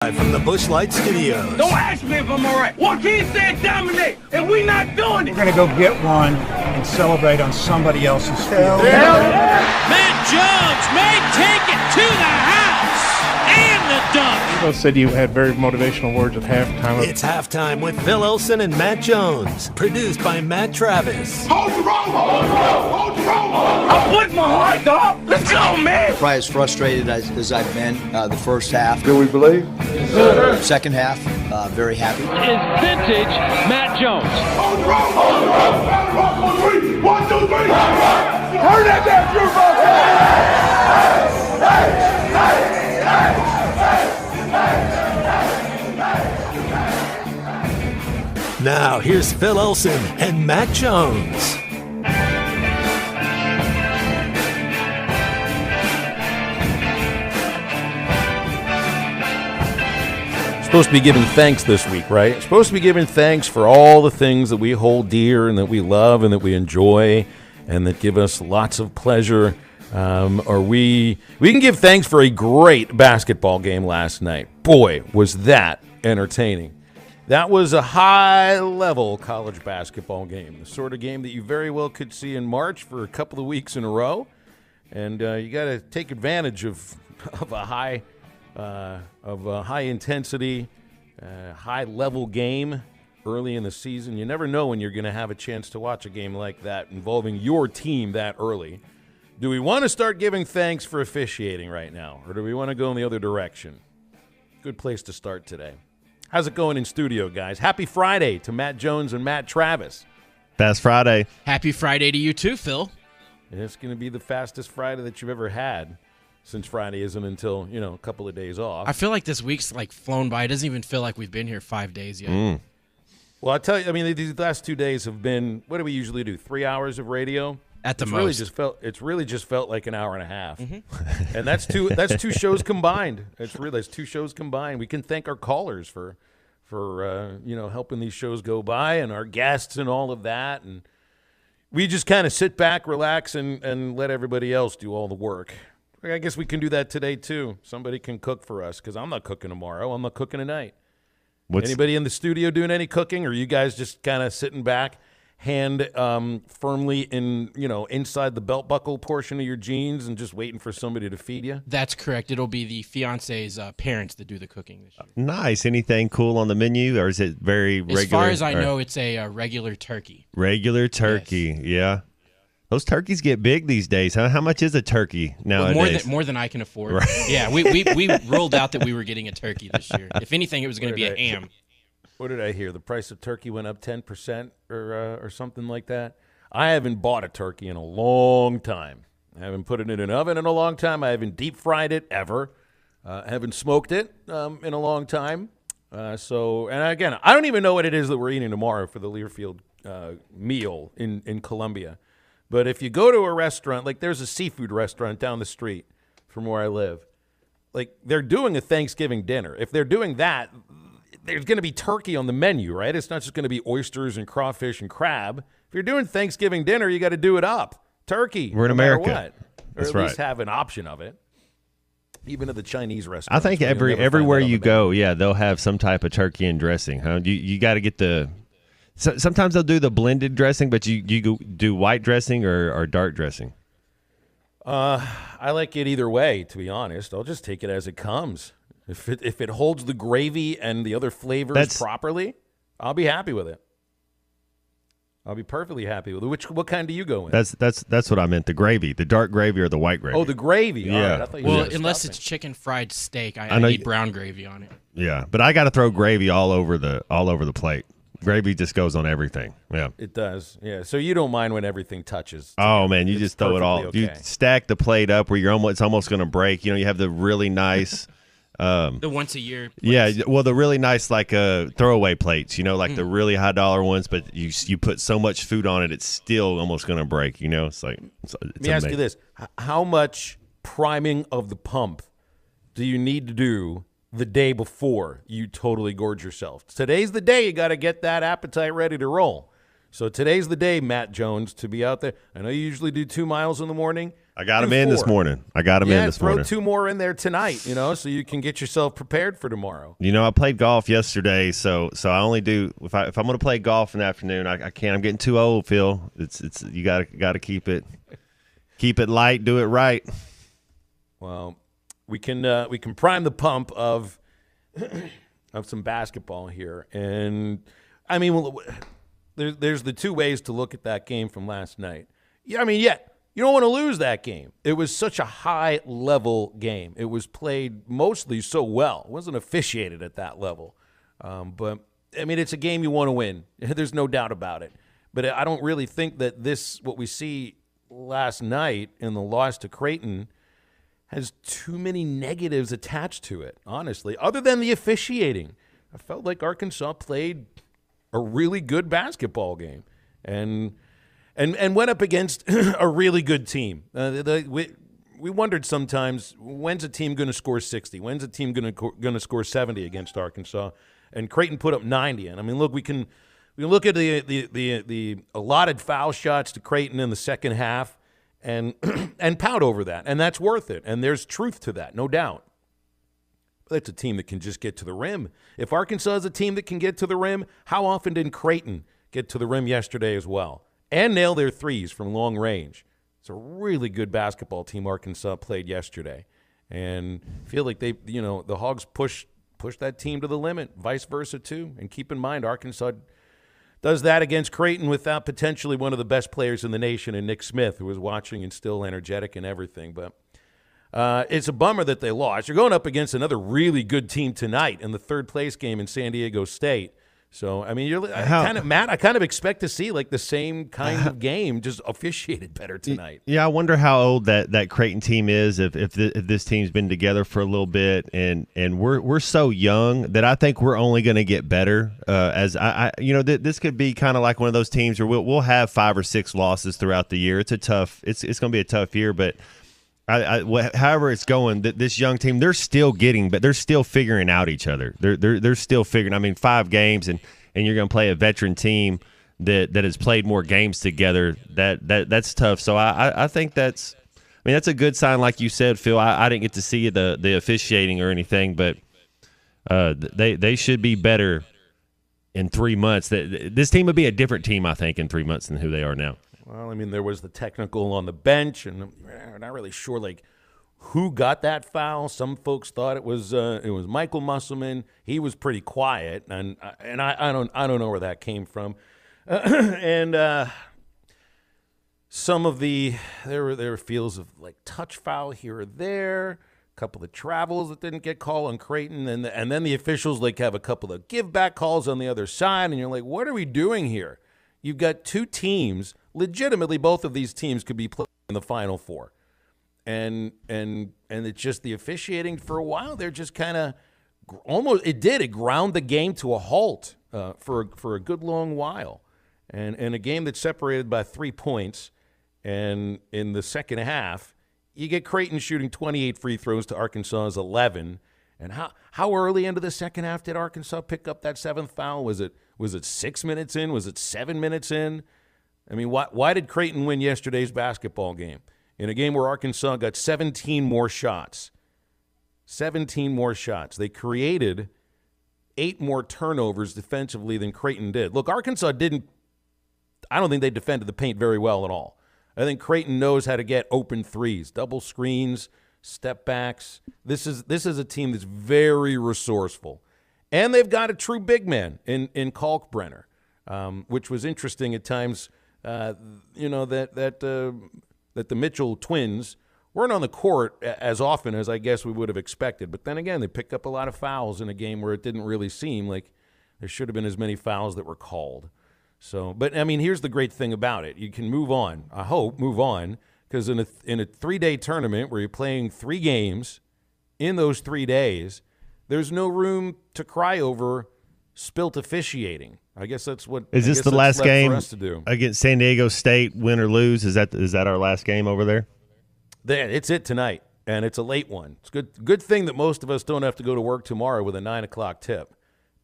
From the Bushlight Studios. Don't ask me if I'm all right. Joaquin said dominate, and we not doing it. We're going to go get one and celebrate on somebody else's field. Matt Jones may take it to the house and the dunk. Phil said you had very motivational words at halftime. It's halftime with Phil Elson and Matt Jones. Produced by Matt Travis. Hold the rope! Hold the rope! Hold the rope! I'm putting my heart, dog. Let's go, man. Probably as frustrated as I've been the first half. Do we believe? Second half, very happy. Is vintage Matt Jones. Hold the rope! Hold the rope! Hold the rope! On three! 1, 2, 3! Turn that damn true Now, here's Phil Elson and Matt Jones. Supposed to be giving thanks this week, right? Supposed to be giving thanks for all the things that we hold dear and that we love and that we enjoy and that give us lots of pleasure. Or we can give thanks for a great basketball game last night. Boy, was that entertaining. That was a high-level college basketball game, the sort of game that you very well could see in March for a couple of weeks in a row. And you got to take advantage of a high intensity, high level game early in the season. You never know when you're going to have a chance to watch a game like that involving your team that early. Do we want to start giving thanks for officiating right now, or do we want to go in the other direction? Good place to start today. How's it going in studio, guys? Happy Friday to Matt Jones and Matt Travis. Fast Friday. Happy Friday to you too, Phil. And it's going to be the fastest Friday that you've ever had. Since Friday isn't until, a couple of days off. I feel like this week's flown by. It doesn't even feel like we've been here 5 days yet. Well, I tell you, these last 2 days have been, what do we usually do, 3 hours of radio? At the most. It's really just felt like an hour and a half. Mm-hmm. And that's two shows combined. That's 2 shows combined. We can thank our callers for helping these shows go by and our guests and all of that. And we just kind of sit back, relax, and let everybody else do all the work. I guess we can do that today, too. Somebody can cook for us, because I'm not cooking tomorrow. I'm not cooking tonight. Anybody in the studio doing any cooking, or are you guys just kind of sitting back, hand firmly inside the belt buckle portion of your jeans and just waiting for somebody to feed you? That's correct. It'll be the fiance's parents that do the cooking this year. Nice. Anything cool on the menu, or is it very regular? As far as I know, it's a regular turkey. Regular turkey, yes. Yeah. Those turkeys get big these days, huh? How much is a turkey nowadays? More than I can afford. Right. Yeah, we ruled out that we were getting a turkey this year. If anything, it was going to be a ham. What did I hear? The price of turkey went up 10% or something like that? I haven't bought a turkey in a long time. I haven't put it in an oven in a long time. I haven't deep fried it ever. I haven't smoked it in a long time. And again, I don't even know what it is that we're eating tomorrow for the Learfield meal in Columbia. But if you go to a restaurant, like there's a seafood restaurant down the street from where I live, like they're doing a Thanksgiving dinner. If they're doing that, there's going to be turkey on the menu, right? It's not just going to be oysters and crawfish and crab. If you're doing Thanksgiving dinner, you got to do it up. Turkey. We're in America. What. That's or at least right. Have an option of it. Even at the Chinese restaurant. I think everywhere you go, they'll have some type of turkey and dressing, huh? You got to get the... So, sometimes they'll do the blended dressing, but you do white dressing or dark dressing? I like it either way, to be honest. I'll just take it as it comes. If it holds the gravy and the other flavors properly, I'll be happy with it. I'll be perfectly happy with it. What kind do you go in? That's what I meant. The gravy, the dark gravy or the white gravy. Oh, the gravy. Yeah. Right. Well, unless it's chicken fried steak, I need brown gravy on it. Yeah, but I got to throw gravy all over the plate. Gravy just goes on everything. Yeah, it does. Yeah, so you don't mind when everything touches. Oh man, you just throw it all. Okay. You stack the plate up where it's almost going to break. You have the really nice. The once a year plates. Yeah, well, the really nice throwaway plates. The really high dollar ones, but you put so much food on it, it's still almost going to break. It's like. Let me ask you this: how much priming of the pump do you need to do the day before you totally gorge yourself? Today's the day you got to get that appetite ready to roll. So today's the day, Matt Jones, to be out there. I know you usually do 2 miles in the morning. I got them in this morning. Throw 2 more in there tonight, so you can get yourself prepared for tomorrow. I played golf yesterday, so I only do if I'm going to play golf in the afternoon. I can't. I'm getting too old, Phil. It's you got to keep it light, do it right. Well, we can prime the pump of some basketball here, and I mean, there's the 2 ways to look at that game from last night. Yeah, I mean, you don't want to lose that game. It was such a high-level game. It was played mostly so well. It wasn't officiated at that level. But, I mean, it's a game you want to win. There's no doubt about it. But I don't really think that what we see last night in the loss to Creighton has too many negatives attached to it, honestly, other than the officiating. I felt like Arkansas played a really good basketball game. And went up against a really good team. We wondered sometimes, when's a team going to score 60? When's a team going to score 70 against Arkansas? And Creighton put up 90. And I mean, look, we can look at the allotted foul shots to Creighton in the second half and pout over that, and that's worth it. And there's truth to that, no doubt. But that's a team that can just get to the rim. If Arkansas is a team that can get to the rim, how often did Creighton get to the rim yesterday as well? And nail their threes from long range. It's a really good basketball team Arkansas played yesterday. And I feel like the Hogs push that team to the limit, vice versa too. And keep in mind, Arkansas does that against Creighton without potentially one of the best players in the nation in Nick Smith, who was watching and still energetic and everything. But it's a bummer that they lost. You're going up against another really good team tonight in the third-place game in San Diego State. So, I mean, I kind of expect to see like the same kind of game, just officiated better tonight. Yeah, I wonder how old that Creighton team is. If this team's been together for a little bit, and we're so young that I think we're only going to get better. This could be kind of like one of those teams where we'll have 5 or 6 losses throughout the year. It's going to be a tough year, but. However it's going, this young team, they're still figuring out each other. They're still figuring. I mean, 5 games, and you're going to play a veteran team that has played more games together. That's tough. So I think that's a good sign, like you said, Phil. I didn't get to see the officiating or anything, but they should be better in 3 months. This team would be a different team, I think, in 3 months than who they are now. Well, I mean, there was the technical on the bench, and we're not really sure like who got that foul. Some folks thought it was Michael Musselman. He was pretty quiet, and I don't know where that came from. And some of there were feels of like touch foul here or there, a couple of travels that didn't get called on Creighton, and then the officials like have a couple of give back calls on the other side, and you're like, what are we doing here? You've got 2 teams. Legitimately, both of these teams could be playing in the Final Four, and it's just the officiating for a while. They're just kind of it ground the game to a halt for a good long while, and a game that's separated by 3 points. And in the second half, you get Creighton shooting 28 free throws to Arkansas's 11. And how early into the second half did Arkansas pick up that 7th foul? Was it 6 minutes in? Was it 7 minutes in? I mean, why did Creighton win yesterday's basketball game? In a game where Arkansas got 17 more shots. 17 more shots. They created 8 more turnovers defensively than Creighton did. Look, Arkansas I don't think they defended the paint very well at all. I think Creighton knows how to get open threes, double screens, step backs. This is a team that's very resourceful. And they've got a true big man in Kalkbrenner, which was interesting at times. That the Mitchell twins weren't on the court as often as I guess we would have expected. But then again, they picked up a lot of fouls in a game where it didn't really seem like there should have been as many fouls that were called. So, but I mean, here's the great thing about it: you can move on. I hope move on, because in a 3-day tournament where you're playing 3 games in those 3 days, there's no room to cry over spilt officiating. I guess that's what is this the last game for us to do against San Diego State, win or lose? Is that our last game over there? It's it tonight, and it's a late one. It's good thing that most of us don't have to go to work tomorrow with a 9 o'clock tip.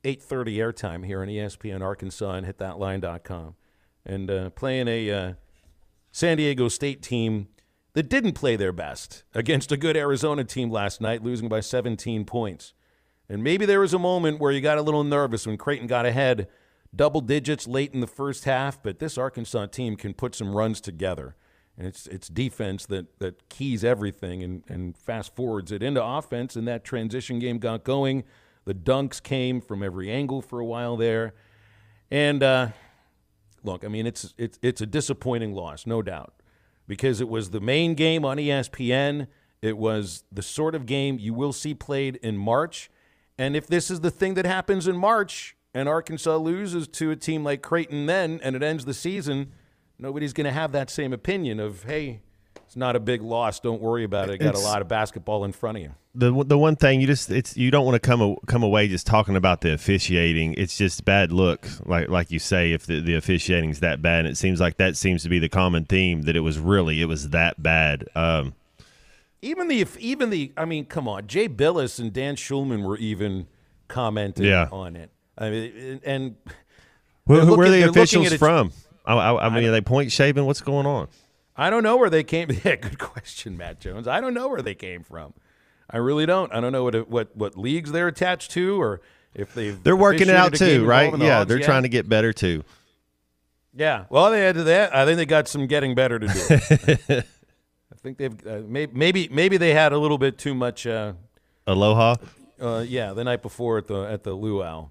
8:30 airtime here on ESPN Arkansas and hitthatline.com. And playing a San Diego State team that didn't play their best against a good Arizona team last night, losing by 17 points. And maybe there was a moment where you got a little nervous when Creighton got ahead double digits late in the first half, but this Arkansas team can put some runs together. And it's defense that keys everything and fast forwards it into offense, and that transition game got going. The dunks came from every angle for a while there. And look, I mean, it's a disappointing loss, no doubt, because it was the main game on ESPN. It was the sort of game you will see played in March. And if this is the thing that happens in March and Arkansas loses to a team like Creighton then and it ends the season, nobody's going to have that same opinion of, hey, it's not a big loss. Don't worry about it. Got a lot of basketball in front of you. The one thing you don't want to come away just talking about the officiating. It's just bad look, like you say, if the officiating's that bad. And it seems like that seems to be the common theme, that it was that bad. Even the I mean, come on, Jay Billis and Dan Schulman were even commenting on it. I mean, and where are the officials from? I mean, are they point shaving? What's going on? I don't know where they came. Yeah, good question, Matt Jones. I don't know where they came from. I really don't. I don't know what leagues they're attached to, or if they're working it out too, right? Yeah, they're trying to get better too. Yeah. Well, they had to that. I think they got some getting better to do. I think they've maybe they had a little bit too much aloha. Yeah, the night before at the luau.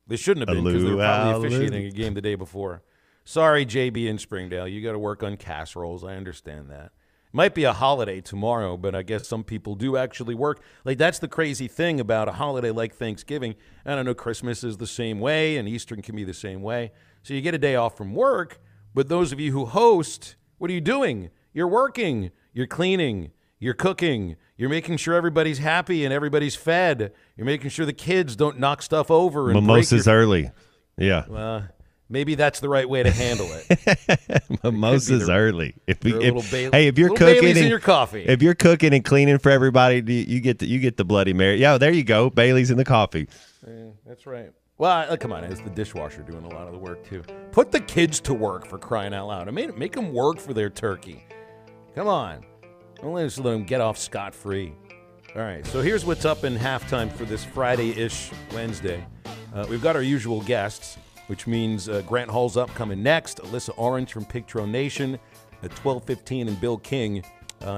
They shouldn't have been because they were probably officiating a game the day before. Sorry, JB in Springdale. You got to work on casseroles. I understand that. Might be a holiday tomorrow, but I guess some people do actually work. Like, that's the crazy thing about a holiday like Thanksgiving. I don't know, Christmas is the same way, and Easter can be the same way. So you get a day off from work, but those of you who host, what are you doing? You're working. You're cleaning. You're cooking. You're making sure everybody's happy and everybody's fed. You're making sure the kids don't knock stuff over. And mimosas early. Yeah. Maybe that's the right way to handle it. Mimosas early. If you're cooking Bailey's in your coffee. If you're cooking and cleaning for everybody, you get the Bloody Mary. Yeah, there you go. Bailey's in the coffee. Yeah, that's right. Well, come on, it's the dishwasher doing a lot of the work too. Put the kids to work, for crying out loud. I mean, make them work for their turkey. Come on. Don't let them get off scot-free. All right, so here's what's up in halftime for this Friday-ish Wednesday. We've got our usual guests, which means Grant Hall's up coming next, Alyssa Orange from Pictro Nation at 12:15, and Bill King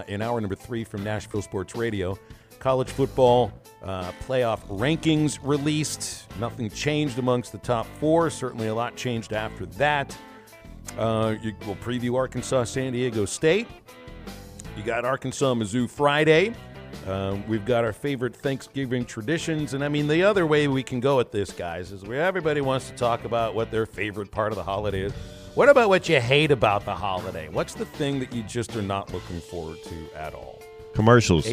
in hour number 3 from Nashville Sports Radio. College football playoff rankings released. Nothing changed amongst the top 4. Certainly a lot we'll after that. We'll preview Arkansas, San Diego State. You got Arkansas, Mizzou Friday. We've got our favorite Thanksgiving traditions. And, I mean, the other way we can go at this, guys, is where everybody wants to talk about what their favorite part of the holiday is. What about what you hate about the holiday? What's the thing that you just are not looking forward to at all? Commercials.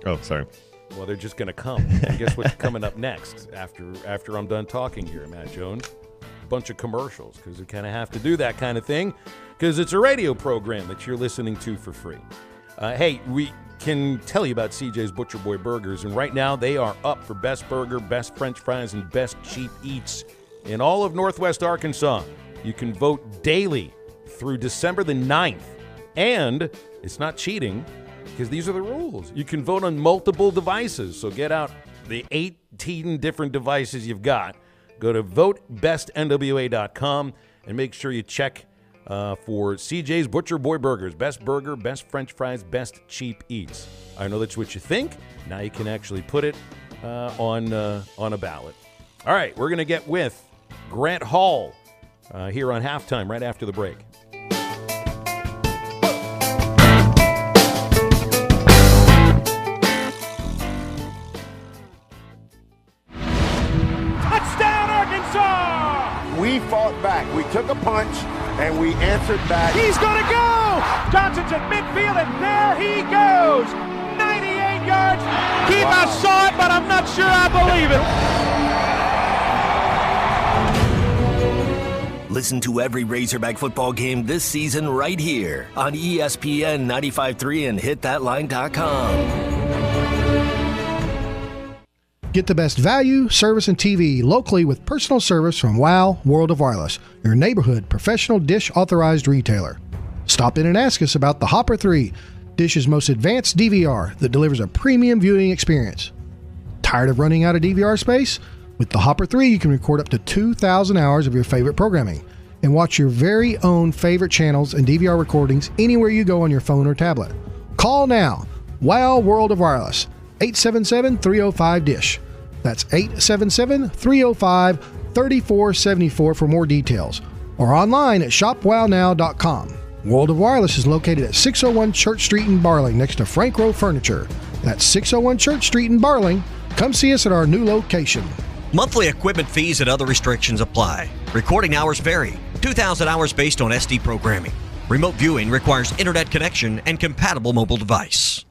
Oh, sorry. Well, they're just going to come. And guess what's coming up next after I'm done talking here, Matt Jones? A bunch of commercials, because we kind of have to do that kind of thing because it's a radio program that you're listening to for free. Hey, we can tell you about CJ's Butcher Boy Burgers, and right now they are up for best burger, best French fries, and best cheap eats in all of Northwest Arkansas. You can vote daily through December the 9th, and it's not cheating because these are the rules. You can vote on multiple devices, so get out the 18 different devices you've got. Go to votebestnwa.com and make sure you check for CJ's Butcher Boy Burgers. Best burger, best French fries, best cheap eats. I know that's what you think. Now you can actually put it on a ballot. All right, we're going to get with Grant Hall here on Halftime right after the break. Touchdown, Arkansas! We fought back. We took a punch, and we answered back. He's going to go! Johnson's at midfield, and there he goes! 98 yards. I saw it, but I'm not sure I believe it. Listen to every Razorback football game this season right here on ESPN 95.3 and hitthatline.com. Get the best value, service, and TV locally with personal service from WOW World of Wireless, your neighborhood professional dish authorized retailer. Stop in and ask us about the Hopper 3. Dish's most advanced DVR that delivers a premium viewing experience. Tired of running out of DVR space? With the Hopper 3, you can record up to 2,000 hours of your favorite programming and watch your very own favorite channels and DVR recordings anywhere you go on your phone or tablet. Call now. Wow World of Wireless. 877-305-DISH. That's 877-305-3474 for more details. Or online at shopwownow.com. World of Wireless is located at 601 Church Street in Barling, next to Frank Rowe Furniture. That's 601 Church Street in Barling. Come see us at our new location. Monthly equipment fees and other restrictions apply. Recording hours vary. 2,000 hours based on SD programming. Remote viewing requires internet connection and compatible mobile device.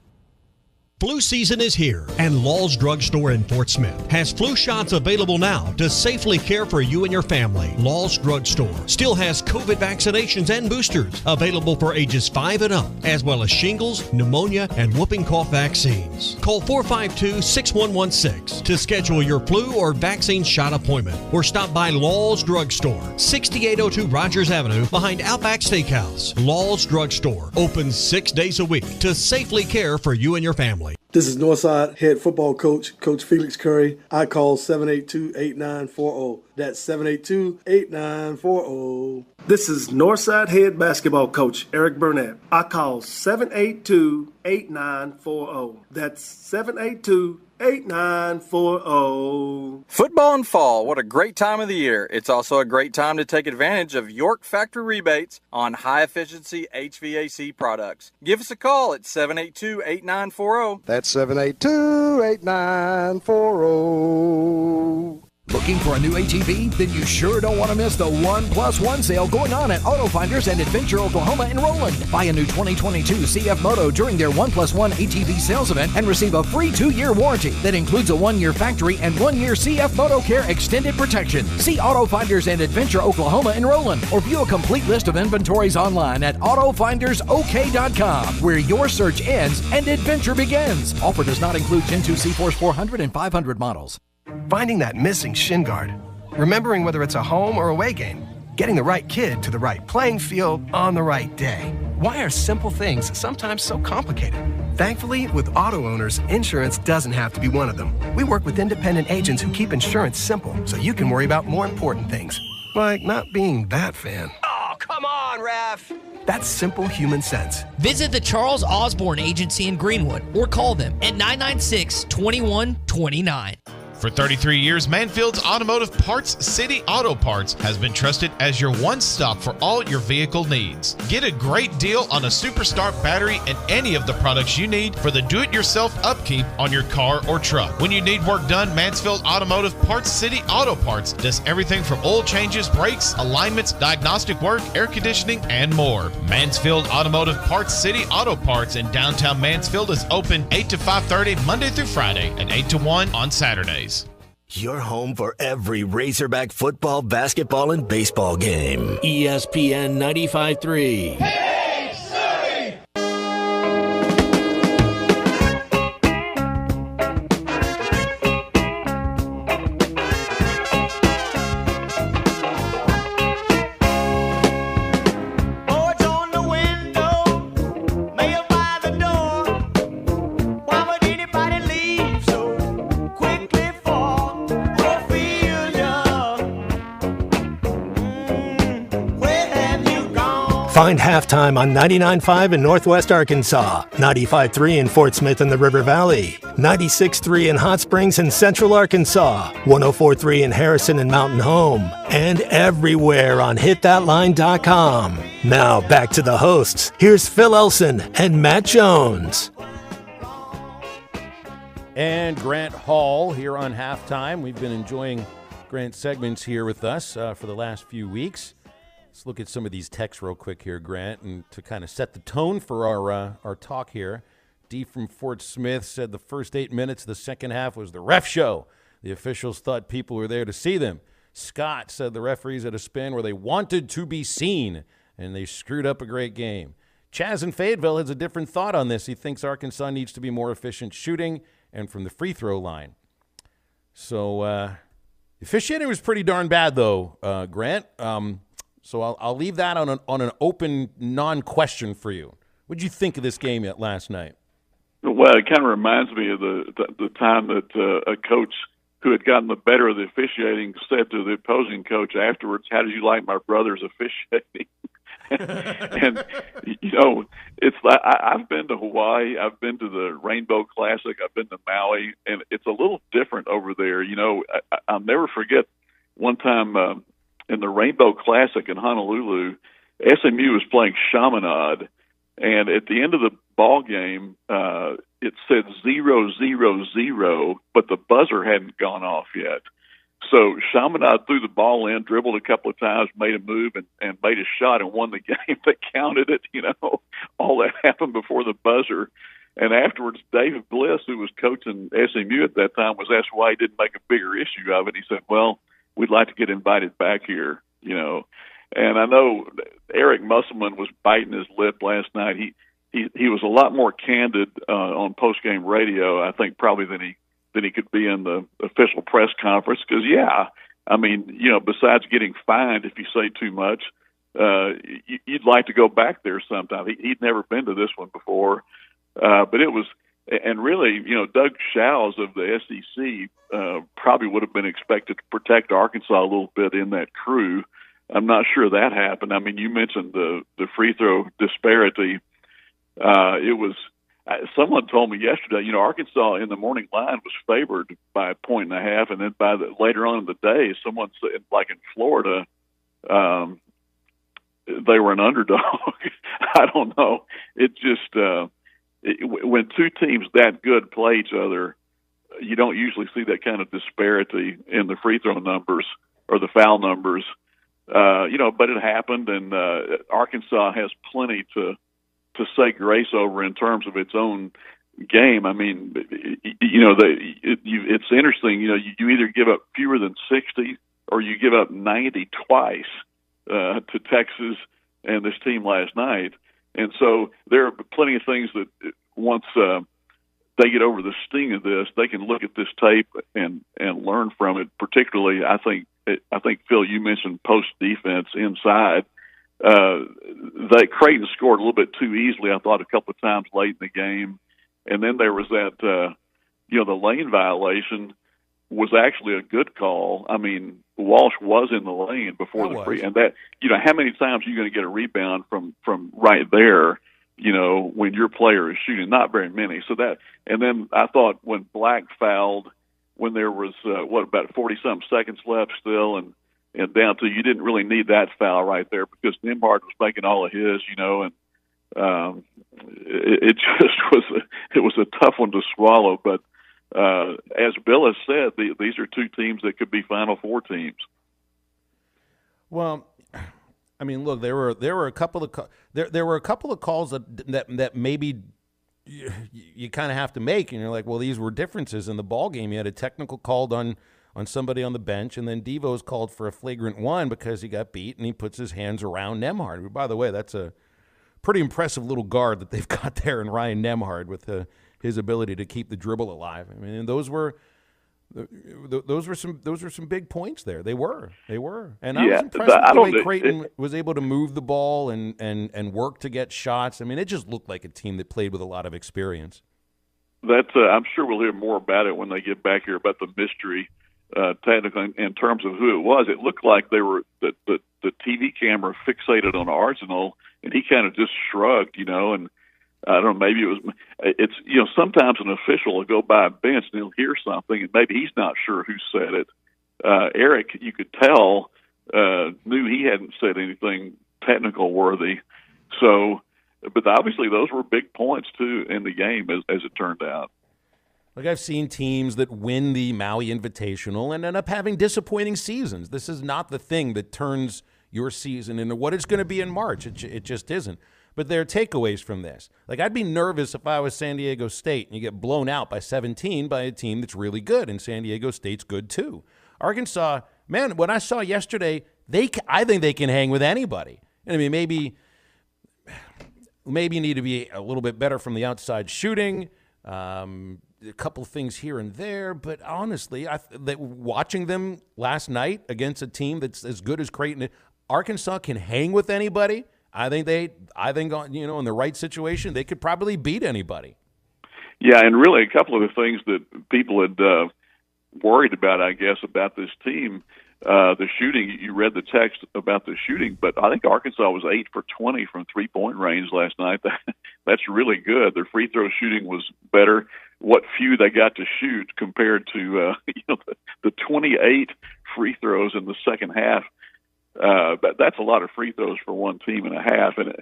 Flu season is here, and Law's Drug Store in Fort Smith has flu shots available now to safely care for you and your family. Law's Drug Store still has COVID vaccinations and boosters available for ages 5 and up, as well as shingles, pneumonia, and whooping cough vaccines. Call 452-6116 to schedule your flu or vaccine shot appointment, or stop by Law's Drug Store, 6802 Rogers Avenue, behind Outback Steakhouse. Law's Drug Store opens 6 days a week to safely care for you and your family. This is Northside head football coach, Coach Felix Curry. I call 782-8940. That's 782-8940. This is Northside head basketball coach, Eric Burnett. I call 782-8940. That's 782-8940. Football in fall, what a great time of the year. It's also a great time to take advantage of York Factory rebates on high-efficiency HVAC products. Give us a call at 782-8940. That's 782-8940. Looking for a new ATV? Then you sure don't want to miss the 1+1 sale going on at Auto Finders and Adventure, Oklahoma in Roland. Buy a new 2022 CF Moto during their 1+1 ATV sales event and receive a free 2-year warranty that includes a 1-year factory and 1-year CF Moto Care extended protection. See Auto Finders and Adventure, Oklahoma in Roland, or view a complete list of inventories online at AutoFindersOK.com, where your search ends and adventure begins. Offer does not include Gen 2 C-Force 400 and 500 models. Finding that missing shin guard, remembering whether it's a home or away game, getting the right kid to the right playing field on the right day. Why are simple things sometimes so complicated? Thankfully, with auto owners, insurance doesn't have to be one of them. We work with independent agents who keep insurance simple so you can worry about more important things, like not being that fan. Oh, come on, ref! That's simple human sense. Visit the Charles Osborne Agency in Greenwood or call them at 996-2129. For 33 years, Manfield's Automotive Parts City Auto Parts has been trusted as your one-stop for all your vehicle needs. Get a great deal on a Superstart battery and any of the products you need for the do-it-yourself upkeep on your car or truck. When you need work done, Mansfield Automotive Parts City Auto Parts does everything from oil changes, brakes, alignments, diagnostic work, air conditioning, and more. Mansfield Automotive Parts City Auto Parts in downtown Mansfield is open 8 to 5:30 Monday through Friday and 8 to 1 on Saturdays. Your home for every Razorback football, basketball, and baseball game. ESPN 95.3. Find Halftime on 99.5 in Northwest Arkansas, 95.3 in Fort Smith and the River Valley, 96.3 in Hot Springs and Central Arkansas, 104.3 in Harrison and Mountain Home, and everywhere on hitthatline.com. Now back to the hosts. Here's Phil Elson and Matt Jones. And Grant Hall here on Halftime. We've been enjoying Grant's segments here with us for the last few weeks. Let's look at some of these texts real quick here, Grant, and to kind of set the tone for our talk here. D from Fort Smith said the first 8 minutes of the second half was the ref show. The officials thought people were there to see them. Scott said the referees had a spin where they wanted to be seen, and they screwed up a great game. Chaz in Fayetteville has a different thought on this. He thinks Arkansas needs to be more efficient shooting and from the free throw line. So officiating was pretty darn bad, though, Grant. So I'll leave that on an open non-question for you. What'd you think of this game last night? Well, it kind of reminds me of the time that a coach who had gotten the better of the officiating said to the opposing coach afterwards, "How did you like my brother's officiating?" And it's like I've been to Hawaii, I've been to the Rainbow Classic, I've been to Maui, and it's a little different over there. I'll never forget one time in the Rainbow Classic in Honolulu, SMU was playing Chaminade, and at the end of the ball game, it said 0-0-0, but the buzzer hadn't gone off yet. So Chaminade threw the ball in, dribbled a couple of times, made a move, and made a shot and won the game. They counted it. All that happened before the buzzer. And afterwards, David Bliss, who was coaching SMU at that time, was asked why he didn't make a bigger issue of it. He said, "Well, we'd like to get invited back here." And I know Eric Musselman was biting his lip last night. He was a lot more candid on post-game radio, I think, probably than he could be in the official press conference. Because, besides getting fined if you say too much, you'd like to go back there sometime. He'd never been to this one before, but it was. And really, Doug Shows of the SEC probably would have been expected to protect Arkansas a little bit in that crew. I'm not sure that happened. I mean, you mentioned the free throw disparity. It was someone told me yesterday, Arkansas in the morning line was favored by 1.5, and then later on in the day, someone said, like in Florida, they were an underdog. I don't know. It just when two teams that good play each other, you don't usually see that kind of disparity in the free throw numbers or the foul numbers. But it happened, and Arkansas has plenty to say grace over in terms of its own game. I mean, it's interesting. You either give up fewer than 60 or you give up 90 twice to Texas and this team last night. And so there are plenty of things that once they get over the sting of this, they can look at this tape and learn from it. Particularly, I think Phil, you mentioned post defense inside. Creighton scored a little bit too easily, I thought, a couple of times late in the game, and then there was that the lane violation was actually a good call. I mean, Walsh was in the lane before the free, and that how many times are you going to get a rebound from right there? When your player is shooting, not very many. So that, and then I thought when Black fouled, when there was about 40-something seconds left still, and down to you didn't really need that foul right there because Nembhard was making all of his, and it just was a tough one to swallow. But as Bill has said, these are two teams that could be Final Four teams. Well, I mean, look, there were a couple of calls that maybe you kind of have to make, and you're like, well, these were differences in the ball game. You had a technical called on somebody on the bench, and then Devo's called for a flagrant one because he got beat, and he puts his hands around Nembhard. By the way, that's a pretty impressive little guard that they've got there in Ryan Nembhard with his ability to keep the dribble alive. I mean, those were some big points there. They were, and I was impressed with the way Creighton was able to move the ball and work to get shots. I mean, it just looked like a team that played with a lot of experience. That's I'm sure we'll hear more about it when they get back here about the mystery. Technically, in terms of who it was, it looked like they were the TV camera fixated on Arsenal, and he kind of just shrugged, and I don't know, maybe it's sometimes an official will go by a bench and he'll hear something, and maybe he's not sure who said it. Eric, you could tell, knew he hadn't said anything technical worthy, so, but obviously those were big points too in the game as it turned out. Like, I've seen teams that win the Maui Invitational and end up having disappointing seasons. This is not the thing that turns your season into what it's going to be in March. It just isn't. But there are takeaways from this. Like, I'd be nervous if I was San Diego State and you get blown out by 17 by a team that's really good, and San Diego State's good too. Arkansas, man, what I saw yesterday, I think they can hang with anybody. And I mean, maybe you need to be a little bit better from the outside shooting. A couple things here and there, but honestly, watching them last night against a team that's as good as Creighton, Arkansas can hang with anybody. I think in the right situation, they could probably beat anybody. Yeah, and really a couple of the things that people had worried about, I guess, about this team, the shooting. You read the text about the shooting, but I think Arkansas was 8 for 20 from three-point range last night. That's really good. Their free throw shooting was better. What few they got to shoot compared to the 28 free throws in the second half. But that's a lot of free throws for one team and a half. And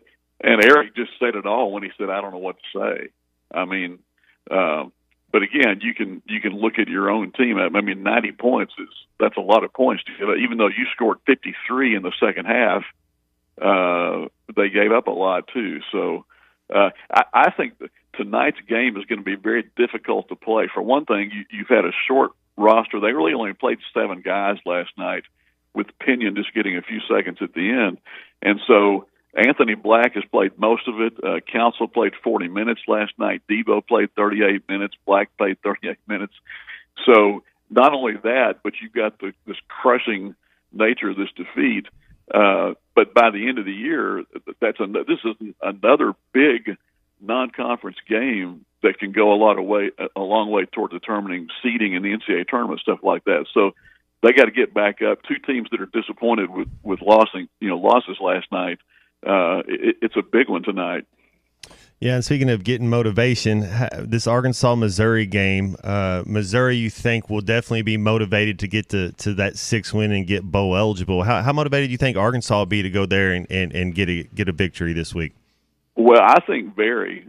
Eric just said it all when he said, "I don't know what to say." I mean, but again, you can look at your own team. I mean, 90 points that's a lot of points. Even though you scored 53 in the second half, they gave up a lot too. So I think that tonight's game is going to be very difficult to play. For one thing, you've had a short roster. They really only played 7 guys last night, with Pinion just getting a few seconds at the end. And so Anthony Black has played most of it. Council played 40 minutes last night. Debo played 38 minutes. Black played 38 minutes. So not only that, but you've got this crushing nature of this defeat. But by the end of the year, this is another big non-conference game that can go a long way toward determining seeding in the NCAA tournament, stuff like that. So they got to get back up. 2 teams that are disappointed with losses last night. It's a big one tonight. Yeah, and speaking of getting motivation, this Arkansas-Missouri game, Missouri, you think, will definitely be motivated to get to that 6 win and get bowl eligible. How motivated do you think Arkansas will be to go there and get a victory this week? Well, I think very,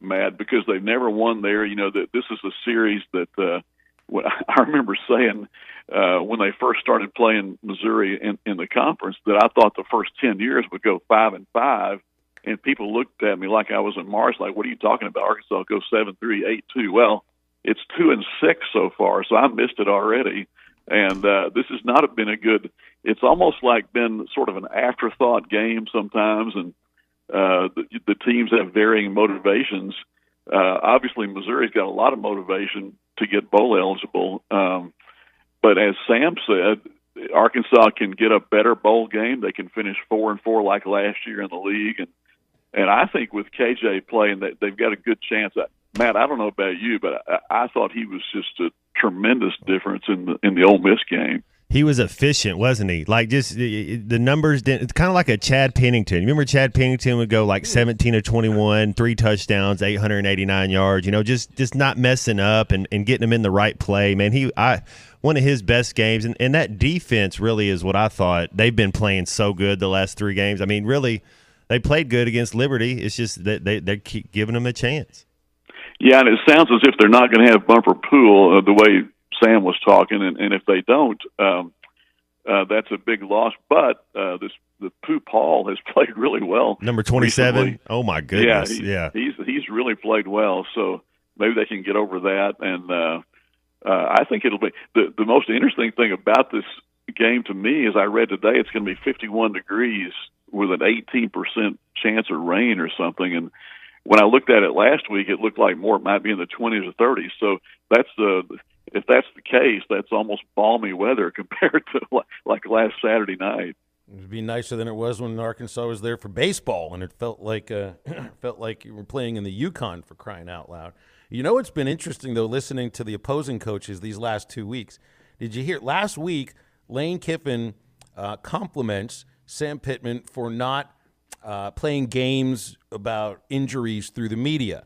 Matt, because they've never won there. This is a series that I remember saying when they first started playing Missouri in the conference that I thought the first 10 years would go 5-5, and people looked at me like I was in Mars, like, what are you talking about? Arkansas goes 7-3, 8-2. Well, it's 2-6 so far, so I missed it already. And this has not been a good. It's almost like been sort of an afterthought game sometimes, and the teams have varying motivations. Obviously, Missouri's got a lot of motivation to get bowl eligible. But as Sam said, Arkansas can get a better bowl game. They can finish 4-4 like last year in the league. And I think with KJ playing, that they've got a good chance. Matt, I don't know about you, but I thought he was just a tremendous difference in the Ole Miss game. He was efficient, wasn't he? Like, just the numbers didn't. It's kind of like a Chad Pennington. You remember Chad Pennington would go like 17 of 21, 3 touchdowns, 889 yards. Just not messing up and getting him in the right play. Man, one of his best games, and that defense really is what I thought. They've been playing so good the last 3 games. I mean, really, they played good against Liberty. It's just that they keep giving them a chance. Yeah, and it sounds as if they're not going to have Bumper Pool the way Sam was talking, and if they don't, that's a big loss. But the Pooh Paul has played really well. Number 27. Recently. Oh my goodness! Yeah, he's really played well. So maybe they can get over that. And I think it'll be the most interesting thing about this game to me is I read today it's going to be 51 degrees with an 18% chance of rain or something. And when I looked at it last week, it looked like it might be in the 20s or 30s. So if that's the case, that's almost balmy weather compared to like last Saturday night. It would be nicer than it was when Arkansas was there for baseball, and it felt like you were playing in the Yukon, for crying out loud. You know what's been interesting, though, listening to the opposing coaches these last 2 weeks? Did you hear last week Lane Kiffin compliments Sam Pittman for not playing games about injuries through the media?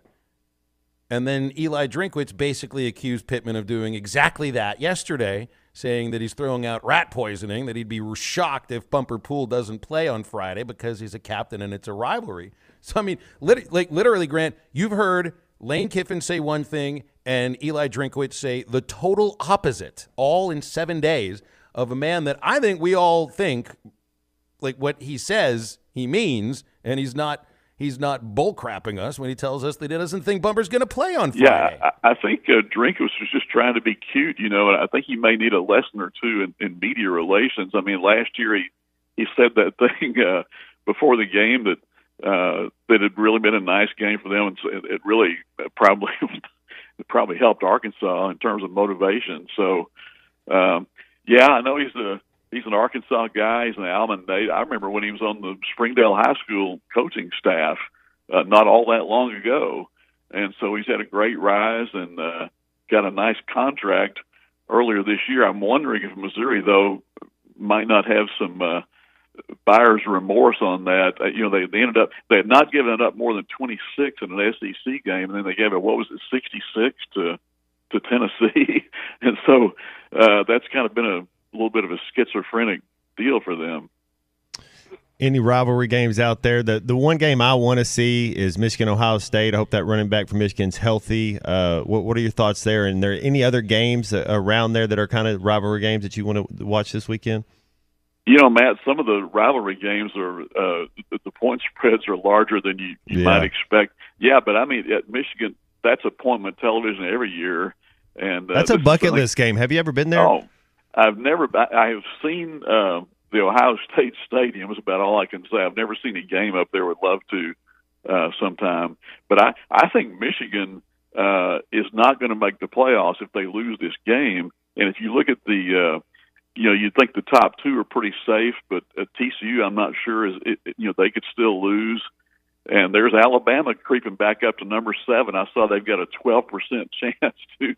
And then Eli Drinkwitz basically accused Pittman of doing exactly that yesterday, saying that he's throwing out rat poisoning, that he'd be shocked if Bumper Pool doesn't play on Friday because he's a captain and it's a rivalry. So, I mean, literally, Grant, you've heard Lane Kiffin say one thing and Eli Drinkwitz say the total opposite, all in 7 days, of a man that I think we all think, like, what he says he means, and he's not bullcrapping us when he tells us that he doesn't think Bumper's going to play on Friday. Yeah, I think Drinkwitz was just trying to be cute, and I think he may need a lesson or two in media relations. I mean, last year he said that thing before the game that had really been a nice game for them, and it really probably helped Arkansas in terms of motivation. So, yeah, I know he's He's an Arkansas guy. He's an Alma native. I remember when he was on the Springdale High School coaching staff not all that long ago. And so he's had a great rise and got a nice contract earlier this year. I'm wondering if Missouri, though, might not have some buyer's remorse on that. They ended up, they had not given up more than 26 in an SEC game, and then they gave it, 66 to Tennessee. And so that's kind of been a little bit of a schizophrenic deal for them. Any rivalry games out there? The one game I want to see is Michigan-Ohio State. I hope that running back for Michigan's healthy. What are your thoughts there? And are there any other games around there that are kind of rivalry games that you want to watch this weekend? Matt, some of the rivalry games are the point spreads are larger than you might expect. Yeah, but I mean, at Michigan, that's appointment television every year. And that's a bucket list game. Have you ever been there? Oh, I've never. I have seen the Ohio State Stadium. Is about all I can say. I've never seen a game up there. Would love to sometime. But I think Michigan is not going to make the playoffs if they lose this game. And if you look at the you'd think the top two are pretty safe, but at TCU, I'm not sure they could still lose. And there's Alabama creeping back up to number 7. I saw they've got a 12% chance to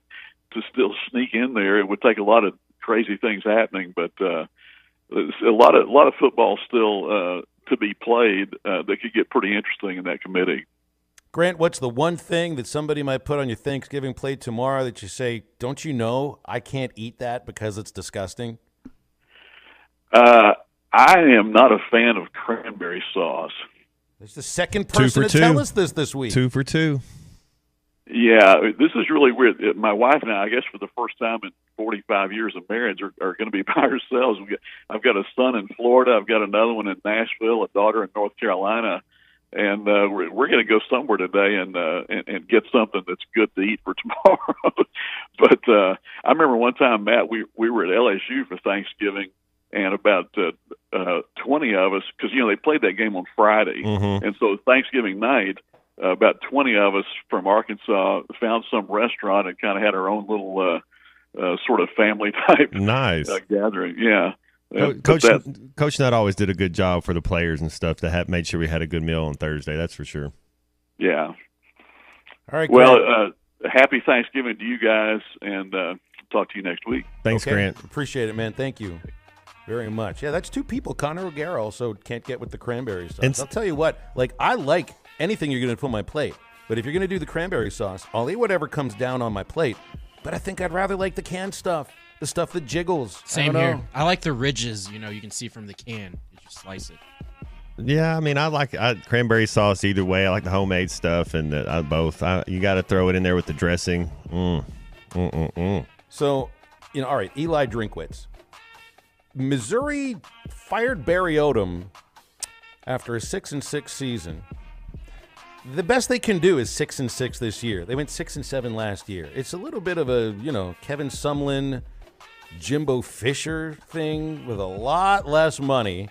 still sneak in there. It would take a lot of crazy things happening, but there's a lot of football still to be played that could get pretty interesting in that committee. Grant, what's the one thing that somebody might put on your Thanksgiving plate tomorrow that you say, don't you know, I can't eat that because it's disgusting? I am not a fan of cranberry sauce. There's the second person to tell us this week. 2 for 2. Yeah, this is really weird. My wife and I guess for the first time in 45 years of marriage, are going to be by ourselves. I've got a son in Florida. I've got another one in Nashville, a daughter in North Carolina. And we're going to go somewhere today and get something that's good to eat for tomorrow. But I remember one time, Matt, we were at LSU for Thanksgiving, and about 20 of us, because they played that game on Friday, and so Thanksgiving night, about 20 of us from Arkansas found some restaurant and kind of had our own little sort of family type gathering. Yeah. Coach Nutt always did a good job for the players and stuff to have made sure we had a good meal on Thursday. That's for sure. Yeah. All right. Well, happy Thanksgiving to you guys, and talk to you next week. Thanks, Grant. Appreciate it, man. Thank you very much. Yeah, that's 2 people. Connor O'Gara also can't get with the cranberry sauce. I'll tell you what, I like anything you're going to put on my plate, but if you're going to do the cranberry sauce, I'll eat whatever comes down on my plate. But I think I'd rather like the canned stuff. The stuff that jiggles. Same here. I like the ridges, you can see from the can. You just slice it. Yeah, I mean, I like cranberry sauce either way. I like the homemade stuff, and both. You got to throw it in there with the dressing. So, all right, Eli Drinkwitz. Missouri fired Barry Odom after a 6-6 season. The best they can do is 6-6 this year. They went 6-7 last year. It's a little bit of a, Kevin Sumlin, Jimbo Fisher thing with a lot less money.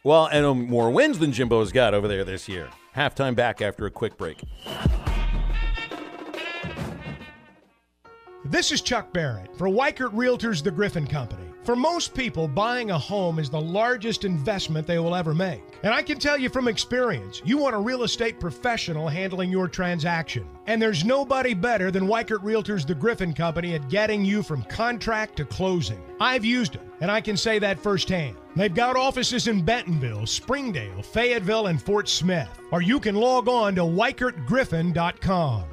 Well, and more wins than Jimbo's got over there this year. Halftime back after a quick break. This is Chuck Barrett for Weichert Realtors, the Griffin Company. For most people, buying a home is the largest investment they will ever make. And I can tell you from experience, you want a real estate professional handling your transaction. And there's nobody better than Weichert Realtors, the Griffin Company, at getting you from contract to closing. I've used them, and I can say that firsthand. They've got offices in Bentonville, Springdale, Fayetteville, and Fort Smith. Or you can log on to WeichertGriffin.com.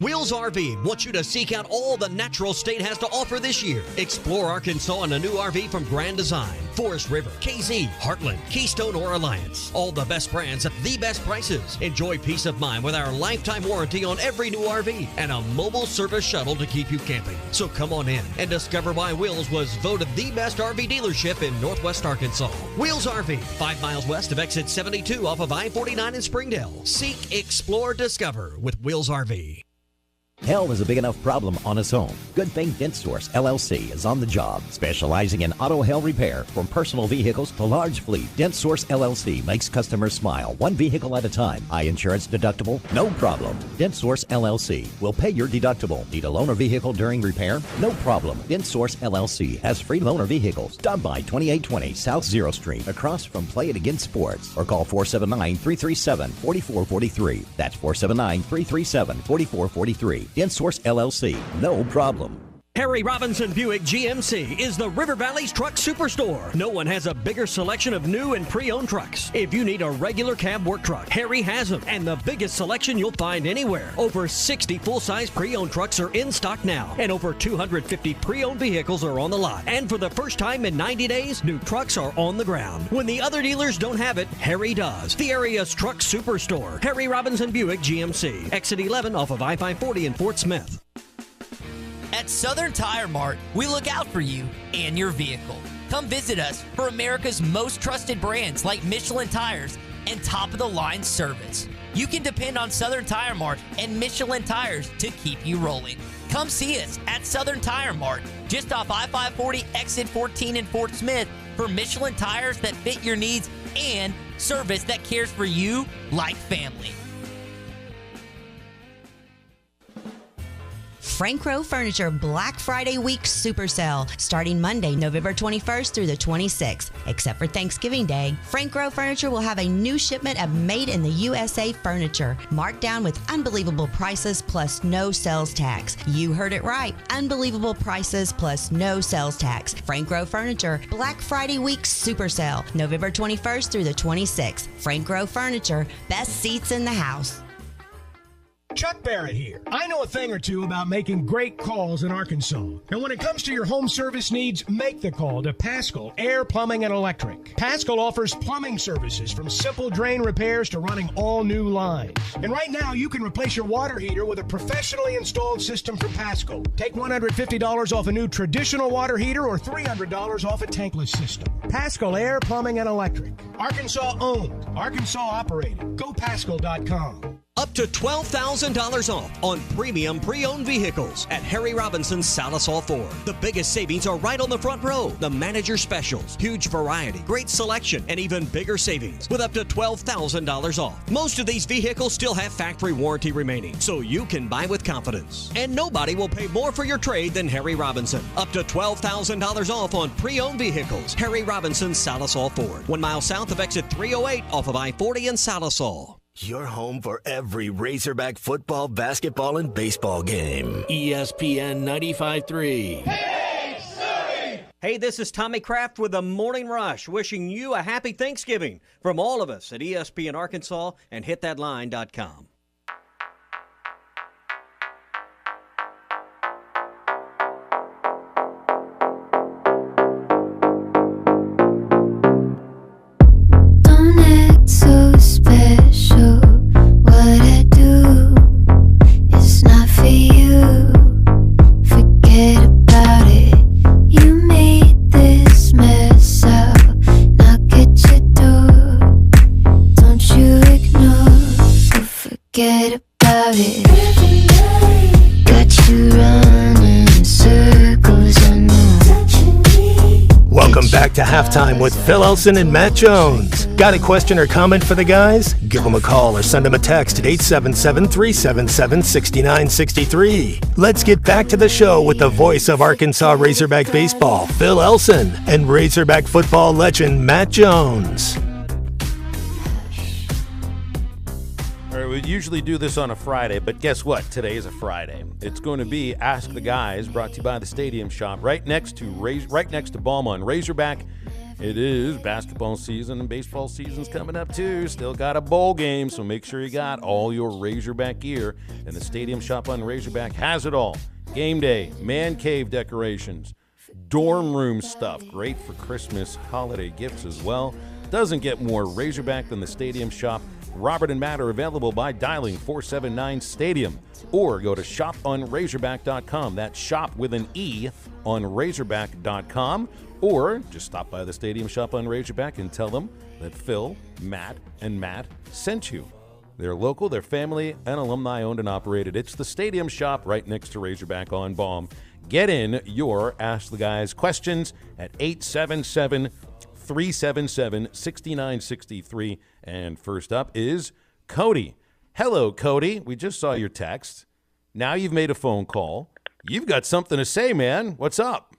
Wheels RV wants you to seek out all the natural state has to offer this year. Explore Arkansas in a new RV from Grand Design, Forest River, KZ, Heartland, Keystone, or Alliance. All the best brands at the best prices. Enjoy peace of mind with our lifetime warranty on every new RV and a mobile service shuttle to keep you camping. So come on in and discover why Wheels was voted the best RV dealership in Northwest Arkansas. Wheels RV, 5 miles west of exit 72 off of I-49 in Springdale. Seek, explore, discover with Wheels RV. Hell is a big enough problem on its own. Good thing Dent Source LLC is on the job, specializing in auto hell repair from personal vehicles to large fleet. Dent Source LLC makes customers smile, one vehicle at a time. High insurance deductible? No problem. Dent Source LLC will pay your deductible. Need a loaner vehicle during repair? No problem. Dent Source LLC has free loaner vehicles. Stop by 2820 South Zero Street, across from Play It Again Sports, or call 479-337-4443. That's 479-337-4443. Dent Source LLC. No problem. Harry Robinson Buick GMC is the River Valley's truck superstore. No one has a bigger selection of new and pre-owned trucks. If you need a regular cab work truck, Harry has them, and the biggest selection you'll find anywhere. Over 60 full-size pre-owned trucks are in stock now, and over 250 pre-owned vehicles are on the lot. And for the first time in 90 days, new trucks are on the ground. When the other dealers don't have it, Harry does. The area's truck superstore, Harry Robinson Buick GMC, exit 11 off of I-540 in Fort Smith. At Southern Tire Mart, we look out for you and your vehicle. Come visit us for America's most trusted brands like Michelin Tires and top-of-the-line service. You can depend on Southern Tire Mart and Michelin Tires to keep you rolling. Come see us at Southern Tire Mart, just off I-540 exit 14 in Fort Smith, for Michelin tires that fit your needs and service that cares for you like family. Frank Rowe Furniture Black Friday Week Super Sale, starting Monday, November 21st through the 26th. Except for Thanksgiving Day, Frank Rowe Furniture will have a new shipment of Made in the USA furniture, marked down with unbelievable prices plus no sales tax. You heard it right. Unbelievable prices plus no sales tax. Frank Rowe Furniture Black Friday Week Super Sale, November 21st through the 26th. Frank Rowe Furniture, best seats in the house. Chuck Barrett here. I know a thing or two about making great calls in Arkansas. And when it comes to your home service needs, make the call to Paschal Air, Plumbing, and Electric. Paschal offers plumbing services from simple drain repairs to running all new lines. And right now, you can replace your water heater with a professionally installed system from Paschal. Take $150 off a new traditional water heater or $300 off a tankless system. Paschal Air, Plumbing, and Electric. Arkansas owned. Arkansas operated. GoPaschal.com. Up to $12,000 off on premium pre-owned vehicles at Harry Robinson's Salisal Ford. The biggest savings are right on the front row. The manager specials, huge variety, great selection, and even bigger savings with up to $12,000 off. Most of these vehicles still have factory warranty remaining, so you can buy with confidence. And nobody will pay more for your trade than Harry Robinson. Up to $12,000 off on pre-owned vehicles. Harry Robinson's Salisal Ford, 1 mile south of exit 308 off of I-40 in Salisal. Your home for every Razorback football, basketball, and baseball game. ESPN 95.3. Hey, this is Tommy Kraft with the Morning Rush, wishing you a happy Thanksgiving from all of us at ESPN Arkansas and hitthatline.com. Forget about it. Got you running in circles, I know. Welcome back to Halftime with Phil Elson and Matt Jones. Got a question or comment for the guys? Give them a call or send them a text at 877-377-6963. Let's get back to the show with the voice of Arkansas Razorback baseball, Phil Elson, and Razorback football legend Matt Jones. All right, we usually do this on a Friday, but guess what? Today is a Friday. It's going to be Ask the Guys, brought to you by the Stadium Shop, right next to Balmain Razorback. It is basketball season and baseball season's coming up too. Still got a bowl game, so make sure you got all your Razorback gear. And the Stadium Shop on Razorback has it all. Game day, man cave decorations, dorm room stuff, great for Christmas holiday gifts as well. Doesn't get more Razorback than the Stadium Shop. Robert and Matt are available by dialing 479-STADIUM or go to shoponrazorback.com. That's shop with an E on razorback.com, or just stop by the Stadium Shop on Razorback and tell them that Phil, Matt, and Matt sent you. They're local, they're family, and alumni owned and operated. It's the Stadium Shop right next to Razorback on Baum. Get in your Ask the Guys questions at 877-377-6963. And first up is Cody. Hello, Cody. We just saw your text. Now you've made a phone call. You've got something to say, man. What's up?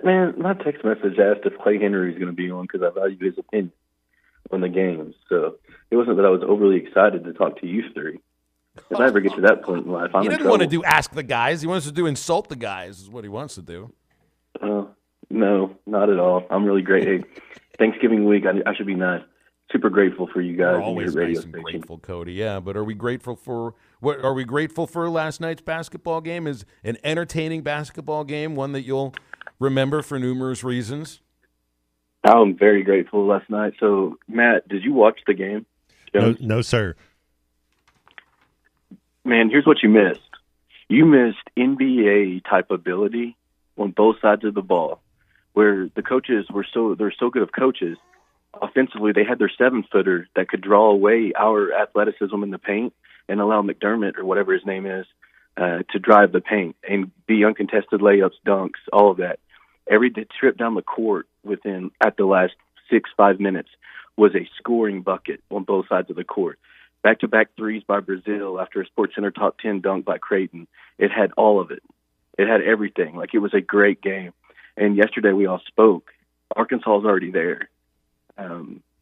Man, my text message asked if Clay Henry was going to be on because I value his opinion on the games. So it wasn't that I was overly excited to talk to you three. If I ever get to that point in life, I'm He in didn't trouble. want to do Ask the Guys. He wants to do Insult the Guys is what he wants to do. No, not at all. I'm really great. Hey, Thanksgiving week, I should be nice. Super grateful for you guys We're and always your radio nice and station. grateful, Cody. Yeah, but are we grateful for what? Are we grateful for last night's basketball game? Is an entertaining basketball game one that you'll remember for numerous reasons? I'm very grateful last night. So, Matt, did you watch the game? No, sir. Man, here's what you missed. You missed NBA-type ability on both sides of the ball, where the coaches they're so good of coaches. Offensively, they had their 7-footer that could draw away our athleticism in the paint and allow McDermott, or whatever his name is, to drive the paint and be uncontested layups, dunks, all of that. Every trip down the court at the last 6-5 minutes was a scoring bucket on both sides of the court. Back-to-back threes by Brazil after a SportsCenter top 10 dunk by Creighton. It had all of it. It had everything. Like, it was a great game. And yesterday we all spoke. Arkansas is already there.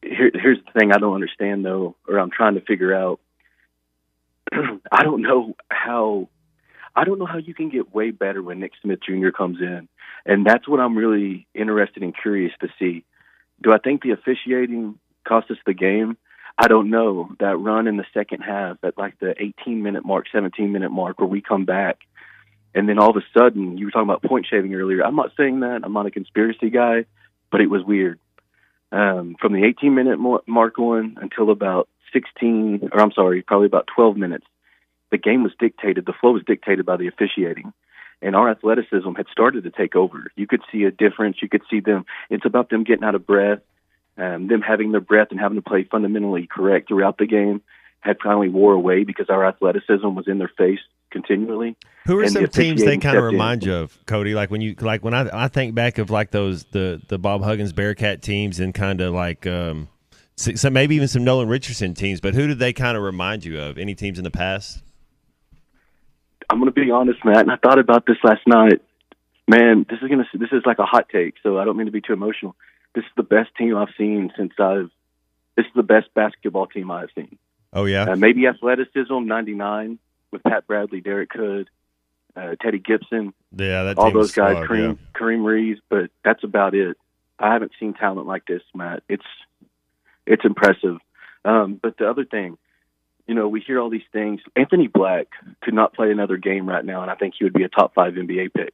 Here's the thing I don't understand, though, or I'm trying to figure out. I don't know how you can get way better when Nick Smith Jr. comes in. And that's what I'm really interested and curious to see. Do I think the officiating cost us the game? I don't know. That run in the second half at like the 18-minute mark, 17-minute mark, where we come back, and then all of a sudden, you were talking about point shaving earlier. I'm not saying that. I'm not a conspiracy guy, but it was weird. From the 18-minute mark on until about probably about 12 minutes, the game was dictated, the flow was dictated by the officiating. And our athleticism had started to take over. You could see a difference. You could see them. It's about them getting out of breath, them having their breath and having to play fundamentally correct throughout the game had finally wore away because our athleticism was in their face continually. Who are And some the teams they officiating kind of stepped in. remind you of, Cody? Like when I think back of like those the Bob Huggins Bearcat teams and kind of like some maybe even some Nolan Richardson teams. But who did they kind of remind you of? Any teams in the past? I'm going to be honest, Matt, and I thought about this last night. Man, this is like a hot take, so I don't mean to be too emotional. This is the best team I've seen this is the best basketball team I've seen. Oh, yeah? Maybe athleticism, 99, with Pat Bradley, Derek Hood, Teddy Gibson. Yeah, that all team those was guys, solid, Kareem Reeves, but that's about it. I haven't seen talent like this, Matt. It's impressive. But the other thing, we hear all these things. Anthony Black could not play another game right now, and I think he would be a top 5 NBA pick.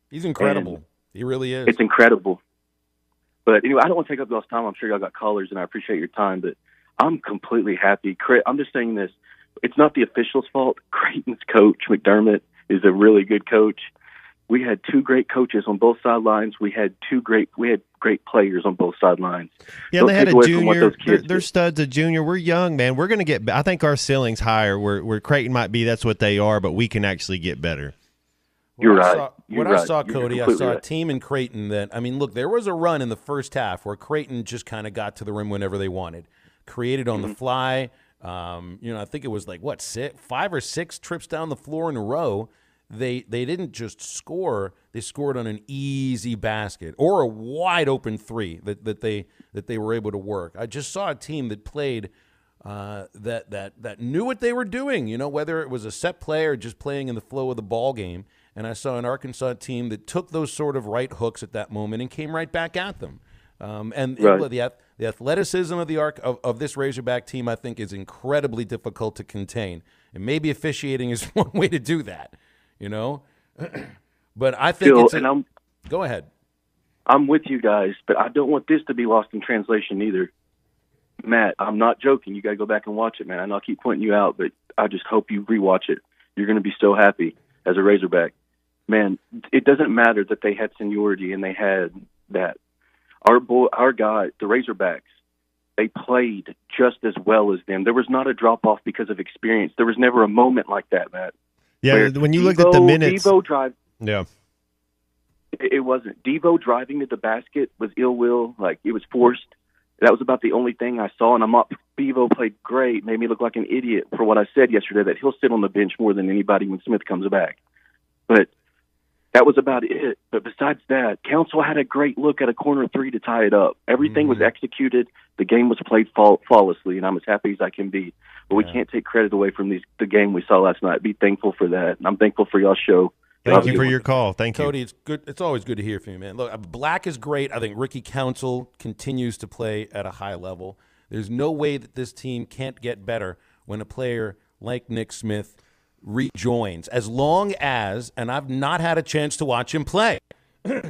He's incredible. He really is. It's incredible. But anyway, I don't want to take up y'all's time. I'm sure y'all got callers, and I appreciate your time, but I'm completely happy. I'm just saying this. It's not the officials' fault. Creighton's coach, McDermott, is a really good coach. We had 2 great coaches on both sidelines. We had great players on both sidelines. Yeah, Don't they had take a away from what junior. those kids They're did. studs, a junior. We're young, man. We're going to get – I think our ceiling's higher. Where Creighton might be, that's what they are, but we can actually get better. You're I right. saw, You're Cody, I completely saw a right. team in Creighton that, look, there was a run in the first half where Creighton just kind of got to the rim whenever they wanted, created on the fly. I think it was like, 5 or 6 trips down the floor in a row. They didn't just score; they scored on an easy basket or a wide open 3 that they were able to work. I just saw a team that played that knew what they were doing. Whether it was a set play or just playing in the flow of the ball game. And I saw an Arkansas team that took those sort of right hooks at that moment and came right back at them. The athleticism of this Razorback team, I think, is incredibly difficult to contain. And maybe officiating is one way to do that, But I think Phil, go ahead. I'm with you guys, but I don't want this to be lost in translation either. Matt, I'm not joking. You got to go back and watch it, man. I know I keep pointing you out, but I just hope you rewatch it. You're going to be so happy as a Razorback. Man, it doesn't matter that they had seniority and they had that. Our guy, the Razorbacks, they played just as well as them. There was not a drop-off because of experience. There was never a moment like that, Matt. Yeah, when you looked at the minutes. Devo drive. Yeah. It wasn't. Devo driving to the basket was ill will. Like, it was forced. That was about the only thing I saw. And Devo played great, made me look like an idiot for what I said yesterday, that he'll sit on the bench more than anybody when Smith comes back. But that was about it. But besides that, Council had a great look at a corner three to tie it up. Everything was executed. The game was played flawlessly, and I'm as happy as I can be. But we can't take credit away from the game we saw last night. Be thankful for that. And I'm thankful for y'all's show. Thank you for your call. Thank you. Cody, it's good. It's always good to hear from you, man. Look, Black is great. I think Ricky Council continues to play at a high level. There's no way that this team can't get better when a player like Nick Smith rejoins, as long as, and I've not had a chance to watch him play.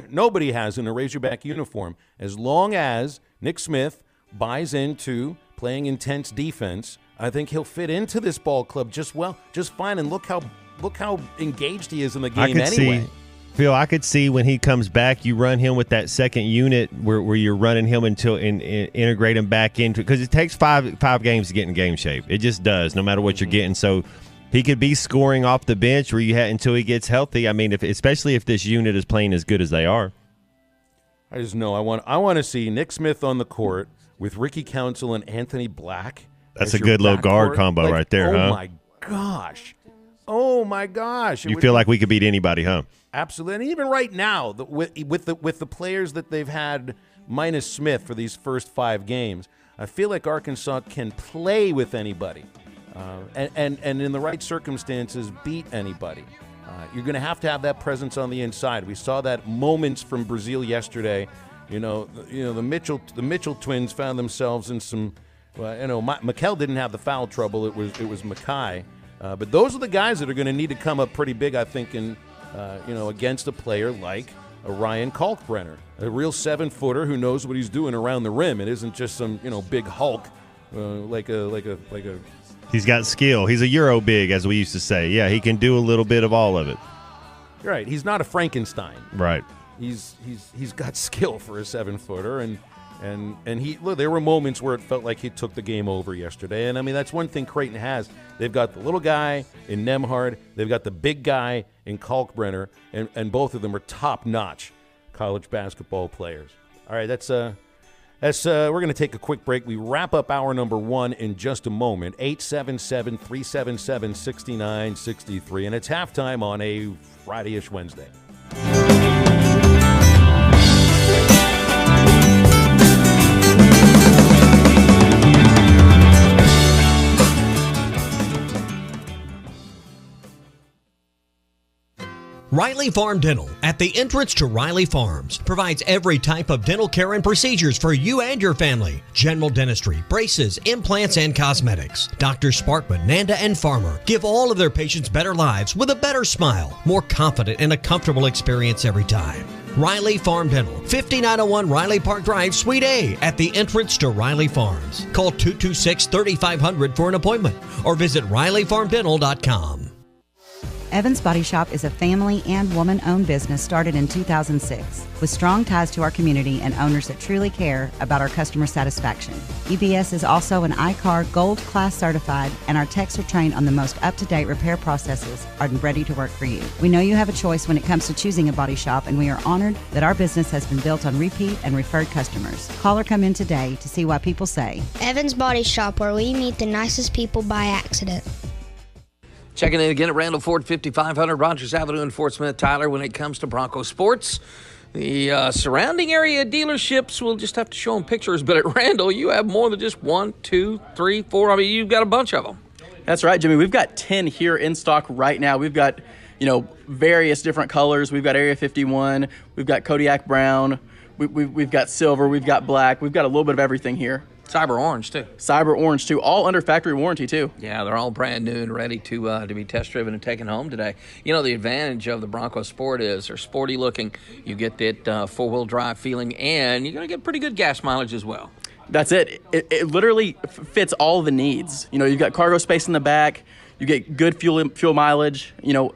Nobody has in a Razorback uniform. As long as Nick Smith buys into playing intense defense, I think he'll fit into this ball club just fine. And look how engaged he is in the game anyway. Phil, I could see when he comes back, you run him with that second unit where you're running him until integrate him back into it, because it takes five games to get in game shape. It just does, no matter what you're getting. So he could be scoring off the bench until he gets healthy. I mean, especially if this unit is playing as good as they are. I just know I want to see Nick Smith on the court with Ricky Council and Anthony Black. That's a good little guard combo right there, huh? Oh my gosh! You feel like we could beat anybody, huh? Absolutely, and even right now, with the players that they've had minus Smith for these first 5 games, I feel like Arkansas can play with anybody, and in the right circumstances, beat anybody. You're going to have that presence on the inside. We saw that moments from Brazil yesterday. The Mitchell twins found themselves in some. Mikel didn't have the foul trouble. It was Makai. But those are the guys that are going to need to come up pretty big, I think, against a player like a Ryan Kalkbrenner, a real 7-footer who knows what he's doing around the rim. It isn't just some big Hulk like a. He's got skill. He's a Euro big, as we used to say. Yeah, he can do a little bit of all of it. Right. He's not a Frankenstein. Right. He's got skill for a 7-footer, and there were moments where it felt like he took the game over yesterday. And I mean, that's one thing Creighton has. They've got the little guy in Nemhard. They've got the big guy in Kalkbrenner, and both of them are top-notch college basketball players. All right, we're going to take a quick break. We wrap up hour number 1 in just a moment. 877-377-6963, and it's halftime on a Friday-ish Wednesday. Riley Farm Dental, at the entrance to Riley Farms, provides every type of dental care and procedures for you and your family. General dentistry, braces, implants, and cosmetics. Drs. Sparkman, Nanda, and Farmer give all of their patients better lives with a better smile, more confident, and a comfortable experience every time. Riley Farm Dental, 5901 Riley Park Drive, Suite A, at the entrance to Riley Farms. Call 226-3500 for an appointment or visit RileyFarmDental.com. Evans Body Shop is a family and woman-owned business started in 2006 with strong ties to our community and owners that truly care about our customer satisfaction. EBS is also an ICAR Gold Class certified, and our techs are trained on the most up-to-date repair processes and ready to work for you. We know you have a choice when it comes to choosing a body shop, and we are honored that our business has been built on repeat and referred customers. Call or come in today to see why people say Evans Body Shop, where we meet the nicest people by accident. Checking in again at Randall Ford, 5500 Rogers Avenue in Fort Smith. Tyler, when it comes to Bronco Sports, the surrounding area dealerships will just have to show them pictures. But at Randall, you have more than just 1, 2, 3, 4. I mean, you've got a bunch of them. That's right, Jimmy. We've got 10 here in stock right now. We've got, various different colors. We've got Area 51. We've got Kodiak Brown. We've got silver. We've got black. We've got a little bit of everything here. Cyber Orange, too. Cyber Orange, too. All under factory warranty, too. Yeah, they're all brand new and ready to be test-driven and taken home today. The advantage of the Bronco Sport is they're sporty looking. You get that four-wheel drive feeling, and you're going to get pretty good gas mileage as well. That's it. It literally fits all the needs. You've got cargo space in the back. You get good fuel mileage, and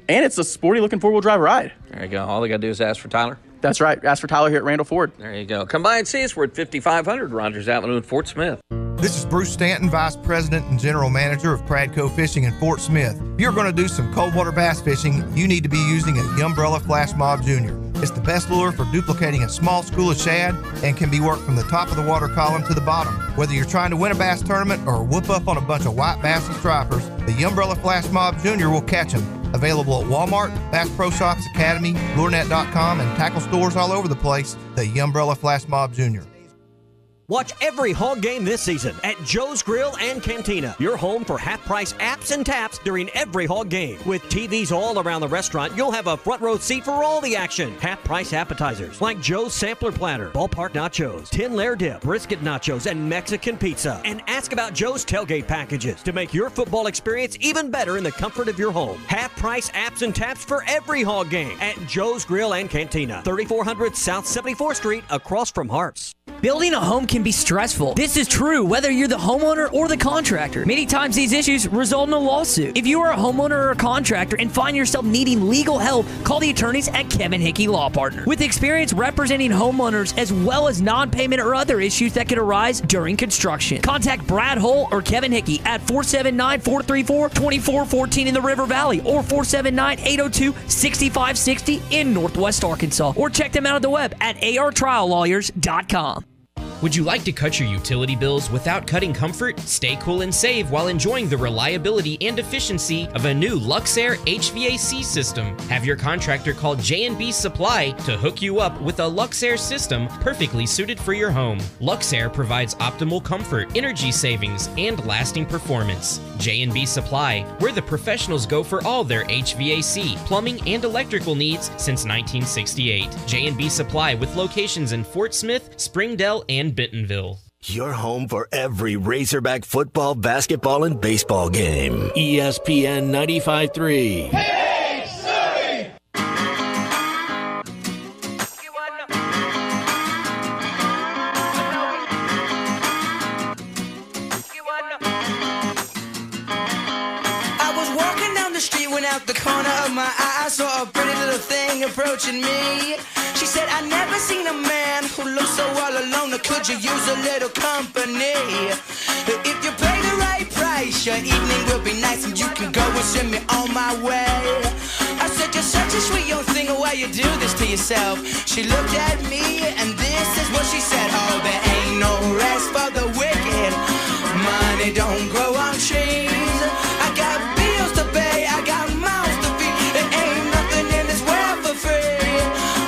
it's a sporty-looking four-wheel drive ride. There you go. All they got to do is ask for Tyler. That's right. Ask for Tyler here at Randall Ford. There you go. Come by and see us. We're at 5500 Rogers Avenue in Fort Smith. This is Bruce Stanton, Vice President and General Manager of Pradco Fishing in Fort Smith. If you're going to do some cold water bass fishing, you need to be using a Umbrella Flash Mob Jr. It's the best lure for duplicating a small school of shad and can be worked from the top of the water column to the bottom. Whether you're trying to win a bass tournament or whoop up on a bunch of white bass and stripers, the Umbrella Flash Mob Jr. will catch them. Available at Walmart, Bass Pro Shops Academy, LureNet.com, and tackle stores all over the place, the Umbrella Flash Mob Jr. Watch every Hog game this season at Joe's Grill and Cantina, your home for half-price apps and taps during every Hog game. With TVs all around the restaurant, you'll have a front row seat for all the action. Half-price appetizers like Joe's Sampler Platter, Ballpark Nachos, 10-layer dip, brisket nachos, and Mexican pizza. And ask about Joe's tailgate packages to make your football experience even better in the comfort of your home. Half-price apps and taps for every Hog game at Joe's Grill and Cantina, 3400 South 74th Street, across from Harps. Building a home can be stressful. This is true whether you're the homeowner or the contractor. Many times these issues result in a lawsuit. If you are a homeowner or a contractor and find yourself needing legal help, call the attorneys at Kevin Hickey Law Partner. With experience representing homeowners as well as non-payment or other issues that could arise during construction. Contact Brad Hull or Kevin Hickey at 479-434-2414 in the River Valley or 479-802-6560 in Northwest Arkansas. Or check them out on the web at artriallawyers.com. Would you like to cut your utility bills without cutting comfort? Stay cool and save while enjoying the reliability and efficiency of a new Luxair HVAC system. Have your contractor call J&B Supply to hook you up with a Luxair system perfectly suited for your home. Luxair provides optimal comfort, energy savings, and lasting performance. J&B Supply, where the professionals go for all their HVAC, plumbing, and electrical needs since 1968. J&B Supply with locations in Fort Smith, Springdale, and Bentonville. Your home for every Razorback football, basketball, and baseball game. ESPN 95.3. Hey, Surrey! I was walking down the street when out the corner of my eye I saw a pretty little thing approaching me. She said, I never seen a man who looks so all alone. Or could you use a little company? If you pay the right price, your evening will be nice and you can go and send me on my way. I said, you're such a sweet young thing, why you do this to yourself? She looked at me and this is what she said. Oh, there ain't no rest for the wicked. Money don't grow on trees. I got bills to pay, I got mouths to feed. It ain't nothing in this world for free.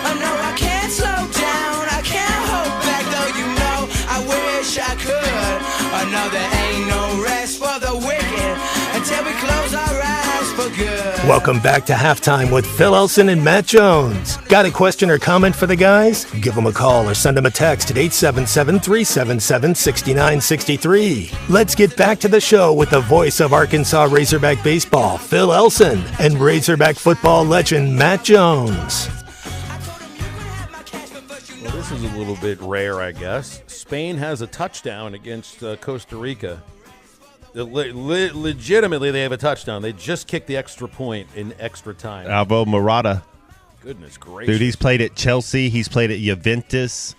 I can't slow down, I can't hold back, though you know I wish I could. Oh no, there ain't no rest for the wicked until we close our eyes for good. Welcome back to Halftime with Phil Elson and Matt Jones. Got a question or comment for the guys? Give them a call or send them a text at 877-377-6963. Let's get back to the show with the voice of Arkansas Razorback baseball, Phil Elson, and Razorback football legend Matt Jones. Well, this is a little bit rare, I guess. Spain has a touchdown against Costa Rica. Legitimately, they have a touchdown. They just kicked the extra point in extra time. Alvaro Morata. Goodness gracious. Dude, he's played at Chelsea. He's played at Juventus.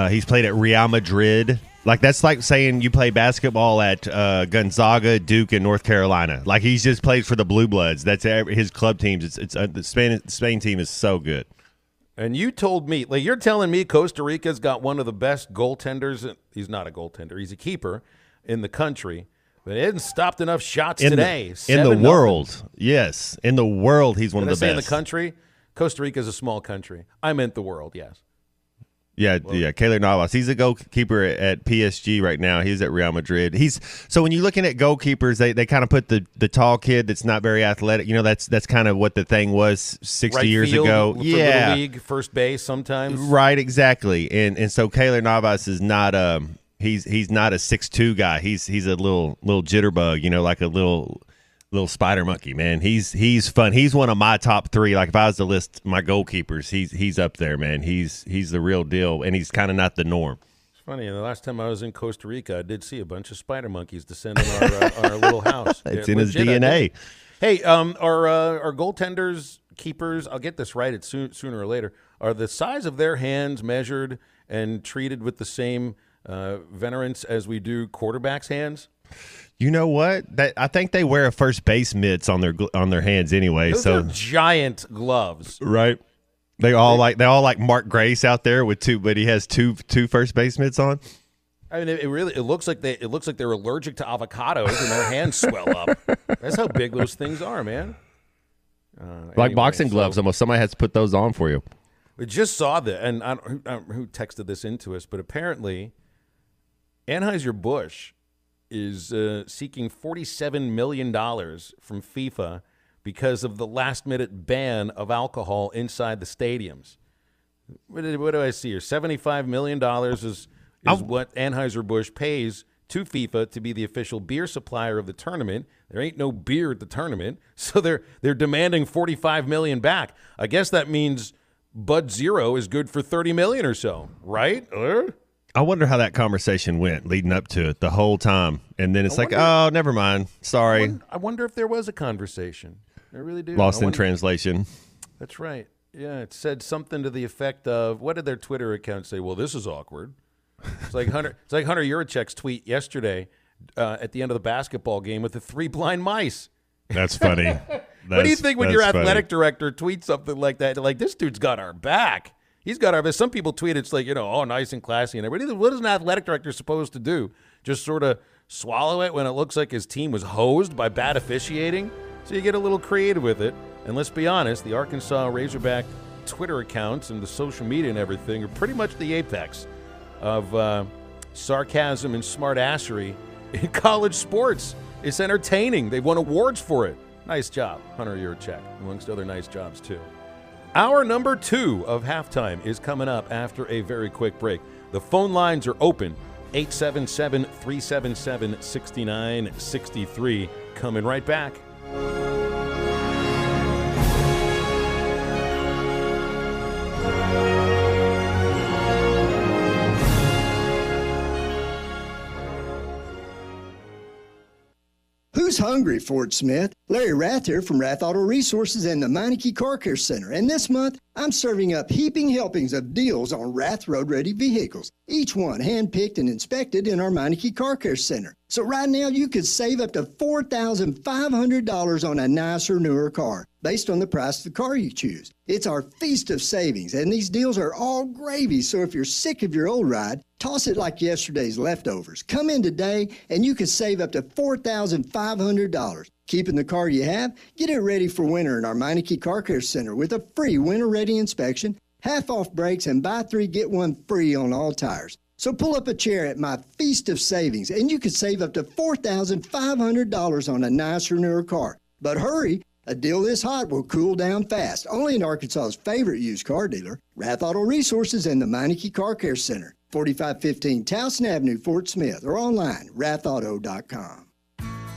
He's played at Real Madrid. Like, that's like saying you play basketball at Gonzaga, Duke, and North Carolina. Like, he's just played for the Blue Bloods. That's his club teams. The Spain team is so good. And you told me, like, you're telling me Costa Rica's got one of the best goaltenders. He's not a goaltender. He's a keeper in the country. But he hasn't stopped enough shots today. In the world. Yes. In the world, he's one of the best. Did I say in the country? Costa Rica's a small country. I meant the world, yes. Yeah, Keylor Navas. He's a goalkeeper at PSG right now. He's at Real Madrid. So when you're looking at goalkeepers, they kind of put the tall kid that's not very athletic. You know, that's kind of what the thing was 60 years ago. For Little League, first base sometimes. Right, exactly. And so Keylor Navas is not he's not a 6'2" guy. He's a little jitterbug, you know, like a little spider monkey, man. He's fun. He's one of my top three. Like, if I was to list my goalkeepers, he's up there, man. He's the real deal, and he's kind of not the norm. It's funny. The last time I was in Costa Rica, I did see a bunch of spider monkeys descend on our little house. It's in his DNA. Hey, our goaltenders, keepers, I'll get this right sooner or later, are the size of their hands measured and treated with the same venerance as we do quarterbacks' hands? You know what? I think they wear a first base mitts on their hands anyway. Those are giant gloves, right? They all like Mark Grace out there with two, but he has two first base mitts on. I mean, it looks like they're allergic to avocados and their hands swell up. That's how big those things are, man. Like boxing gloves, almost. Somebody has to put those on for you. We just saw that, and I don't know who texted this into us, but apparently Anheuser-Busch is seeking $47 million from FIFA because of the last-minute ban of alcohol inside the stadiums. What do I see here? $75 million is what Anheuser-Busch pays to FIFA to be the official beer supplier of the tournament. There ain't no beer at the tournament, so they're demanding $45 million back. I guess that means Bud Zero is good for $30 million or so, right? I wonder how that conversation went leading up to it the whole time, and then it's oh, never mind. Sorry. I wonder if there was a conversation. I really do. Lost in translation. That's right. Yeah, it said something to the effect of, what did their Twitter account say? Well, this is awkward. It's like Hunter Yurichek's tweet yesterday at the end of the basketball game with the 3 blind mice. That's funny. What do you think when your athletic director tweets something like that? Like, this dude's got our back. He's got our back. Some people tweet it's like, oh, nice and classy and everybody. What is an athletic director supposed to do? Just sort of swallow it when it looks like his team was hosed by bad officiating? So you get a little creative with it. And let's be honest, the Arkansas Razorback Twitter accounts and the social media and everything are pretty much the apex of sarcasm and smartassery in college sports. It's entertaining. They've won awards for it. Nice job, Hunter Yurichek, amongst other nice jobs, too. Hour number 2 of halftime is coming up after a very quick break. The phone lines are open, 877-377-6963. Coming right back. Who's hungry, Fort Smith? Larry Rath here from Rath Auto Resources and the Meineke Car Care Center. And this month, I'm serving up heaping helpings of deals on Rath road-ready vehicles, each one hand-picked and inspected in our Meineke Car Care Center. So right now, you could save up to $4,500 on a nicer, newer car, based on the price of the car you choose. It's our feast of savings, and these deals are all gravy, so if you're sick of your old ride, toss it like yesterday's leftovers. Come in today, and you can save up to $4,500. Keeping the car you have? Get it ready for winter in our Meineke Car Care Center with a free winter-ready inspection, half-off brakes, and buy 3, get 1 free on all tires. So pull up a chair at my feast of savings, and you could save up to $4,500 on a nicer, newer car. But hurry! A deal this hot will cool down fast. Only in Arkansas's favorite used car dealer, Rath Auto Resources and the Meineke Car Care Center, 4515 Towson Avenue, Fort Smith, or online, rathauto.com.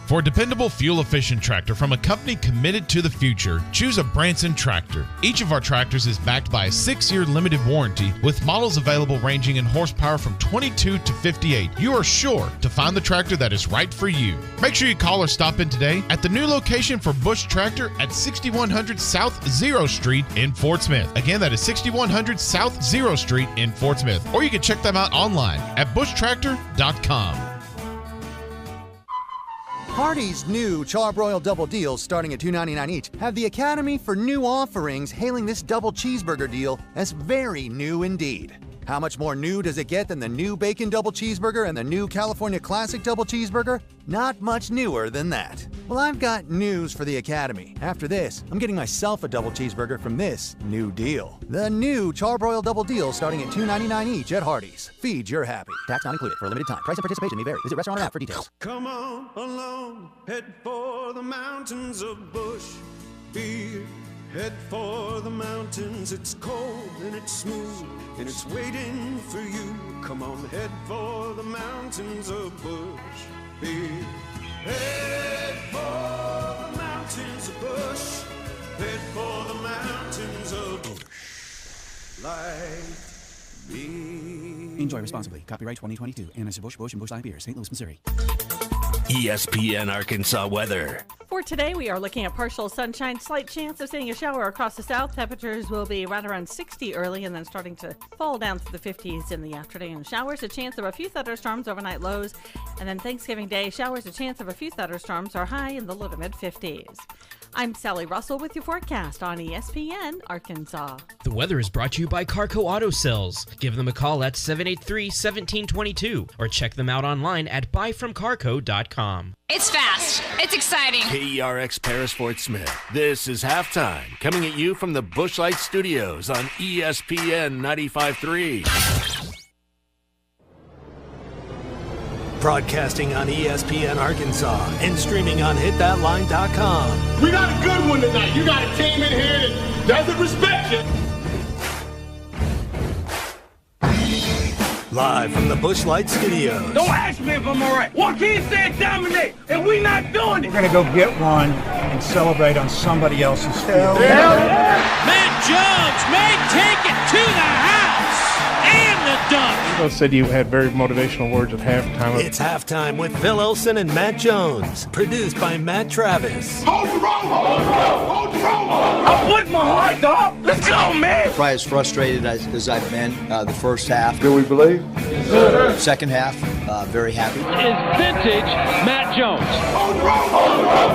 For a dependable, fuel-efficient tractor from a company committed to the future, choose a Branson tractor. Each of our tractors is backed by a 6-year limited warranty with models available ranging in horsepower from 22 to 58. You are sure to find the tractor that is right for you. Make sure you call or stop in today at the new location for Bush Tractor at 6100 South 0 Street in Fort Smith. Again, that is 6100 South 0 Street in Fort Smith. Or you can check them out online at bushtractor.com. Hardee's new Charbroiled Double Deals, starting at $2.99 each, have the Academy for New Offerings hailing this double cheeseburger deal as very new indeed. How much more new does it get than the new Bacon Double Cheeseburger and the new California Classic Double Cheeseburger? Not much newer than that. Well, I've got news for the Academy. After this, I'm getting myself a double cheeseburger from this new deal. The new Charbroiled Double Deal, starting at $2.99 each at Hardee's. Feed your happy. Tax not included for a limited time. Price and participation may vary. Visit restaurant or app for details. Come on along, head for the mountains of Bush Beer. Head for the mountains, it's cold and it's smooth, and it's waiting for you. Come on, head for the mountains of Bush Beer. Head for the mountains of Bush. Head for the mountains of Bush. Like me. Enjoy responsibly. Copyright 2022. Anheuser-Busch, Busch, and Busch Light Beer, St. Louis, Missouri. ESPN Arkansas weather. For For today, we are looking at partial sunshine, slight chance of seeing a shower across the south. Temperatures will be right around 60 early and then starting to fall down to the 50s in the afternoon. Showers, a chance of a few thunderstorms, overnight lows. And then Thanksgiving Day, showers, a chance of a few thunderstorms, are high in the low to mid 50s. I'm Sally Russell with your forecast on ESPN Arkansas. The weather is brought to you by Carco Auto Sales. Give them a call at 783-1722 or check them out online at buyfromcarco.com. It's fast. It's exciting. KERX Paris Fort Smith. This is Halftime, coming at you from the Busch Light Studios on ESPN 95.3. Broadcasting on ESPN Arkansas and streaming on hitthatline.com. We got a good one tonight. You got a team in here that doesn't respect you. Live from the Busch Light Studios. Don't ask me if I'm all right. Joaquin said dominate, and we not doing it. We're going to go get one and celebrate on somebody else's field. Matt Jones may take it to the house and the dunk. Phil said you had very motivational words at halftime. It's Halftime with Phil Elson and Matt Jones. Produced by Matt Travis. Hold the rope! Hold the rope! Hold the rope! I put my heart up. Let's go, man! Probably as frustrated as I've been the first half. Do we believe? Second half, very happy. Is vintage Matt Jones. Hold the rope! Hold the rope!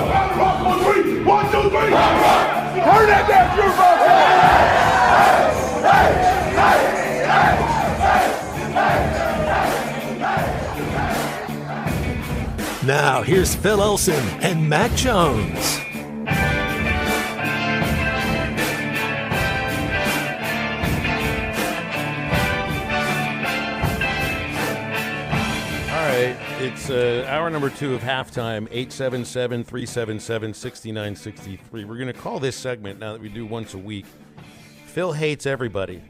Hold the rope! 1, 2, 3! 1, 2, 3! Turn that down, Now, here's Phil Elson and Matt Jones. All right, it's hour number 2 of Halftime, 877-377-6963. We're going to call this segment, now that we do once a week, Phil Hates Everybody.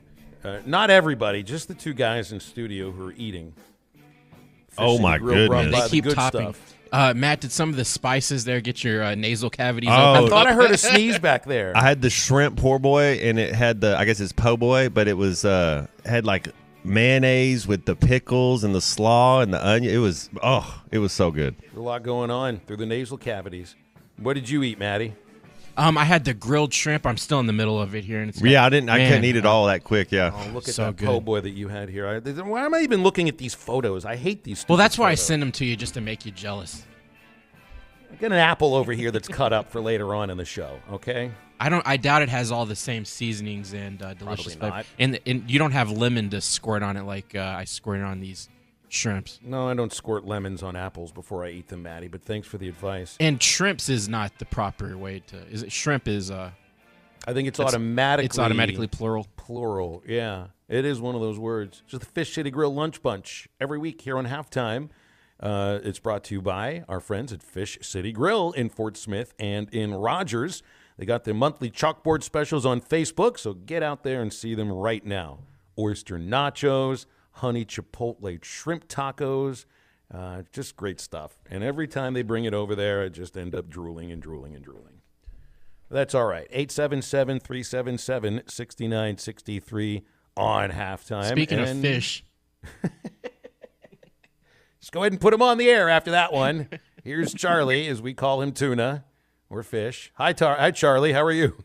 Not everybody, just the two guys in studio who are eating. Oh, my goodness. They keep good topping. Matt, did some of the spices there get your nasal cavities open? I thought I heard a sneeze back there. I had the shrimp poor boy, and it had I guess it's po' boy, but it was had like mayonnaise with the pickles and the slaw and the onion. It was so good. There's a lot going on through the nasal cavities. What did you eat, Maddie? I had the grilled shrimp. I'm still in the middle of it here. And it's I couldn't eat it all that quick, yeah. Oh, look at So that good. po' boy that you had here. Why am I even looking at these photos? I hate these Well, that's why I photos. send them to you, just to make you jealous. I got an apple over here that's cut up for later on in the show, okay? I doubt it has all the same seasonings and delicious Probably flavor. not. And you don't have lemon to squirt on it like I squirt on these shrimps. No, I don't squirt lemons on apples before I eat them, Maddie, but thanks for the advice. And shrimps is not the proper way to. Is it shrimp is I think it's automatically. It's automatically plural. Plural, yeah. It is one of those words. It's the Fish City Grill Lunch Bunch every week here on Halftime. It's brought to you by our friends at Fish City Grill in Fort Smith and in Rogers. They got their monthly chalkboard specials on Facebook, so get out there and see them right now. Oyster nachos, honey chipotle shrimp tacos, just great stuff. And every time they bring it over there, I just end up drooling and drooling and drooling. That's all right. 877-377-6963 on Halftime. Speaking of fish. Just go ahead and put him on the air after that one. Here's Charlie, as we call him Tuna or Fish. Hi, Charlie. How are you?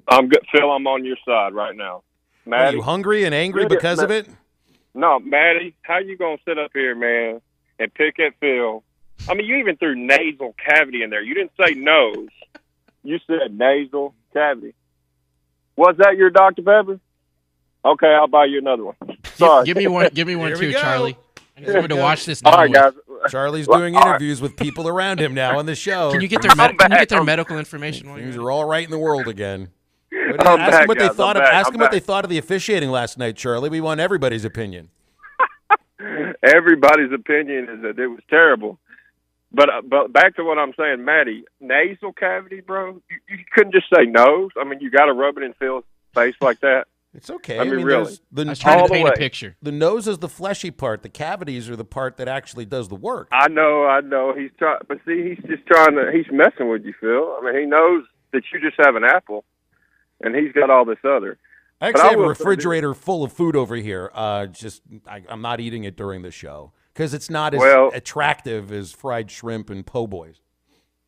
I'm good, Phil. I'm on your side right now. Maddie, Are you hungry and angry because of it? No, Maddie, how you gonna sit up here, man, and pick at Phil? I mean, you even threw nasal cavity in there. You didn't say nose. You said nasal cavity. Was that your Dr. Pepper? Okay, I'll buy you another one. Sorry. Give me one too, Charlie. I need someone to watch this. All right, guys. Charlie's doing interviews with people around him now on the show. Can you get their medical information? Things are all right in the world again. I'm Ask back, them what they guys. thought. I'm back. Ask I'm them what back. they thought of the officiating last night, Charlie. We want everybody's opinion. Everybody's opinion is that it was terrible. But back to what I'm saying, Maddie, nasal cavity, bro. You couldn't just say nose. I mean, you got to rub it in Phil's face like that. It's okay. I mean, really. I was trying to paint a picture. The nose is the fleshy part. The cavities are the part that actually does the work. I know. He's trying, but see, he's just trying to. He's messing with you, Phil. I mean, he knows that you just have an apple, and he's got all this other. I actually have a refrigerator full of food over here. I'm not eating it during the show because it's not as attractive as fried shrimp and po' boys.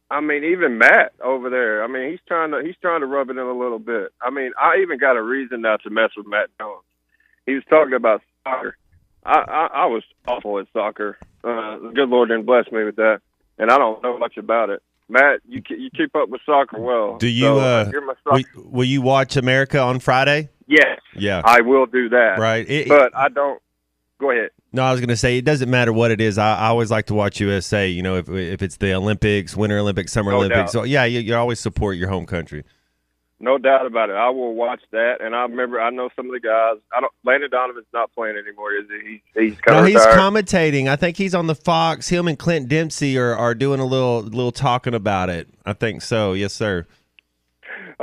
I mean, even Matt over there. I mean, he's trying to rub it in a little bit. I mean, I even got a reason not to mess with Matt Jones. He was talking about soccer. I was awful at soccer. The good Lord didn't bless me with that, and I don't know much about it. Matt, you keep up with soccer well. Do you? So, you're my soccer. Will you watch America on Friday? Yes. Yeah. I will do that. Right. But I don't. Go ahead. No, I was going to say it doesn't matter what it is. I always like to watch USA. You know, if it's the Olympics, Winter Olympics, Summer Olympics. doubt. So yeah, you always support your home country. No doubt about it. I will watch that, and I know some of the guys. Landon Donovan's not playing anymore, is he? He's kind of he's retired. commentating. I think he's on the Fox. Him and Clint Dempsey are doing a little talking about it. I think so. Yes, sir.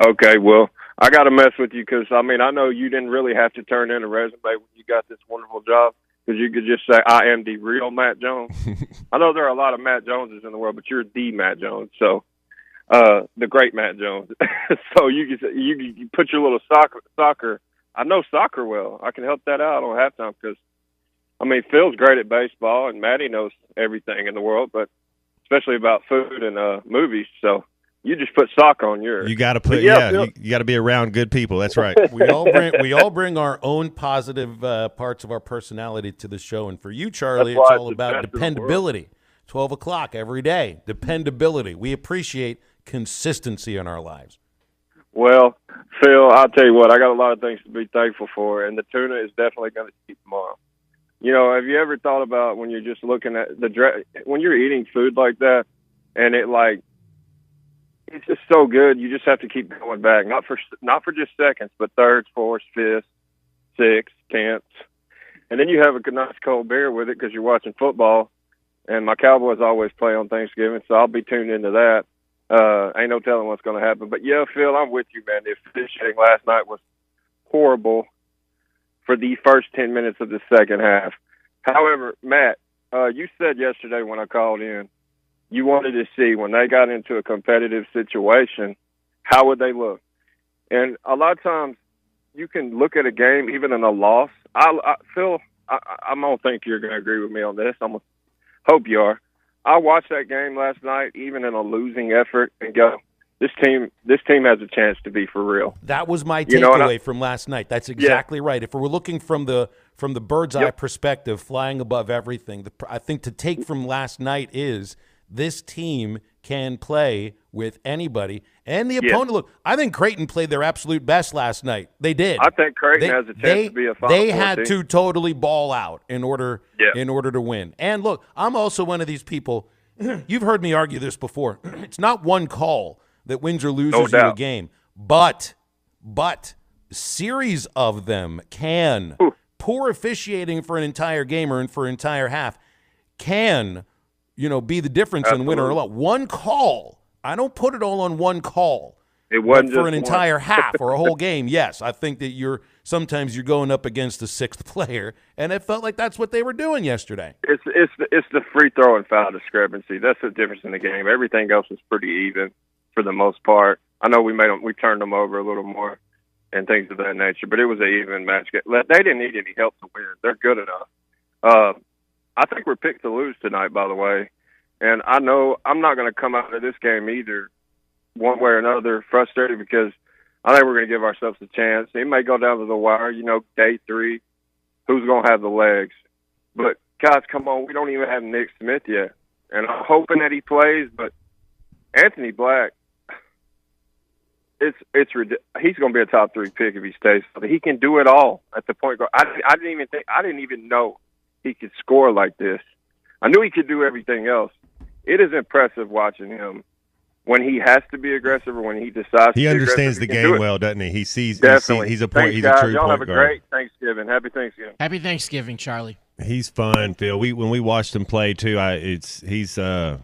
Okay, well, I got to mess with you because, I mean, I know you didn't really have to turn in a resume when you got this wonderful job because you could just say, I am the real Matt Jones. I know there are a lot of Matt Joneses in the world, but you're the Matt Jones, so the great Matt Jones. So you can put your little soccer. I know soccer well. I can help that out on halftime because, I mean, Phil's great at baseball, and Matty knows everything in the world, but especially about food and movies, so you just put soccer on yours. You got to put, you got to be around good people. That's right. We all bring our own positive parts of our personality to the show, and for you, Charlie, it's all about dependability. 12 o'clock every day, dependability. We appreciate consistency in our lives. Well, Phil, I'll tell you what, I got a lot of things to be thankful for, and the tuna is definitely going to eat tomorrow. You know, have you ever thought about when you're just looking at when you're eating food like that, and it's just so good, you just have to keep going back, not for just seconds, but thirds, fourths, fifths, sixths, tenths, and then you have a nice cold beer with it because you're watching football, and my Cowboys always play on Thanksgiving, so I'll be tuned into that. Ain't no telling what's going to happen. But, yeah, Phil, I'm with you, man. The officiating last night was horrible for the first 10 minutes of the second half. However, Matt, you said yesterday when I called in, you wanted to see when they got into a competitive situation, how would they look? And a lot of times you can look at a game, even in a loss. Phil, I don't think you're going to agree with me on this. Hope you are. I watched that game last night, even in a losing effort, and go, this team has a chance to be for real. That was my takeaway from last night. That's exactly right. If we're looking from the bird's eye perspective, flying above everything, I think to take from last night is this team can play with anybody. And the opponent, look, I think Creighton played their absolute best last night. They did. I think Creighton has a chance to be a Final Four They had team. to totally ball out in order to win. And look, I'm also one of these people, you've heard me argue this before. It's not one call that wins or loses you a game, but series of them can. Poor officiating for an entire game or for an entire half can be the difference in win or loss. One call. I don't put it all on one call. It wasn't for just an entire half or a whole game. Yes, I think that sometimes you're going up against the sixth player, and it felt like that's what they were doing yesterday. It's the free throw and foul discrepancy. That's the difference in the game. Everything else was pretty even for the most part. I know we turned them over a little more and things of that nature, but it was an even match. They didn't need any help to win. They're good enough. I think we're picked to lose tonight, by the way. And I know I'm not going to come out of this game either, one way or another, frustrated because I think we're going to give ourselves a chance. It may go down to the wire, day 3, who's going to have the legs. But, guys, come on, we don't even have Nick Smith yet. And I'm hoping that he plays, but Anthony Black, he's going to be a top 3 pick if he stays. He can do it all at the point guard. I didn't even know he could score like this. I knew he could do everything else. It is impressive watching him when he has to be aggressive or when he decides to be aggressive. He understands the game well, doesn't he? He sees Definitely. He's a Thanks, true guys. point Y'all have a guard. great Thanksgiving. Happy Thanksgiving. Happy Thanksgiving, Charlie. He's fun, Phil. When we watched him play too, he's only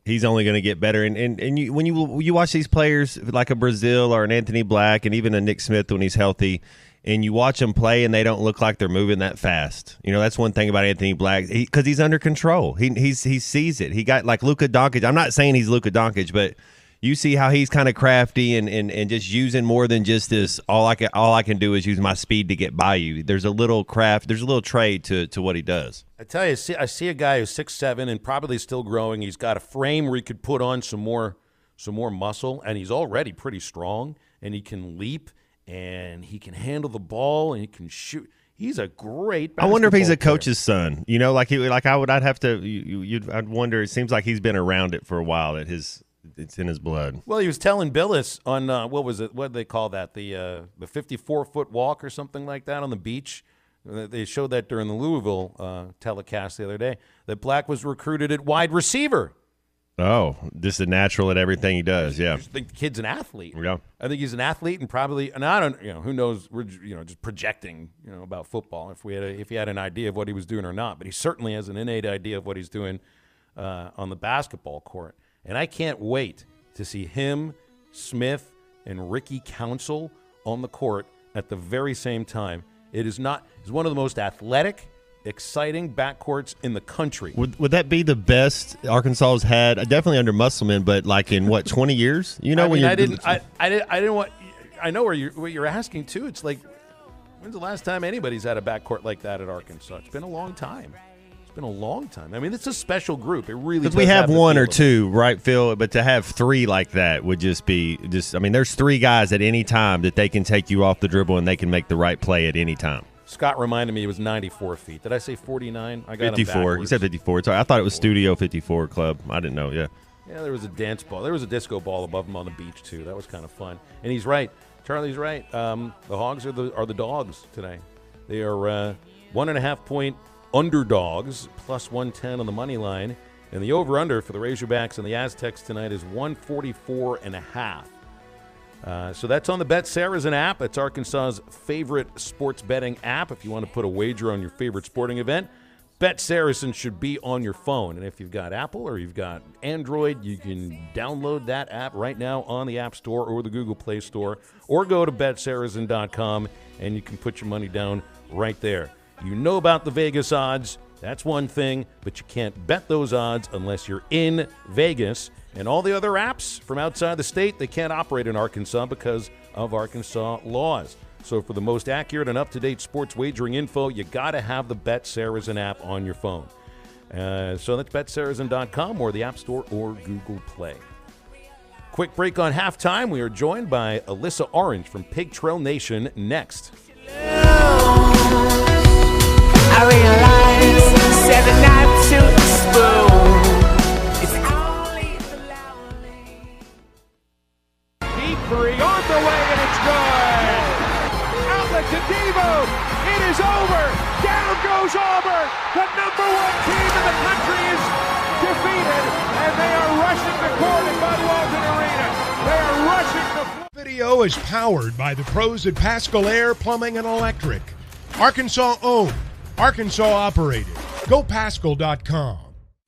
going to get better. And when you watch these players like a Brazil or an Anthony Black and even a Nick Smith when he's healthy, and you watch them play and they don't look like they're moving that fast. That's one thing about Anthony Black because he's under control. He sees it. He got like Luka Doncic. I'm not saying he's Luka Doncic, but you see how he's kind of crafty and just using more than just this. All I can do is use my speed to get by you. There's a little craft. There's a little trade to what he does. I tell you, I see a guy who's 6'7" and probably still growing. He's got a frame where he could put on some more some more muscle, and he's already pretty strong, and he can leap, and he can handle the ball, and he can shoot. He's a great basketball I wonder if he's a player. coach's son. I'd wonder. It seems like he's been around it for a while. It's in his blood. Well, he was telling Billis on what was it? What did they call that? The 54-foot walk or something like that on the beach. They showed that during the Louisville telecast the other day. That Black was recruited at wide receiver. Oh, just a natural at everything he does. Yeah, I just think the kid's an athlete. Yeah, I think he's an athlete, and probably, and I don't, who knows? We're just projecting, about football. If he had an idea of what he was doing or not, but he certainly has an innate idea of what he's doing on the basketball court. And I can't wait to see him, Smith, and Ricky Council on the court at the very same time. It's one of the most athletic, exciting backcourts in the country. Would that be the best Arkansas has had? Definitely under Musselman, but like in 20 years? I know what you're asking too. It's like, when's the last time anybody's had a backcourt like that at Arkansas? It's been a long time. I mean, it's a special group. It really does. Because we have one or two, right, Phil? But to have three like that would just be I mean, there's three guys at any time that they can take you off the dribble and they can make the right play at any time. Scott reminded me it was 94 feet. Did I say 49? I got 54. You said 54. Sorry, I thought it was Studio 54 Club. I didn't know. Yeah. Yeah, there was a dance ball. There was a disco ball above him on the beach too. That was kind of fun. And he's right. Charlie's right. The Hogs are the dogs today. They are 1.5-point underdogs, plus 110 on the money line. And the over-under for the Razorbacks and the Aztecs tonight is 144.5. So that's on the Bet Saracen app. It's Arkansas's favorite sports betting app. If you want to put a wager on your favorite sporting event, Bet Saracen should be on your phone. And if you've got Apple or you've got Android, you can download that app right now on the App Store or the Google Play Store, or go to betsaracen.com and you can put your money down right there. You know about the Vegas odds. That's one thing, but you can't bet those odds unless you're in Vegas. And all the other apps from outside the state, they can't operate in Arkansas because of Arkansas laws. So for the most accurate and up-to-date sports wagering info, you got to have the Bet Saracen app on your phone. So that's betsaracen.com or the App Store or Google Play. Quick break on halftime. We are joined by Alyssa Orange from Pig Trail Nation next. I realize 7 knives to the spoon. It's only the lonely. Deep three on the way, and it's good. Outlet to Devo. It is over. Down goes Auburn. The number 1 team in the country is defeated, and they are rushing the court at Bud Walton Arena. They are rushing the Video is powered by the pros at Pascal Air Plumbing and Electric. Arkansas owned. Arkansas operated. GoPascal.com.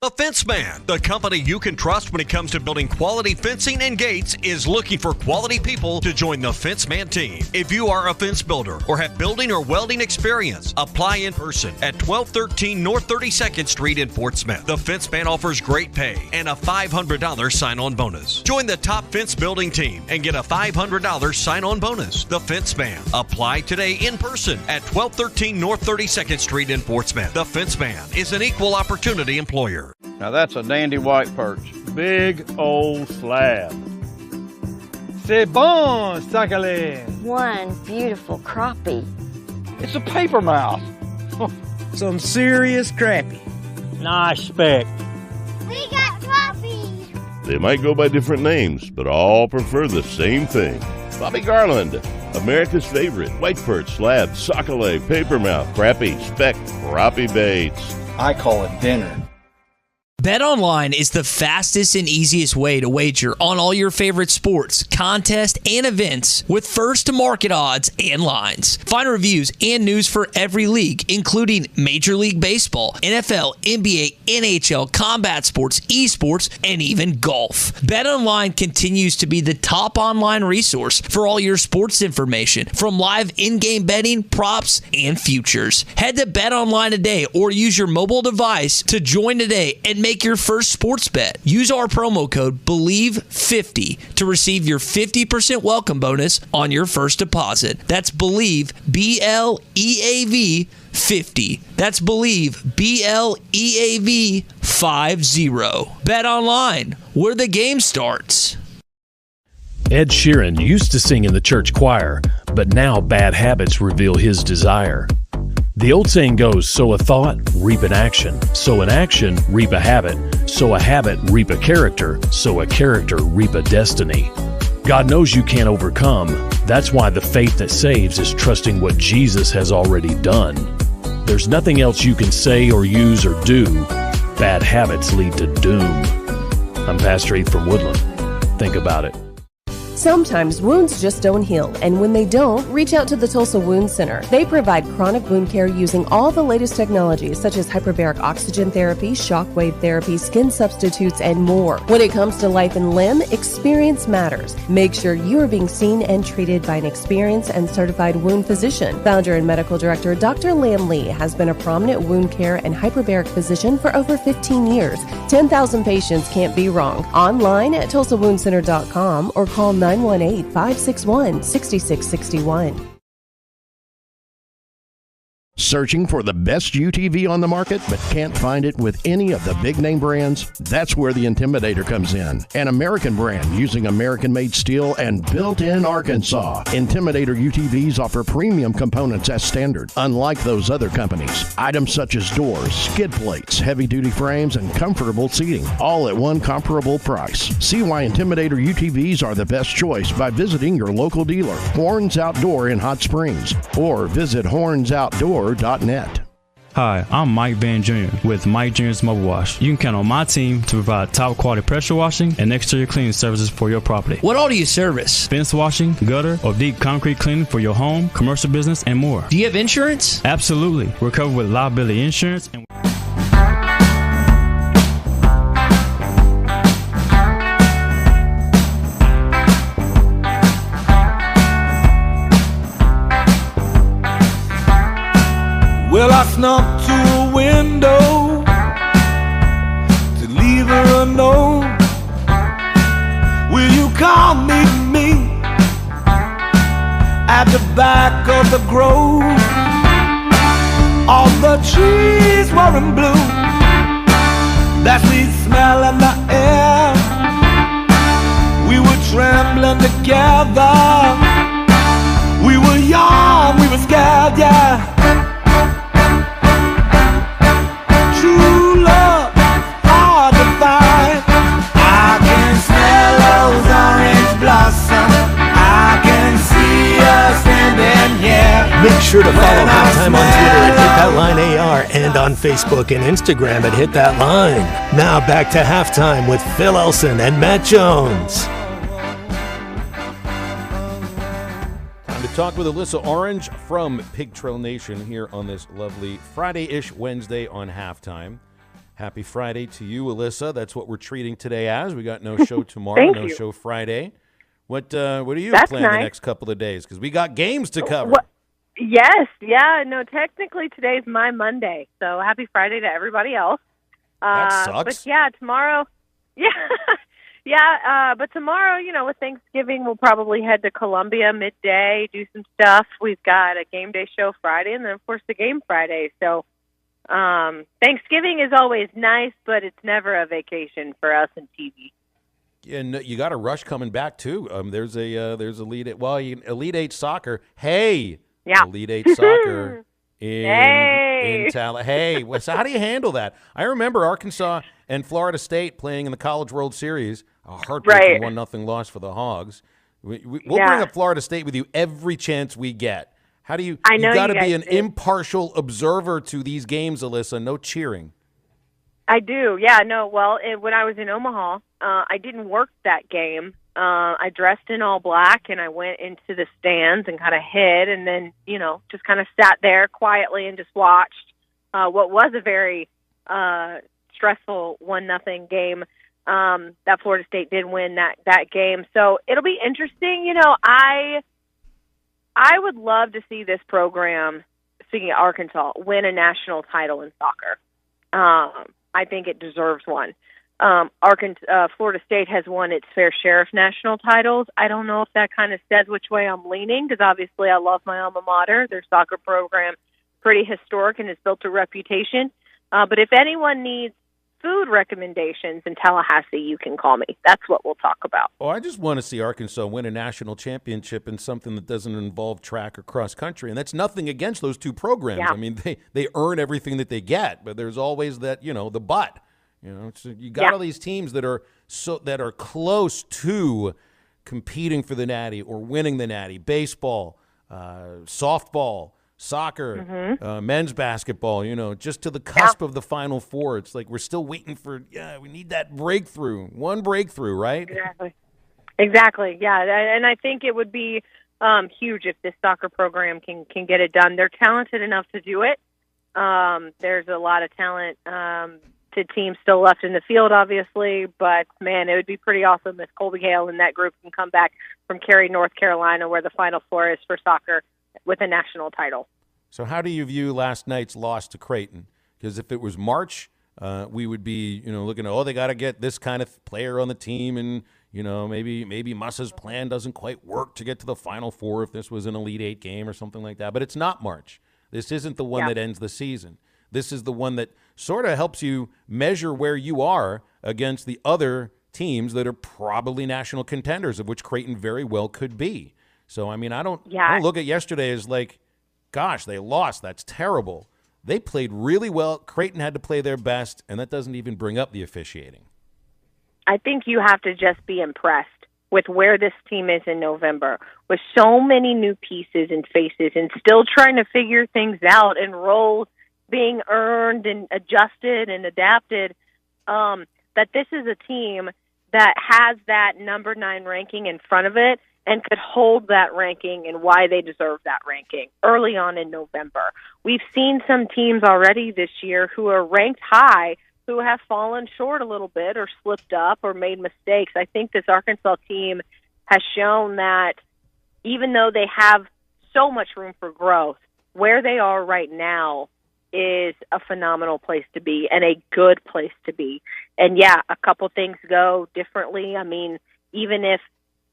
The Fence Man, the company you can trust when it comes to building quality fencing and gates, is looking for quality people to join the Fence Man team. If you are a fence builder or have building or welding experience, apply in person at 1213 North 32nd Street in Fort Smith. The Fence Man offers great pay and a $500 sign-on bonus. Join the top fence building team and get a $500 sign-on bonus. The Fence Man. Apply today in person at 1213 North 32nd Street in Fort Smith. The Fence Man is an equal opportunity employer. Now that's a dandy white perch. Big old slab. C'est bon, sacalé. One beautiful crappie. It's a paper mouth. Some serious crappie. Nice speck. We got crappies. They might go by different names, but all prefer the same thing. Bobby Garland, America's favorite white perch, slab, sacalé, paper mouth, crappie, speck, crappie baits. I call it dinner. BetOnline is the fastest and easiest way to wager on all your favorite sports, contests, and events with first-to-market odds and lines. Find reviews and news for every league, including Major League Baseball, NFL, NBA, NHL, combat sports, esports, and even golf. BetOnline continues to be the top online resource for all your sports information, from live in-game betting, props, and futures. Head to BetOnline today or use your mobile device to join today and make your first sports bet. Use our promo code BELIEVE50 to receive your 50% welcome bonus on your first deposit. That's BELIEVE, BLEAV 50. That's BELIEVE, BLEAV 50. Bet online, where the game starts. Ed Sheeran used to sing in the church choir, but now bad habits reveal his desire. The old saying goes, sow a thought, reap an action. Sow an action, reap a habit. Sow a habit, reap a character. Sow a character, reap a destiny. God knows you can't overcome. That's why the faith that saves is trusting what Jesus has already done. There's nothing else you can say or use or do. Bad habits lead to doom. I'm Pastor Heath from Woodland. Think about it. Sometimes wounds just don't heal, and when they don't, reach out to the Tulsa Wound Center. They provide chronic wound care using all the latest technologies such as hyperbaric oxygen therapy, shockwave therapy, skin substitutes, and more. When it comes to life and limb, experience matters. Make sure you are being seen and treated by an experienced and certified wound physician. Founder and medical director Dr. Lam Lee has been a prominent wound care and hyperbaric physician for over 15 years. 10,000 patients can't be wrong. Online at tulsawoundcenter.com or call 918-561-6661. Searching for the best UTV on the market but can't find it with any of the big name brands? That's where the Intimidator comes in. An American brand using American-made steel and built in Arkansas. Intimidator UTVs offer premium components as standard, unlike those other companies. Items such as doors, skid plates, heavy-duty frames, and comfortable seating, all at one comparable price. See why Intimidator UTVs are the best choice by visiting your local dealer, Horns Outdoor in Hot Springs, or visit hornsoutdoor.net. Hi, I'm Mike Van Jr. with Mike Jr.'s Mobile Wash. You can count on my team to provide top quality pressure washing and exterior cleaning services for your property. What all do you service? Fence washing, gutter, or deep concrete cleaning for your home, commercial business, and more. Do you have insurance? Absolutely. We're covered with liability insurance. Well, I snuck to a window to leave her a note. Will you come meet me at the back of the grove? All the trees were in bloom, that sweet smell in the air. We were trembling together. We were young, we were scared, yeah. True love, hard to find. I can smell those orange blossoms. I can see us standing here. Make sure to follow Halftime on Twitter at Hit That Line AR and on Facebook and Instagram at Hit That Line. Now back to Halftime with Phil Elson and Matt Jones. Talk with Alyssa Orange from Pig Trail Nation here on this lovely Friday-ish Wednesday on Halftime. Happy Friday to you, Alyssa. That's what we're treating today as. We got no show tomorrow, no show Friday. What are you planning the next couple of days? Because we got games to cover. Yes, yeah. No, technically today's my Monday, so happy Friday to everybody else. That sucks. But yeah, tomorrow, yeah. Yeah, but tomorrow, with Thanksgiving, we'll probably head to Columbia midday, do some stuff. We've got a game day show Friday, and then, of course, the game Friday. So Thanksgiving is always nice, but it's never a vacation for us in TV. And you got a rush coming back, too. There's Elite Eight soccer. Hey! Yeah. Elite Eight soccer in Tallahassee. Hey, so how do you handle that? I remember Arkansas and Florida State playing in the College World Series. A heartbreaking 1-0 loss for the Hogs. We'll bring up Florida State with you every chance we get. How do you? I know you got to be an impartial observer to these games, Alyssa. No cheering. I do. Yeah. No. Well, when I was in Omaha, I didn't work that game. I dressed in all black and I went into the stands and kind of hid, and then just kind of sat there quietly and just watched what was a very stressful 1-0 game. That Florida State did win that game. So it'll be interesting. I would love to see this program, speaking of Arkansas, win a national title in soccer. I think it deserves one. Florida State has won its fair share of national titles. I don't know if that kind of says which way I'm leaning, because obviously I love my alma mater. Their soccer program pretty historic and has built a reputation. But if anyone needs food recommendations in Tallahassee, you can call me. That's what we'll talk about. Oh, I just want to see Arkansas win a national championship in something that doesn't involve track or cross country. And that's nothing against those two programs. Yeah. I mean, they earn everything that they get, but there's always that, the but. So you got all these teams that are close to competing for the Natty or winning the Natty. Baseball, softball, soccer, men's basketball, just to the cusp of the Final Four. It's like we're still waiting for, we need that breakthrough. One breakthrough, right? Exactly. Yeah, and I think it would be huge if this soccer program can get it done. They're talented enough to do it. There's a lot of talent to teams still left in the field, obviously, but, man, it would be pretty awesome if Colby Hale and that group can come back from Cary, North Carolina, where the Final Four is for soccer, with a national title. So how do you view last night's loss to Creighton? Because if it was March, we would be, looking at, they got to get this kind of player on the team, and, maybe Mussa's plan doesn't quite work to get to the Final Four if this was an Elite Eight game or something like that. But it's not March. This isn't the one that ends the season. This is the one that sort of helps you measure where you are against the other teams that are probably national contenders, of which Creighton very well could be. So, I mean, I don't look at yesterday as like, gosh, they lost. That's terrible. They played really well. Creighton had to play their best, and that doesn't even bring up the officiating. I think you have to just be impressed with where this team is in November, with so many new pieces and faces and still trying to figure things out and roles being earned and adjusted and adapted, that this is a team that has that number 9 ranking in front of it and could hold that ranking and why they deserve that ranking early on in November. We've seen some teams already this year who are ranked high who have fallen short a little bit or slipped up or made mistakes. I think this Arkansas team has shown that even though they have so much room for growth, where they are right now is a phenomenal place to be and a good place to be. And, a couple things go differently. I mean, even if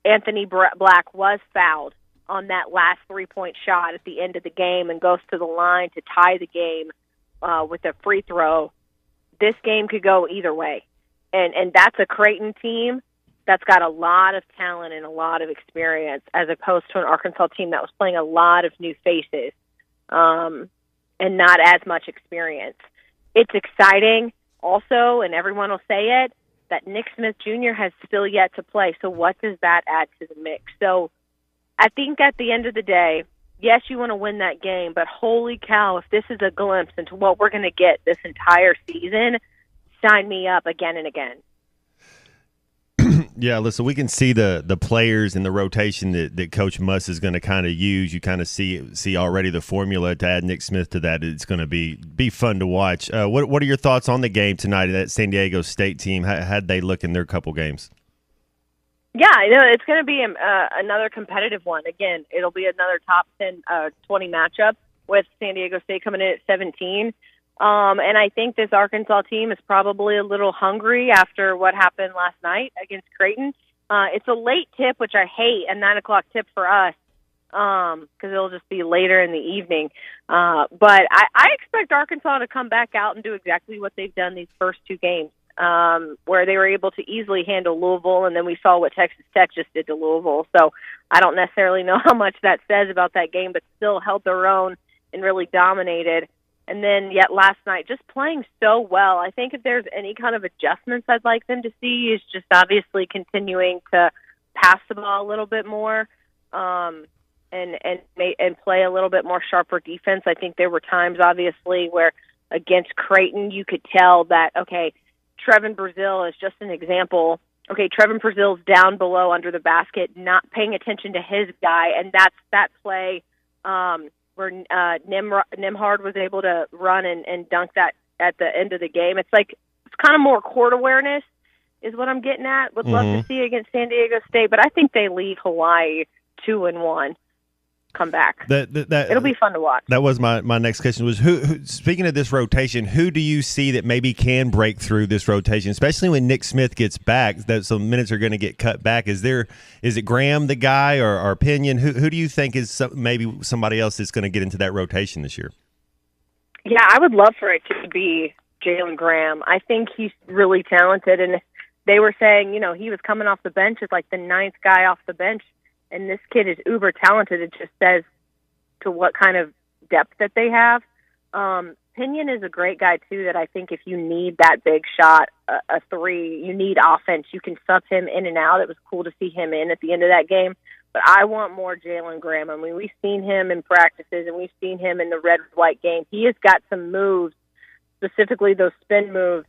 Anthony Black was fouled on that last 3-point shot at the end of the game and goes to the line to tie the game with a free throw, this game could go either way. And that's a Creighton team that's got a lot of talent and a lot of experience, as opposed to an Arkansas team that was playing a lot of new faces and not as much experience. It's exciting also, and everyone will say it, that Nick Smith Jr. has still yet to play. So what does that add to the mix? So I think at the end of the day, yes, you want to win that game, but holy cow, if this is a glimpse into what we're going to get this entire season, sign me up again and again. Yeah, listen, we can see the players and the rotation that Coach Muss is going to kind of use. You kind of see already the formula to add Nick Smith to that. It's going to be fun to watch. What are your thoughts on the game tonight? That San Diego State team, how'd they look in their couple games? Yeah, it's going to be another competitive one. Again, it'll be another top 10, 20 matchup with San Diego State coming in at 17. And I think this Arkansas team is probably a little hungry after what happened last night against Creighton. It's a late tip, which I hate, a 9 o'clock tip for us, because it'll just be later in the evening. But I expect Arkansas to come back out and do exactly what they've done these first two games, where they were able to easily handle Louisville, and then we saw what Texas Tech just did to Louisville. So I don't necessarily know how much that says about that game, but still held their own and really dominated. And then, yet last night, just playing so well. I think if there's any kind of adjustments I'd like them to see is just obviously continuing to pass the ball a little bit more, and play a little bit more sharper defense. I think there were times, obviously, where against Creighton you could tell that, okay, Trevin Brazile is just an example. Okay, Trevin Brazil's down below under the basket, not paying attention to his guy, and that's that play where Nimhard was able to run and dunk that at the end of the game. It's like it's kind of more court awareness is what I'm getting at. Would love to see against San Diego State, but I think they lead Hawaii 2-1. Come back. It'll be fun to watch. That was my next question was who speaking of this rotation, who do you see that maybe can break through this rotation, especially when Nick Smith gets back, that some minutes are going to get cut back? Is it Graham the guy or Pinion? Who do you think is maybe somebody else that's going to get into that rotation this year? Yeah, I would love for it to be Jalen Graham. I think he's really talented, and they were saying, he was coming off the bench as like the 9th guy off the bench, and this kid is uber talented. It just says to what kind of depth that they have. Pinion is a great guy too, that I think if you need that big shot, a three, you need offense, you can sub him in and out. It was cool to see him in at the end of that game. But I want more Jalen Graham. I mean, we've seen him in practices, and we've seen him in the red-white game. He has got some moves, specifically those spin moves,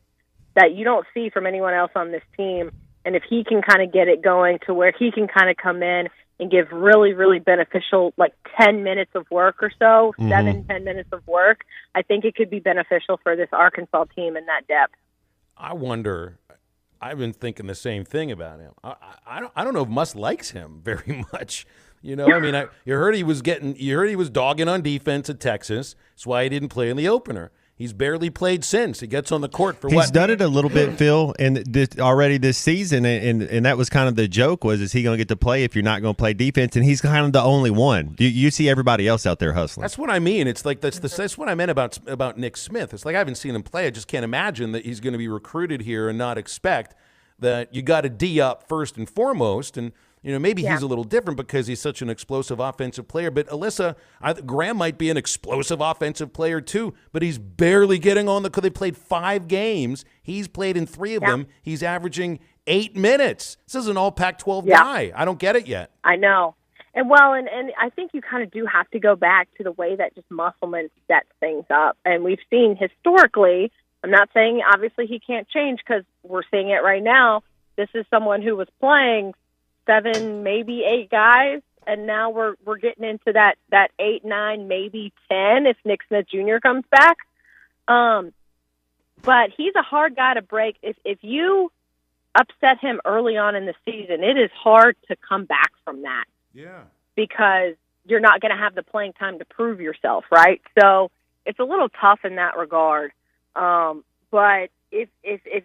that you don't see from anyone else on this team. And if he can kind of get it going to where he can kind of come in and give really, really beneficial, like 10 minutes of work or so, 10 minutes of work, I think it could be beneficial for this Arkansas team in that depth. I wonder, I've been thinking the same thing about him. I don't know if Muss likes him very much. You heard he was dogging on defense at Texas. That's why he didn't play in the opener. He's barely played since. He gets on the court for He's done it a little bit, Phil, and already this season, and that was kind of the joke is he going to get to play if you're not going to play defense? And he's kind of the only one. You see everybody else out there hustling. That's what I mean. It's like that's what I meant about Nick Smith. It's like I haven't seen him play. I just can't imagine that he's going to be recruited here and not expect that you got to D up first and foremost. And maybe he's a little different because he's such an explosive offensive player. But, Alyssa, Graham might be an explosive offensive player too, but he's barely getting on they played 5 games. He's played in 3 of them. He's averaging 8 minutes. This is an all Pac-12 guy. I don't get it yet. I know. And I think you kind of do have to go back to the way that just Musselman sets things up. And we've seen historically, I'm not saying obviously he can't change because we're seeing it right now. This is someone who was playing 7, maybe 8 guys, and now we're getting into that 8, 9, maybe 10 if Nick Smith Jr. comes back. But he's a hard guy to break. If you upset him early on in the season, it is hard to come back from that. Yeah. Because you're not going to have the playing time to prove yourself, right? So it's a little tough in that regard. But if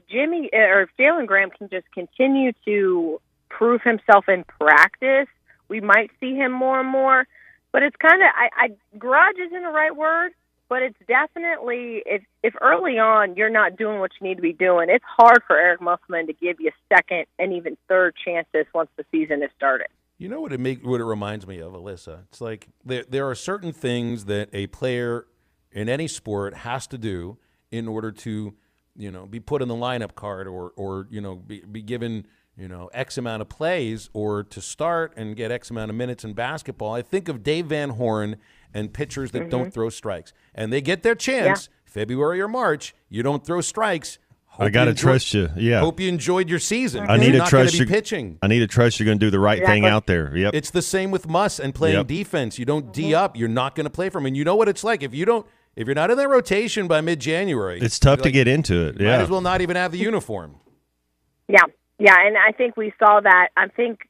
Jimmy or if Jalen Graham can just continue to prove himself in practice, we might see him more and more. But it's kind of, grudge isn't the right word, but it's definitely, if early on you're not doing what you need to be doing, it's hard for Eric Musselman to give you second and even third chances once the season has started. You know what it reminds me of, Alyssa? It's like there are certain things that a player in any sport has to do in order to, be put in the lineup card or be given, X amount of plays or to start and get X amount of minutes in basketball. I think of Dave Van Horn and pitchers that don't throw strikes. And they get their chance, February or March. You don't throw strikes. I got to trust you. Yeah. Hope you enjoyed your season. I need to trust you. Pitching. I need to trust you're going to do the right thing out there. Yep. It's the same with Muss and playing defense. You don't D up. You're not going to play for him. And you know what it's like. If you're not in that rotation by mid-January, it's tough to get into it. Might as well not even have the uniform. Yeah. Yeah, and I think we saw that. I think,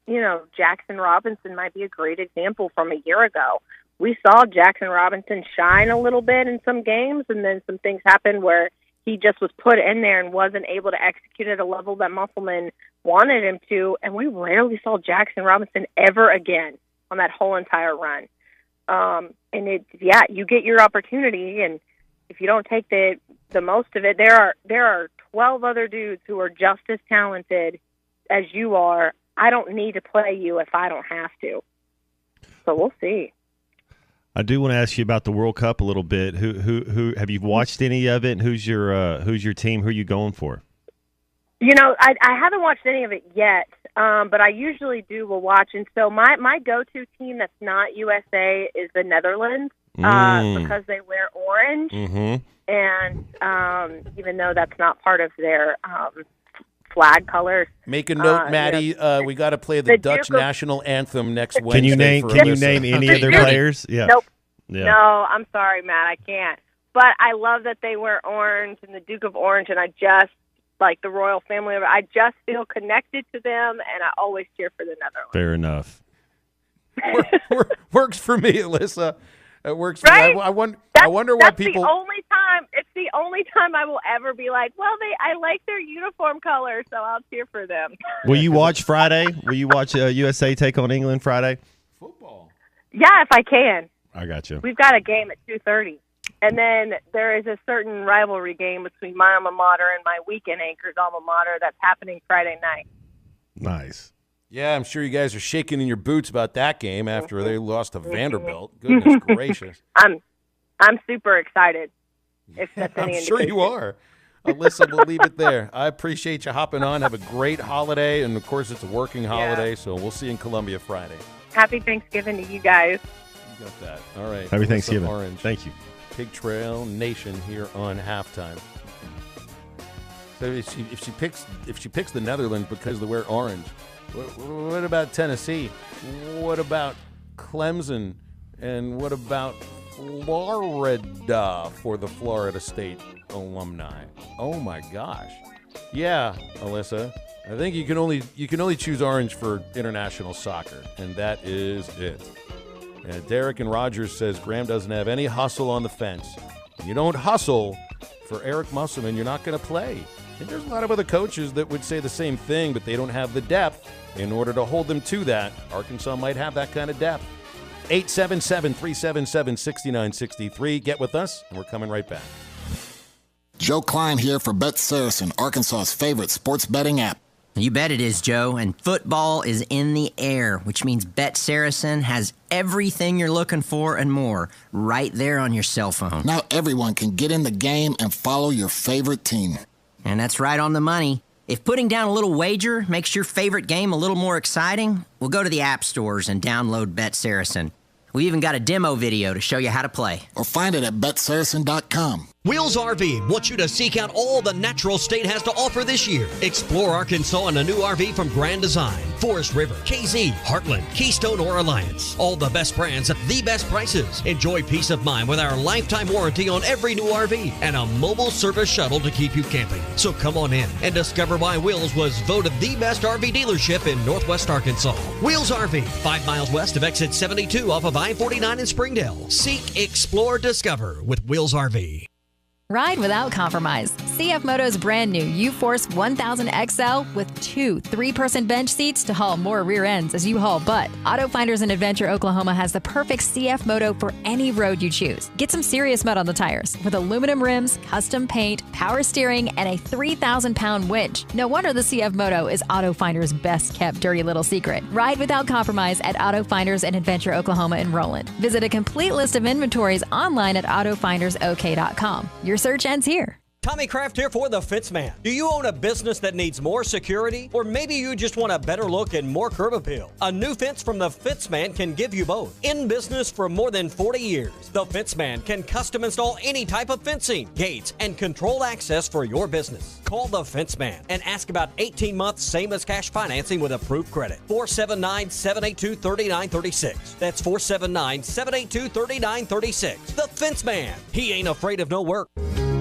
Jackson Robinson might be a great example from a year ago. We saw Jackson Robinson shine a little bit in some games, and then some things happened where he just was put in there and wasn't able to execute at a level that Musselman wanted him to, and we rarely saw Jackson Robinson ever again on that whole entire run. You get your opportunity, and if you don't take the most of it, there are 12 other dudes who are just as talented as you are. I don't need to play you if I don't have to. So we'll see. I do want to ask you about the World Cup a little bit. Who have you watched any of it? And who's your team? Who are you going for? I haven't watched any of it yet, but I usually will watch. And so my go-to team that's not USA is the Netherlands because they wear orange. Mm-hmm. And even though that's not part of their flag colors. Make a note, Maddie. We got to play the Dutch national anthem next Wednesday. Can you name any of their players? Yeah. Nope. Yeah. No, I'm sorry, Matt. I can't. But I love that they wear orange and the Duke of Orange, and I just like the royal family. I just feel connected to them, and I always cheer for the Netherlands. Fair enough. Works for me, Alyssa. It works for right? me. I wonder why people. It's the only time I will ever be like, well, I like their uniform color, so I'll cheer for them. Will you watch Friday? Will you watch USA take on England Friday? Football. Yeah, if I can. I got you. We've got a game at 2:30. And then there is a certain rivalry game between my alma mater and my weekend anchor's alma mater that's happening Friday night. Nice. Yeah, I'm sure you guys are shaking in your boots about that game after they lost to Vanderbilt. Goodness gracious. I'm super excited. If that's any I'm sure you are. Alyssa, we'll leave it there. I appreciate you hopping on. Have a great holiday. And, of course, it's a working holiday, so we'll see you in Columbia Friday. Happy Thanksgiving to you guys. You got that. All right. Happy Alyssa Thanksgiving. Orange. Thank you. Pig Trail Nation here on Halftime. So if she picks the Netherlands because they wear orange, what about Tennessee? What about Clemson? And what about Florida for the Florida State alumni? Oh my gosh. Yeah, Alyssa. I think you can only choose orange for international soccer, and that is it. And Derek and Rogers says Graham doesn't have any hustle on the fence. You don't hustle for Eric Musselman, you're not going to play. And there's a lot of other coaches that would say the same thing, but they don't have the depth in order to hold them to that. Arkansas might have that kind of depth. 877-377-6963. Get with us, and we're coming right back. Joe Klein here for Bet Saracen, Arkansas's favorite sports betting app. You bet it is, Joe, and football is in the air, which means Bet Saracen has everything you're looking for and more right there on your cell phone. Now everyone can get in the game and follow your favorite team. And that's right on the money. If putting down a little wager makes your favorite game a little more exciting, well, go to the app stores and download Bet Saracen. We even got a demo video to show you how to play. Or find it at betsaracen.com. Wheels RV wants you to seek out all the natural state has to offer this year. Explore Arkansas in a new RV from Grand Design, Forest River, KZ, Heartland, Keystone, or Alliance. All the best brands at the best prices. Enjoy peace of mind with our lifetime warranty on every new RV and a mobile service shuttle to keep you camping. So come on in and discover why Wheels was voted the best RV dealership in Northwest Arkansas. Wheels RV, 5 miles west of exit 72 off of I-49 in Springdale. Seek, explore, discover with Wheels RV. Ride without compromise. CF Moto's brand new U-Force 1000 XL with 2 3-person bench seats to haul more rear ends as you haul butt. Auto Finders in Adventure, Oklahoma has the perfect CF Moto for any road you choose. Get some serious mud on the tires with aluminum rims, custom paint, power steering, and a 3,000-pound winch. No wonder the CF Moto is Auto Finders' best-kept dirty little secret. Ride without compromise at Auto Finders in Adventure, Oklahoma in Roland. Visit a complete list of inventories online at autofindersok.com. Your search ends here. Tommy Kraft here for the Fitzman. Do you own a business that needs more security? Or maybe you just want a better look and more curb appeal? A new fence from the Fitzman can give you both. In business for more than 40 years, the Fitzman can custom install any type of fencing, gates, and controlled access for your business. Call the Fitzman and ask about 18-month same-as-cash financing with approved credit. 479-782-3936. That's 479-782-3936. The Fitzman. He ain't afraid of no work.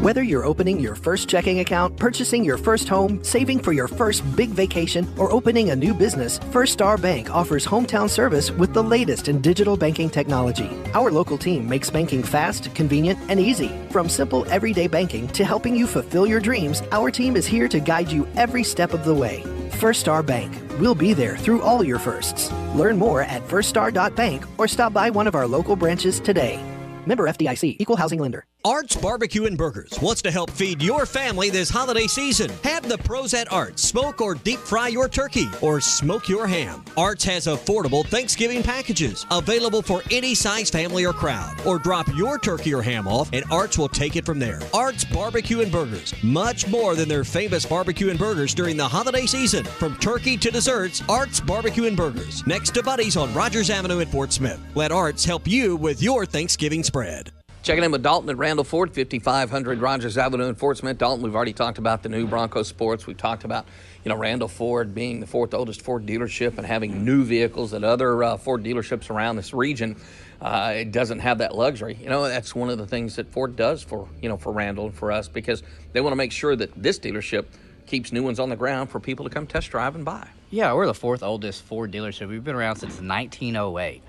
Whether you're opening your first checking account, purchasing your first home, saving for your first big vacation, or opening a new business, First Star Bank offers hometown service with the latest in digital banking technology. Our local team makes banking fast, convenient, and easy. From simple everyday banking to helping you fulfill your dreams, our team is here to guide you every step of the way. First Star Bank. We'll be there through all your firsts. Learn more at firststar.bank or stop by one of our local branches today. Member FDIC, Equal Housing Lender. Arts Barbecue and Burgers wants to help feed your family this holiday season. Have the pros at Arts smoke or deep fry your turkey or smoke your ham. Arts has affordable Thanksgiving packages available for any size family or crowd. Or drop your turkey or ham off and Arts will take it from there. Arts Barbecue and Burgers. Much more than their famous barbecue and burgers during the holiday season. From turkey to desserts, Arts Barbecue and Burgers. Next to Buddy's on Rogers Avenue in Fort Smith. Let Arts help you with your Thanksgiving spread. Checking in with Dalton at Randall Ford, 5500 Rogers Avenue in Fort Smith. Dalton, we've already talked about the new Bronco Sports. We've talked about, Randall Ford being the fourth oldest Ford dealership and having new vehicles that other Ford dealerships around this region. It doesn't have that luxury. That's one of the things that Ford does for Randall and for us, because they want to make sure that this dealership keeps new ones on the ground for people to come test drive and buy. Yeah, we're the fourth oldest Ford dealership. We've been around since 1908.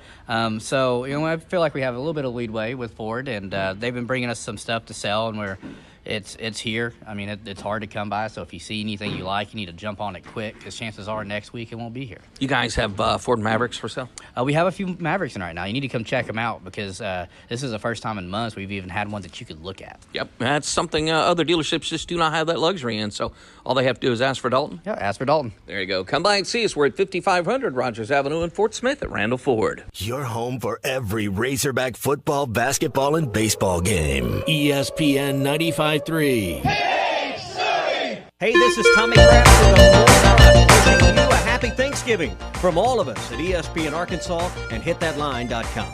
So, I feel like we have a little bit of leadway with Ford, and they've been bringing us some stuff to sell, and we're, It's here. I mean, it's hard to come by, so if you see anything you like, you need to jump on it quick, because chances are next week it won't be here. You guys have Ford Mavericks for sale? We have a few Mavericks in right now. You need to come check them out, because this is the first time in months we've even had ones that you could look at. Yep, that's something other dealerships just do not have that luxury in, so all they have to do is ask for Dalton. Yeah, ask for Dalton. There you go. Come by and see us. We're at 5500 Rogers Avenue in Fort Smith at Randall Ford. Your home for every Razorback football, basketball, and baseball game. ESPN 95.3. Hey, this is Tommy Kraft with the Morning Rush, wishing you a happy Thanksgiving from all of us at ESPN Arkansas and hitthatline.com.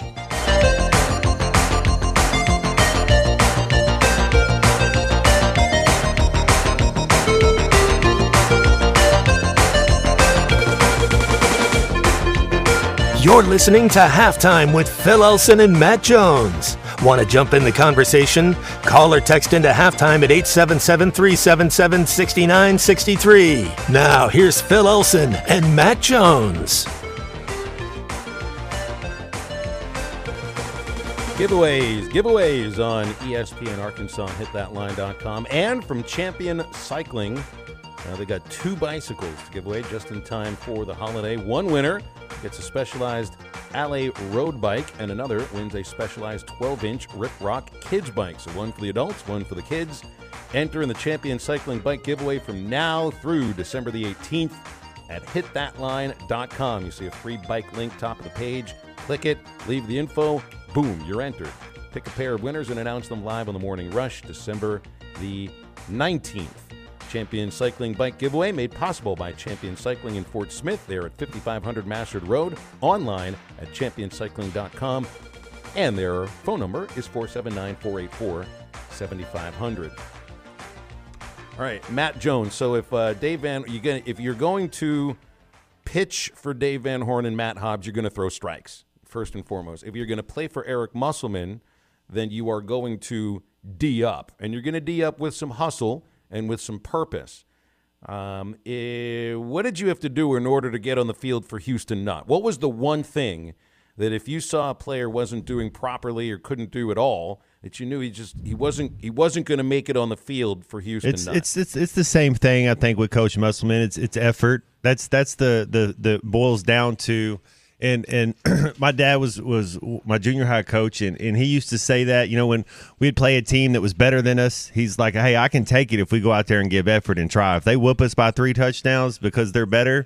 You're listening to Halftime with Phil Elson and Matt Jones. Want to jump in the conversation? Call or text into Halftime at 877-377-6963. Now, here's Phil Elson and Matt Jones. Giveaways on ESPN Arkansas, hitthatline.com, and from Champion Cycling. They got 2 bicycles to give away just in time for the holiday. One winner gets a specialized Alley road bike, and another wins a specialized 12-inch Rip Rock kids bike. So one for the adults, one for the kids. Enter in the Champion Cycling Bike giveaway from now through December the 18th at hitthatline.com. You see a free bike link top of the page. Click it, leave the info, boom, you're entered. Pick a pair of winners and announce them live on the Morning Rush, December the 19th. Champion Cycling Bike giveaway made possible by Champion Cycling in Fort Smith. They're at 5500 Mastard Road, online at championcycling.com, and their phone number is 479-484-7500. All right, Matt Jones. So if if you're going to pitch for Dave Van Horn and Matt Hobbs, you're going to throw strikes first and foremost. If you're going to play for Eric Musselman, then you are going to D up, and you're going to D up with some hustle and with some purpose. What did you have to do in order to get on the field for Houston Nutt? What was the one thing that if you saw a player wasn't doing properly or couldn't do at all, that you knew he wasn't going to make it on the field for Houston Nutt? It's the same thing, I think, with Coach Musselman. It's effort. That's the boils down to. And my dad was my junior high coach, and he used to say that, when we'd play a team that was better than us, he's like, hey, I can take it if we go out there and give effort and try. If they whoop us by 3 touchdowns because they're better,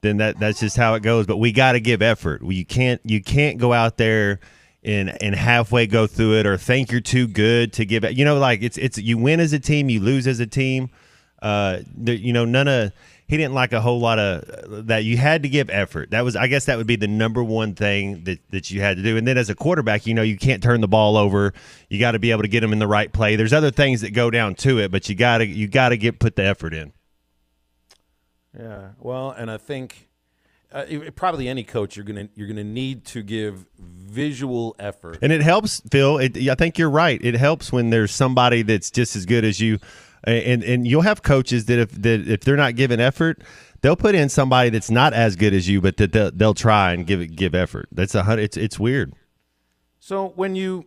then that's just how it goes. But we got to give effort. You can't go out there and halfway go through it or think you're too good to give it. It's you win as a team, you lose as a team. He didn't like a whole lot of that. You had to give effort. I guess that would be the number one thing that you had to do. And then as a quarterback, you can't turn the ball over. You got to be able to get them in the right play. There's other things that go down to it, but you got to put the effort in. Yeah. Well, and I think probably any coach you're gonna need to give visual effort. And it helps, Phil. I think you're right. It helps when there's somebody that's just as good as you. And you'll have coaches that if they're not giving effort, they'll put in somebody that's not as good as you, but that they'll try and give effort. It's weird. So when you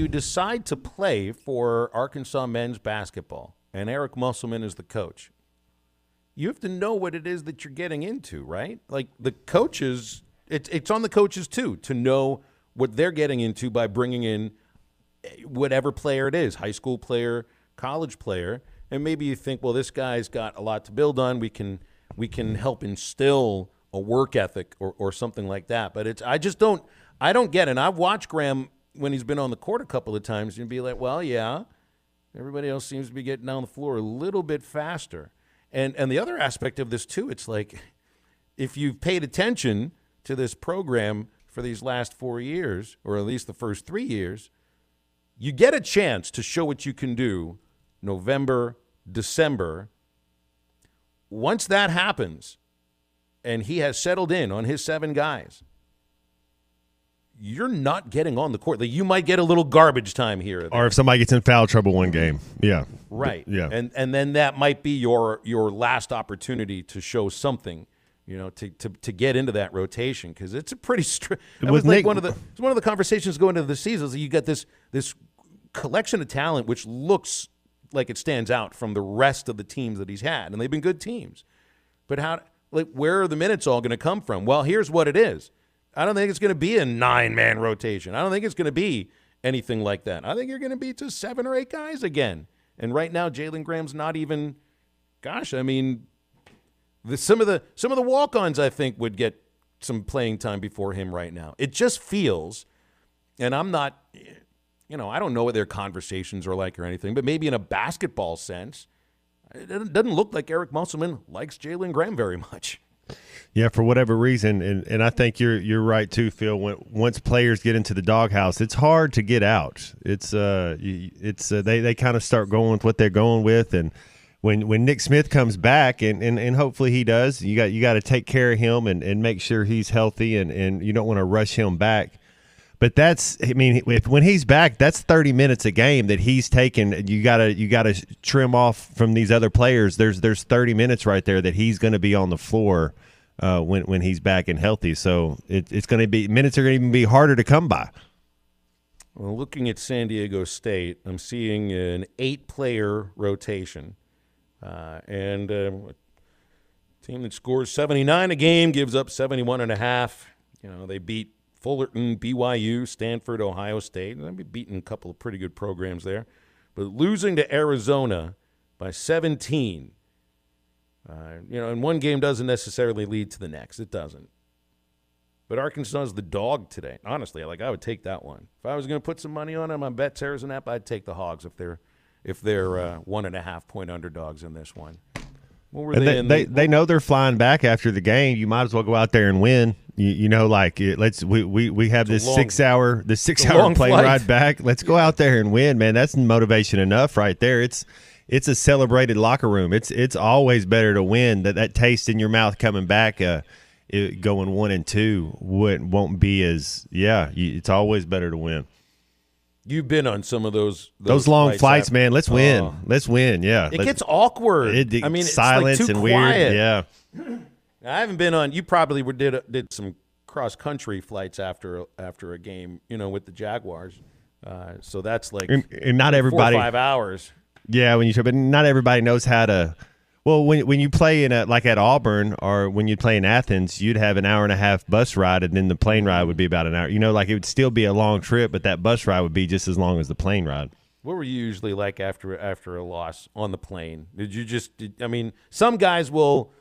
decide to play for Arkansas men's basketball and Eric Musselman is the coach, you have to know what it is that you're getting into, right? Like the coaches, it's on the coaches too to know what they're getting into by bringing in whatever player it is, high school player, college player, and maybe you think, well, this guy's got a lot to build on. We can help instill a work ethic or something like that. But I don't get it. And I've watched Graham when he's been on the court a couple of times and be like, well, yeah, everybody else seems to be getting down the floor a little bit faster. And the other aspect of this too, it's like if you've paid attention to this program for these last 4 years, or at least the first 3 years, you get a chance to show what you can do November, December. Once that happens and he has settled in on his 7 guys, you're not getting on the court. Like, you might get a little garbage time here. Or if somebody gets in foul trouble one game. Yeah. Right. Yeah. And then that might be your last opportunity to show something, to get into that rotation, because it's a pretty strict. It was like one of the conversations going into the season. You got this collection of talent which looks like it stands out from the rest of the teams that he's had, and they've been good teams. But where are the minutes all going to come from? Well, here's what it is. I don't think it's going to be a 9-man rotation. I don't think it's going to be anything like that. I think you're going to be to 7 or 8 guys again. And right now, Jalen Graham's not even. Gosh, I mean, some of the walk-ons I think would get some playing time before him right now. It just feels, and I'm not, I don't know what their conversations are like or anything, but maybe in a basketball sense, it doesn't look like Eric Musselman likes Jalen Graham very much. Yeah, for whatever reason, and I think you're right too, Phil. Once players get into the doghouse, it's hard to get out. They kind of start going with what they're going with, and when Nick Smith comes back, and hopefully he does, you got to take care of him and make sure he's healthy, and you don't want to rush him back. But when he's back, that's 30 minutes a game that he's taken. You gotta trim off from these other players. There's 30 minutes right there that he's going to be on the floor when he's back and healthy. So it's going to be minutes are going to even be harder to come by. Well, looking at San Diego State, I'm seeing an 8-player rotation, and a team that scores 79 a game gives up 71.5. They beat Fullerton, BYU, Stanford, Ohio State. And they've beaten a couple of pretty good programs there. But losing to Arizona by 17, and one game doesn't necessarily lead to the next. It doesn't. But Arkansas is the dog today. Honestly, I would take that one. If I was going to put some money on them on BetSaracen app, I'd take the Hogs if they're 1.5-point underdogs in this one. What were they know they're flying back after the game. You might as well go out there and win. We have this 6 hour plane ride back. Let's go out there and win, man. That's motivation enough right there. It's a celebrated locker room. It's always better to win. That taste in your mouth coming back, going 1-2 won't be as it's always better to win. You've been on some of those long flights, man. Let's win. Let's win. Yeah, it gets awkward. It's silence and quiet. Weird. Yeah. I haven't been on. You probably did some cross country flights after a game, with the Jaguars. So that's like and not everybody 4 or 5 hours. Yeah, but not everybody knows how to. Well, when you play like at Auburn or when you play in Athens, you'd have an 1.5-hour bus ride, and then the plane ride would be about an hour. It would still be a long trip, but that bus ride would be just as long as the plane ride. What were you usually like after a loss on the plane? Did you some guys will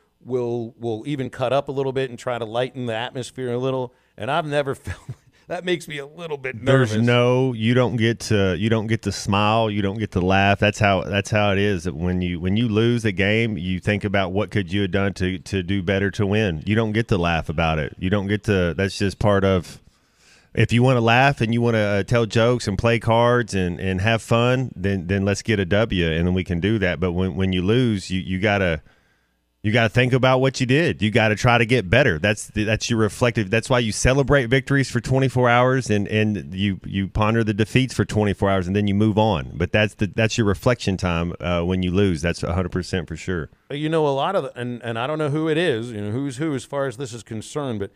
even cut up a little bit and try to lighten the atmosphere a little, and I've never felt that makes me a little bit nervous. You don't get to smile, you don't get to laugh. That's how it is. When you lose a game, you think about what could you have done to do better to win. You don't get to laugh about it. You don't get to. That's just part of. If you want to laugh and you want to tell jokes and play cards and have fun, then let's get a W, and then we can do that. But when you lose, you gotta think about what you did. You got to try to get better. That's your reflective. That's why you celebrate victories for 24 hours and you ponder the defeats for 24 hours and then you move on. But that's your reflection time when you lose. That's 100% for sure. A lot of and I don't know who it is, who's who as far as this is concerned, but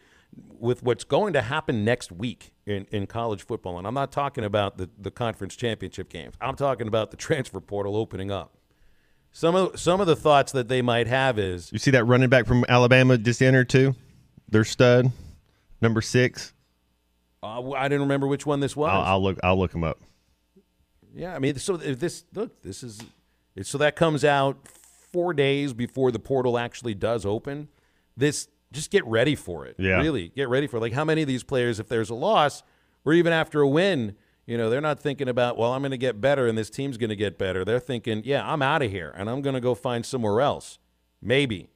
with what's going to happen next week in college football, and I'm not talking about the conference championship games. I'm talking about the transfer portal opening up. Some of the thoughts that they might have is, you see that running back from Alabama just entered too, their stud, number 6. I didn't remember which one this was. I'll look him up. Yeah, so so that comes out 4 days before the portal actually does open. Just get ready for it. Yeah, really get ready for it. Like how many of these players, if there's a loss or even after a win. They're not thinking about, well, I'm going to get better and this team's going to get better. They're thinking, yeah, I'm out of here and I'm going to go find somewhere else. Maybe.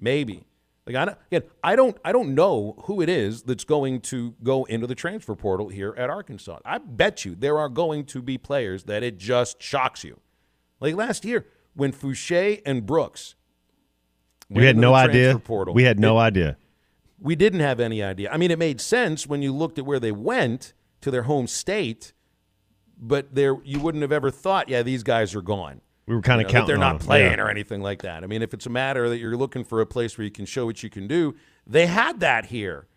Like I don't know who it is that's going to go into the transfer portal here at Arkansas. I bet you there are going to be players that it just shocks you. Like last year when Fouché and Brooks we had no idea. We had no idea. We didn't have any idea. It made sense when you looked at where they went to their home state, but you wouldn't have ever thought, yeah, these guys are gone. We were kind of counting they're not on them. playing or anything like that. If it's a matter that you're looking for a place where you can show what you can do, they had that here.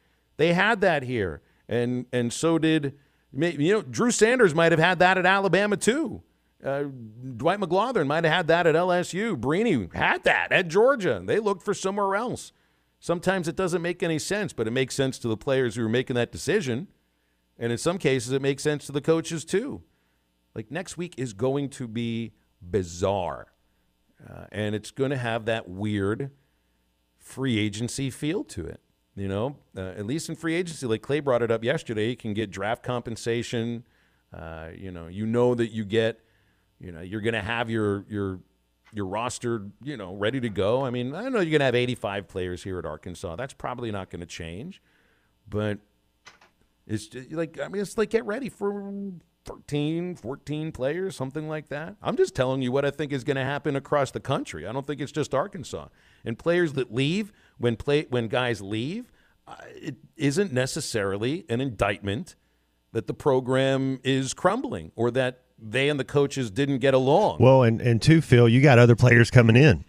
And so did Drew Sanders might have had that at Alabama too. Dwight McGlothern might have had that at LSU. Brini had that at Georgia. They looked for somewhere else. Sometimes it doesn't make any sense, but it makes sense to the players who are making that decision. And in some cases, it makes sense to the coaches too. Like next week is going to be bizarre. And it's going to have that weird free agency feel to it. At least in free agency, like Clay brought it up yesterday, you can get draft compensation. That you get, you're going to have your roster, ready to go. I mean, I know you're going to have 85 players here at Arkansas. That's probably not going to change. But it's like get ready for 13, 14 players, something like that. I'm just telling you what I think is going to happen across the country. I don't think it's just Arkansas. And players that leave, when guys leave, it isn't necessarily an indictment that the program is crumbling or that they and the coaches didn't get along. Well, and too, Phil, you got other players coming in.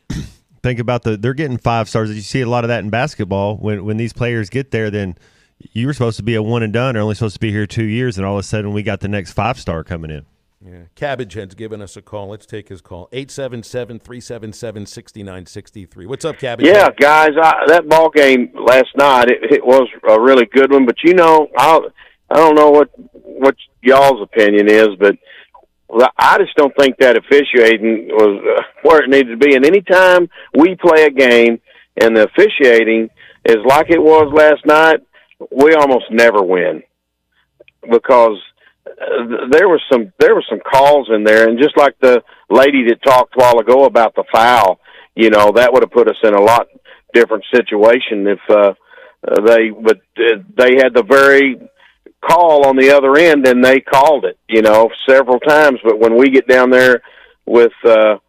Think about they're getting 5 stars. You see a lot of that in basketball. When these players get there, then you were supposed to be a one and done, or only supposed to be here 2 years, and all of a sudden we got the next 5-star coming in. Yeah, Cabbage Head's giving us a call. Let's take his call. 877-377-6963. What's up, Cabbage Head? Yeah, guys, that ball game last night, it was a really good one. But I don't know what y'all's opinion is, but I just don't think that officiating was where it needed to be. And anytime we play a game and the officiating is like it was last night, we almost never win because there were some calls in there, and just like the lady that talked a while ago about the foul, that would have put us in a lot different situation if they had the very call on the other end and they called it, several times. But when we get down there with, had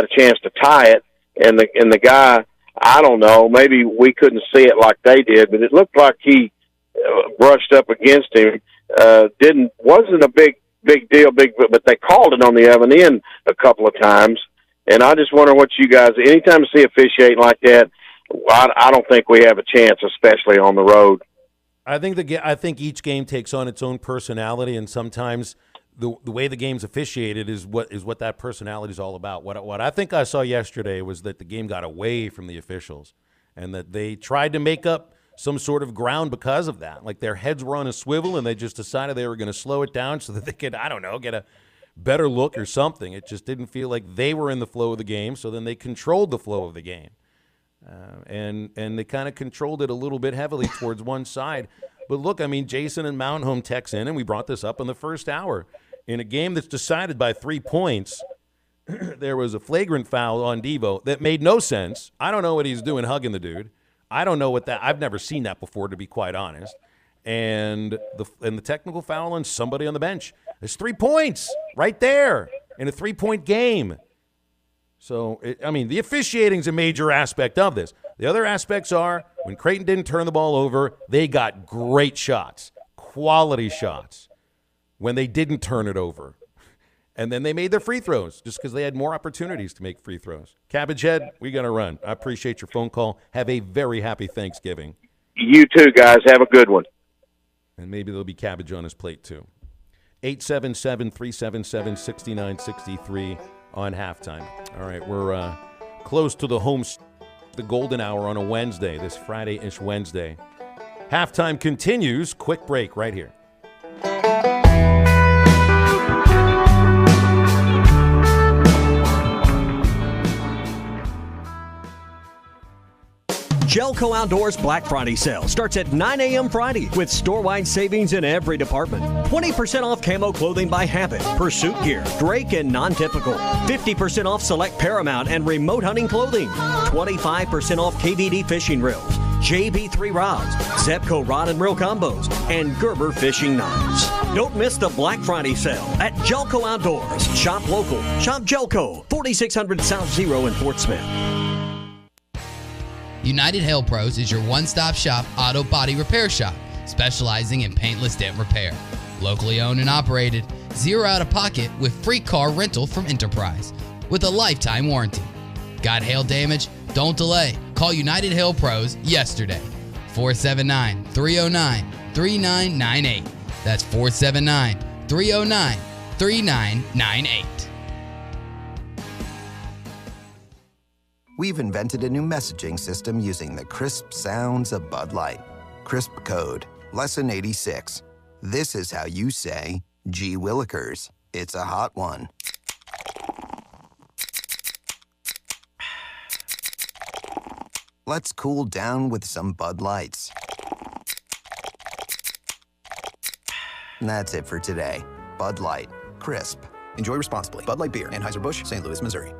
a chance to tie it, and the guy, I don't know, maybe we couldn't see it like they did, but it looked like he brushed up against him. Wasn't a big deal, but they called it on the other end a couple of times. And I just wonder what you guys, anytime you see officiating like that, I don't think we have a chance, especially on the road. I think each game takes on its own personality, and sometimes the way the game's officiated is what that personality is all about. What I think I saw yesterday was that the game got away from the officials, and that they tried to make up some sort of ground because of that. Like their heads were on a swivel, and they just decided they were going to slow it down so that they could, I don't know, get a better look or something. It just didn't feel like they were in the flow of the game, so then they controlled the flow of the game. And they kind of controlled it a little bit heavily towards one side. But look, I mean, Jason and Mountain Home texts in, and we brought this up in the first hour. In a game that's decided by 3 points, there was a flagrant foul on Devo that made no sense. I don't know what he's doing hugging the dude. I don't know what that – I've never seen that before, to be quite honest. And the technical foul on somebody on the bench. There's 3 points right there in a 3-point game. So, the officiating's a major aspect of this. The other aspects are when Creighton didn't turn the ball over, they got great shots, quality shots, when they didn't turn it over. And then they made their free throws just because they had more opportunities to make free throws. Cabbage Head, we got to run. I appreciate your phone call. Have a very happy Thanksgiving. You too, guys. Have a good one. And maybe there'll be cabbage on his plate, too. 877-377-6963 on halftime. All right, we're close to the golden hour on a Wednesday, this Friday-ish Wednesday. Halftime continues. Quick break right here. Gelco Outdoors Black Friday sale starts at 9 a.m. Friday with store-wide savings in every department. 20% off camo clothing by Habit, Pursuit Gear, Drake, and Non-Typical. 50% off select Paramount and remote hunting clothing. 25% off KVD fishing reels, JB3 rods, Zepco rod and reel combos, and Gerber fishing knives. Don't miss the Black Friday sale at Gelco Outdoors. Shop local. Shop Gelco, 4600 South Zero in Fort Smith. United Hail Pros is your one-stop shop auto body repair shop, specializing in paintless dent repair. Locally owned and operated, zero out-of-pocket with free car rental from Enterprise, with a lifetime warranty. Got hail damage? Don't delay. Call United Hail Pros yesterday. 479-309-3998. That's 479-309-3998. We've invented a new messaging system using the crisp sounds of Bud Light. Crisp Code, Lesson 86. This is how you say, gee willikers, it's a hot one. Let's cool down with some Bud Lights. And that's it for today. Bud Light. Crisp. Enjoy responsibly. Bud Light Beer, Anheuser-Busch, St. Louis, Missouri.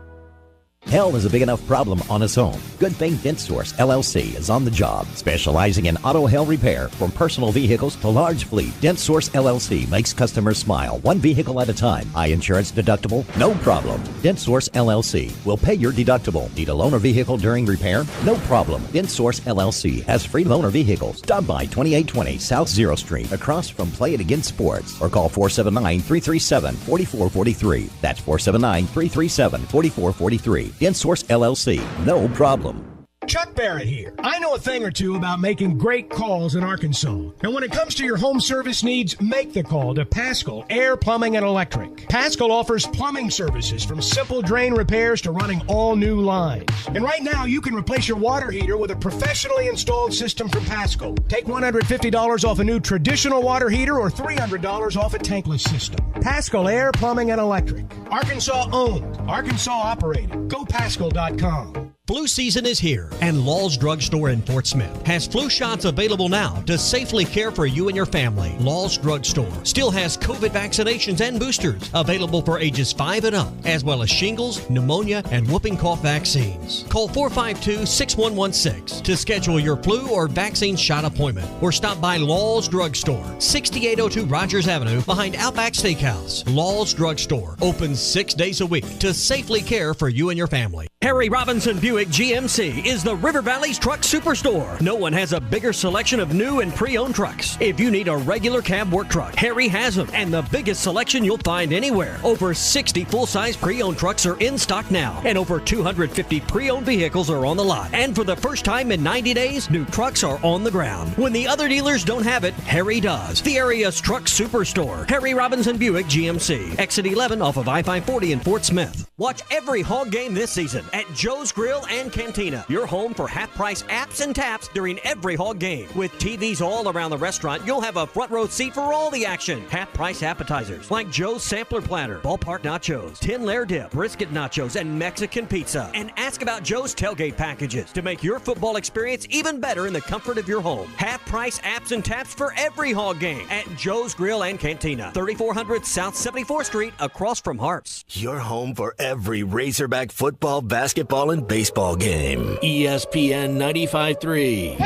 Hell is a big enough problem on its own. Good Thing Dent Source, LLC is on the job, specializing in auto hail repair from personal vehicles to large fleet. Dent Source, LLC makes customers smile, one vehicle at a time. High insurance deductible? No problem. Dent Source, LLC will pay your deductible. Need a loaner vehicle during repair? No problem. Dent Source, LLC has free loaner vehicles. Stop by 2820 South Zero Street, across from Play It Again Sports, or call 479-337-4443. That's 479-337-4443. Dent Source LLC. No problem. Chuck Barrett here. I know a thing or two about making great calls in Arkansas. And when it comes to your home service needs, make the call to Paschal Air, Plumbing, and Electric. Paschal offers plumbing services from simple drain repairs to running all new lines. And right now, you can replace your water heater with a professionally installed system from Paschal. Take $150 off a new traditional water heater or $300 off a tankless system. Paschal Air, Plumbing, and Electric. Arkansas owned. Arkansas operated. GoPaschal.com. Flu season is here, and Law's Drug Store in Fort Smith has flu shots available now to safely care for you and your family. Law's Drug Store still has COVID vaccinations and boosters available for ages 5 and up, as well as shingles, pneumonia, and whooping cough vaccines. Call 452-6116 to schedule your flu or vaccine shot appointment, or stop by Law's Drug Store, 6802 Rogers Avenue behind Outback Steakhouse. Law's Drug Store opens 6 days a week to safely care for you and your family. Harry Robinson Buick GMC is the River Valley's truck superstore. No one has a bigger selection of new and pre-owned trucks. If you need a regular cab work truck, Harry has them, and the biggest selection you'll find anywhere. Over 60 full-size pre-owned trucks are in stock now, and over 250 pre-owned vehicles are on the lot. And for the first time in 90 days, new trucks are on the ground. When the other dealers don't have it, Harry does. The area's truck superstore, Harry Robinson Buick GMC. Exit 11 off of I-540 in Fort Smith. Watch every Hog game this season at Joe's Grill and Cantina, your home for half-price apps and taps during every Hog game. With TVs all around the restaurant, you'll have a front row seat for all the action. Half-price appetizers like Joe's Sampler Platter, Ballpark Nachos, 10-layer dip, brisket nachos, and Mexican pizza. And ask about Joe's tailgate packages to make your football experience even better in the comfort of your home. Half-price apps and taps for every Hog game at Joe's Grill and Cantina, 3400 South 74th Street, across from Harps. Your home for every Razorback football, basketball, and baseball game. ESPN 95.3.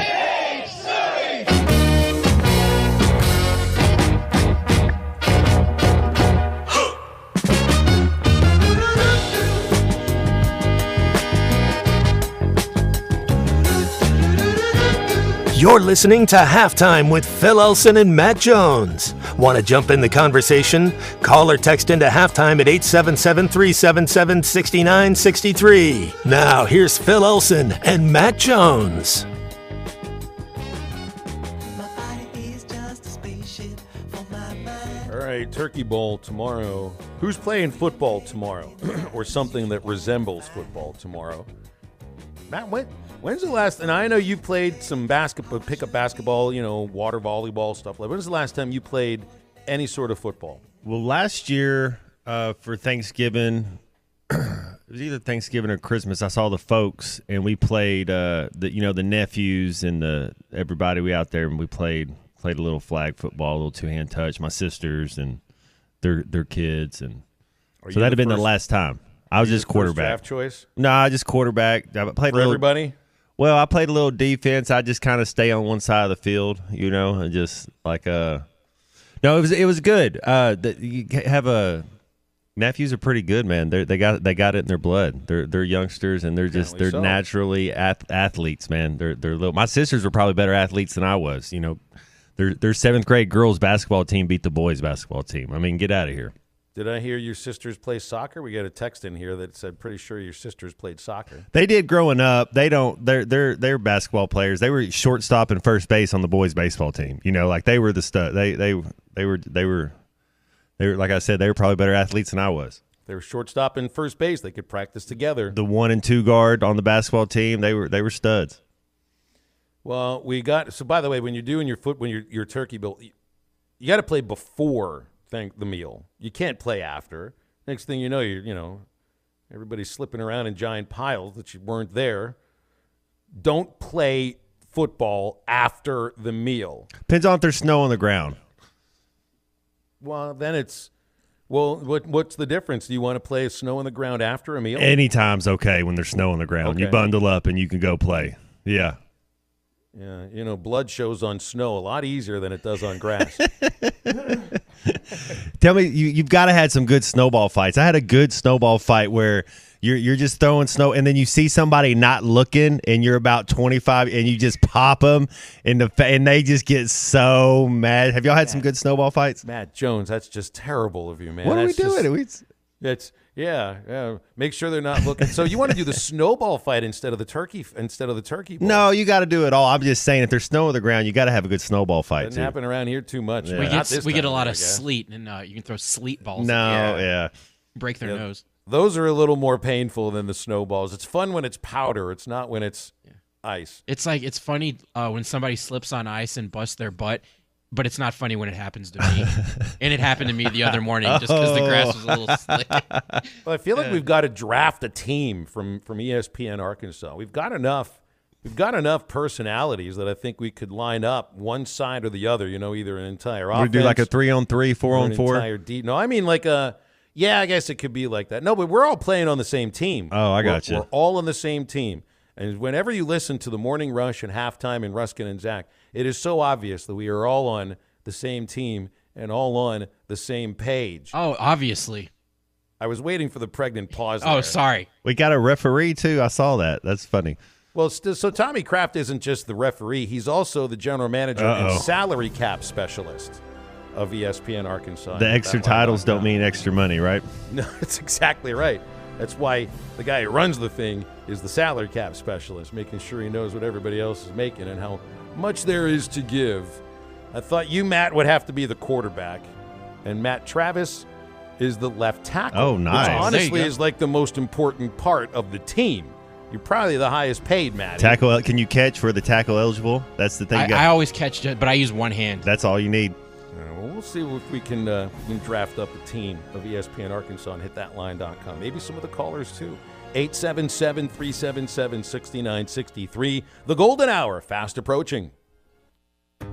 You're listening to Halftime with Phil Elson and Matt Jones. Want to jump in the conversation? Call or text into Halftime at 877-377-6963. Now, here's Phil Elson and Matt Jones. All right, Turkey Bowl tomorrow. Who's playing football tomorrow? Or something that resembles football tomorrow? Matt, when's the last, and I know you played some basketball, pickup basketball, water volleyball, stuff like that. When's the last time you played any sort of football? Well, last year for Thanksgiving, it was either Thanksgiving or Christmas, I saw the folks, and we played, the nephews and everybody we out there, and we played a little flag football, a little two-hand touch, my sisters and their kids. And so that had been the last time. I was just quarterback. Draft choice? No, I just quarterback. I played for everybody? Well, I played a little defense. I just kind of stay on one side of the field, and just like No, it was good. You have nephews are pretty good, man. They got it in their blood. They're youngsters, and they're naturally athletes, man. They're little. My sisters were probably better athletes than I was. Their 7th grade girls basketball team beat the boys basketball team. I mean, get out of here. Did I hear your sisters play soccer? We got a text in here that said, pretty sure your sisters played soccer. They did growing up. They don't. They're basketball players. They were shortstop and first base on the boys' baseball team. You know, like they were the stud. They were like I said. They were probably better athletes than I was. They were shortstop and first base. They could practice together. The 1 and 2 guard on the basketball team. They were studs. Well, we got. So by the way, when you're doing your turkey bill, you got to play before the meal. You can't play after. Next thing you know, everybody's slipping around in giant piles that you weren't there. Don't play football after the meal. Depends on if there's snow on the ground. Well, then what's the difference? Do you want to play snow on the ground after a meal? Anytime's okay when there's snow on the ground. Okay. You bundle up and you can go play. Yeah. Yeah, blood shows on snow a lot easier than it does on grass. Tell me, you've got to have some good snowball fights. I had a good snowball fight where you're just throwing snow, and then you see somebody not looking, and you're about 25, and you just pop them, and they just get so mad. Have y'all had some good snowball fights? Matt Jones, that's just terrible of you, man. What are we doing? Yeah. Make sure they're not looking. So you want to do the snowball fight instead of the turkey ball. No, you got to do it all. I'm just saying, if there's snow on the ground, you got to have a good snowball fight. Doesn't happen around here too much. Yeah. We get a lot of sleet, and you can throw sleet balls. Break their nose. Those are a little more painful than the snowballs. It's fun when it's powder. It's not when it's ice. It's funny when somebody slips on ice and busts their butt. But it's not funny when it happens to me. And it happened to me the other morning just because the grass was a little slick. Well, I feel like we've got to draft a team from ESPN Arkansas. We've got enough personalities that I think we could line up one side or the other, either an entire offense. We do like a 3-on-3, 4-on-4. No, I mean like I guess it could be like that. No, but we're all playing on the same team. Oh, I got you. We're all on the same team. And whenever you listen to the Morning Rush and Halftime and Ruskin and Zach, it is so obvious that we are all on the same team and all on the same page. Oh, obviously. I was waiting for the pregnant pause Oh, there. sorry. We got a referee, too. I saw that. That's funny. Well, so Tommy Kraft isn't just the referee. He's also the general manager and salary cap specialist of ESPN Arkansas. The extra titles don't mean extra money, right? No, that's exactly right. That's why the guy who runs the thing is the salary cap specialist, making sure he knows what everybody else is making and how much there is to give. I thought you, Matt, would have to be the quarterback, and Matt Travis is the left tackle. Oh, nice. Which honestly is like the most important part of the team. You're probably the highest paid, Matt. Tackle? Can you catch for the tackle eligible? That's the thing. I always catch it, but I use one hand. That's all you need. Well, we'll see if we can draft up a team of ESPN Arkansas and hitThatLine.com. Maybe some of the callers, too. 877-377-6963. The golden hour, fast approaching.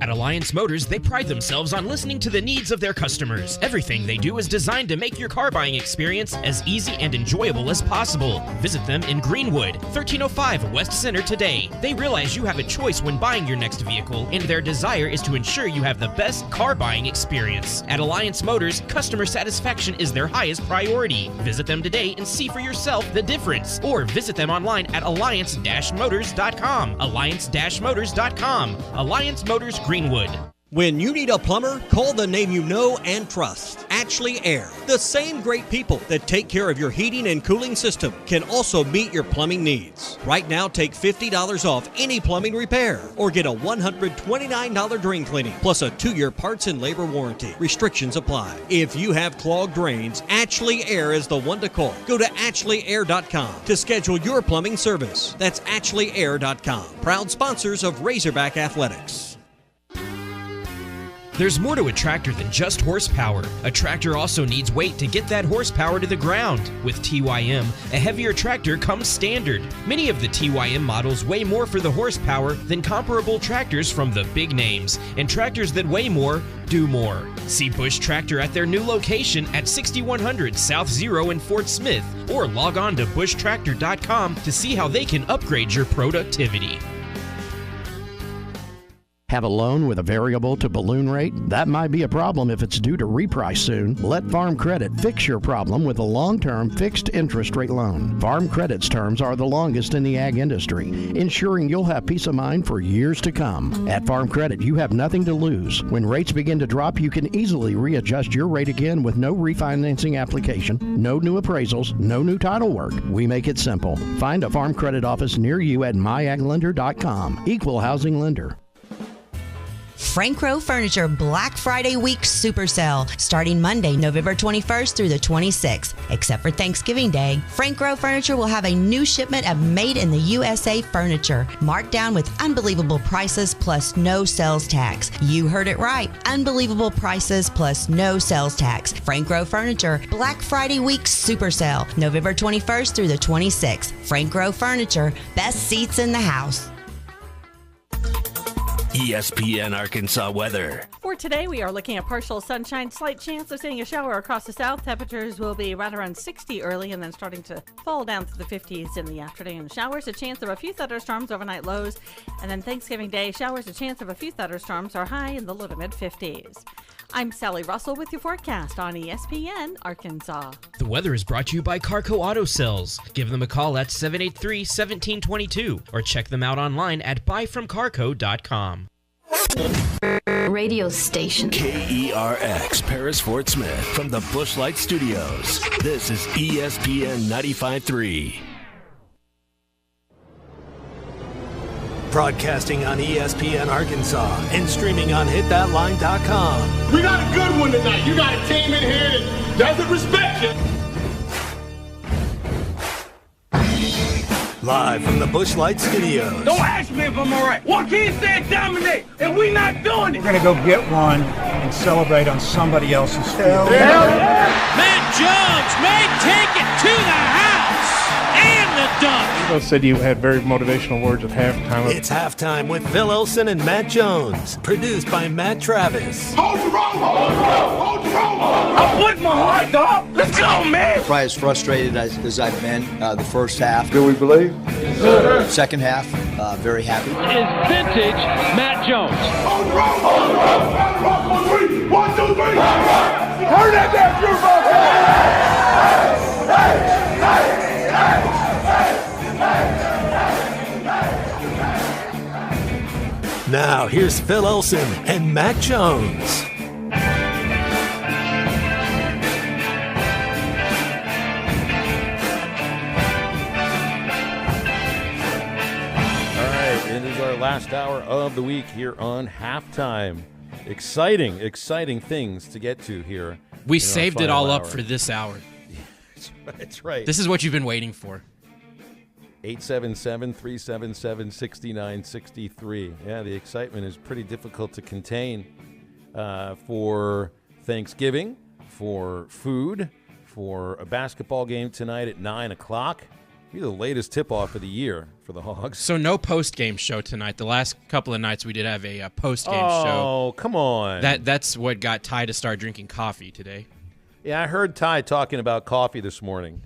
At Alliance Motors, they pride themselves on listening to the needs of their customers. Everything they do is designed to make your car buying experience as easy and enjoyable as possible. Visit them in Greenwood, 1305 West Center today. They realize you have a choice when buying your next vehicle, and their desire is to ensure you have the best car buying experience. At Alliance Motors, customer satisfaction is their highest priority. Visit them today and see for yourself the difference, or visit them online at alliance-motors.com. Alliance-motors.com. Alliance Motors Greenwood. When you need a plumber, call the name you know and trust, Ashley Air. The same great people that take care of your heating and cooling system can also meet your plumbing needs. Right now, take $50 off any plumbing repair or get a $129 drain cleaning plus a 2-year parts and labor warranty. Restrictions apply. If you have clogged drains, Ashley Air is the one to call. Go to ashley.air.com to schedule your plumbing service. That's ashley.air.com. Proud sponsors of Razorback Athletics. There's more to a tractor than just horsepower. A tractor also needs weight to get that horsepower to the ground. With TYM, a heavier tractor comes standard. Many of the TYM models weigh more for the horsepower than comparable tractors from the big names, and tractors that weigh more do more. See Bush Tractor at their new location at 6100 South Zero in Fort Smith, or log on to bushtractor.com to see how they can upgrade your productivity. Have a loan with a variable to balloon rate? That might be a problem if it's due to reprice soon. Let Farm Credit fix your problem with a long-term fixed interest rate loan. Farm Credit's terms are the longest in the ag industry, ensuring you'll have peace of mind for years to come. At Farm Credit, you have nothing to lose. When rates begin to drop, you can easily readjust your rate again with no refinancing application, no new appraisals, no new title work. We make it simple. Find a Farm Credit office near you at myaglender.com. Equal housing lender. Frank Rowe Furniture Black Friday Week Super Sale, starting Monday, November 21st through the 26th. Except for Thanksgiving Day, Frank Rowe Furniture will have a new shipment of Made in the USA furniture, marked down with unbelievable prices plus no sales tax. You heard it right. Unbelievable prices plus no sales tax. Frank Rowe Furniture Black Friday Week Super Sale, November 21st through the 26th. Frank Rowe Furniture, best seats in the house. ESPN Arkansas weather. For today, we are looking at partial sunshine, slight chance of seeing a shower across the south. Temperatures will be right around 60 early and then starting to fall down to the 50s in the afternoon. Showers, a chance of a few thunderstorms, overnight lows. And then Thanksgiving Day, showers, a chance of a few thunderstorms, are high in the low to mid 50s. I'm Sally Russell with your forecast on ESPN Arkansas. The weather is brought to you by Carco Auto Sales. Give them a call at 783-1722 or check them out online at buyfromcarco.com. Radio station. KERX, Paris, Fort Smith, from the Bushlight Studios. This is ESPN 95.3. Broadcasting on ESPN Arkansas and streaming on hitthatline.com. We got a good one tonight. You got a team in here that doesn't respect you. Live from the Bushlight Studios. Don't ask me if I'm all right. Joaquin said dominate, and we not doing it. We're going to go get one and celebrate on somebody else's field. Matt Jones may take it to the house and the dunk. Phil said you had very motivational words at halftime. It's halftime with Phil Elson and Matt Jones. Produced by Matt Travis. Hold your roll, hold your roll, hold your roll. I'm putting my heart up. Let's go, man. Probably as frustrated as I've been the first half. Do we believe? Second half, very happy. Is vintage Matt Jones. Hold your roll, hold your roll. Rock on three. 1, 2, 3. Turn that down, Now, here's Phil Elson and Matt Jones. All right, it is our last hour of the week here on Halftime. Exciting things to get to here. We saved it all up for this hour. That's right. This is what you've been waiting for. 877-377-6963. Yeah, the excitement is pretty difficult to contain for Thanksgiving, for food, for a basketball game tonight at 9 o'clock. Be the latest tip-off of the year for the Hogs. So no post-game show tonight. The last couple of nights we did have a post-game show. Oh, come on. That's what got Ty to start drinking coffee today. Yeah, I heard Ty talking about coffee this morning.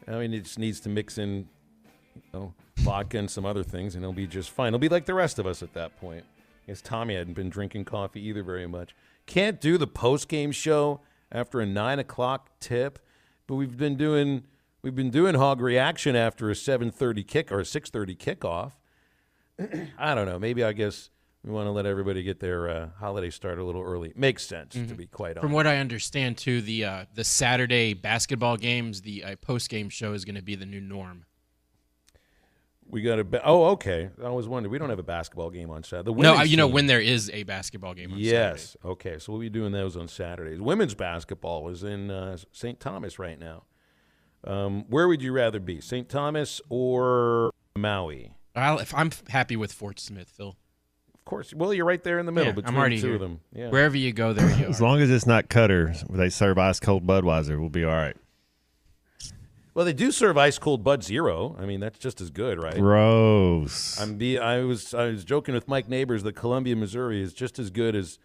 I mean, it just needs to mix in vodka and some other things, and he'll be just fine. He'll be like the rest of us at that point. I guess Tommy hadn't been drinking coffee either very much. Can't do the post-game show after a 9 o'clock tip, but we've been doing Hog Reaction after a 7:30 kick or a 6:30 kickoff. I don't know. Maybe I guess we want to let everybody get their holiday start a little early. Makes sense, to be quite honest. From what I understand, too, the Saturday basketball games, the post-game show is going to be the new norm. We got okay. I was wondering. We don't have a basketball game on Saturday. When there is a basketball game on Saturday. Yes. Okay, so we'll be doing those on Saturdays. Women's basketball is in St. Thomas right now. Where would you rather be, St. Thomas or Maui? I'm happy with Fort Smith, Phil. Of course. Well, you're right there in the middle between the two of them. Yeah. Wherever you go, there you are. As long as it's not Cutter, they serve ice cold Budweiser, we'll be all right. Well, they do serve ice cold Bud Zero. I mean, that's just as good, right? Gross. I was joking with Mike Neighbors that Columbia, Missouri is just as good as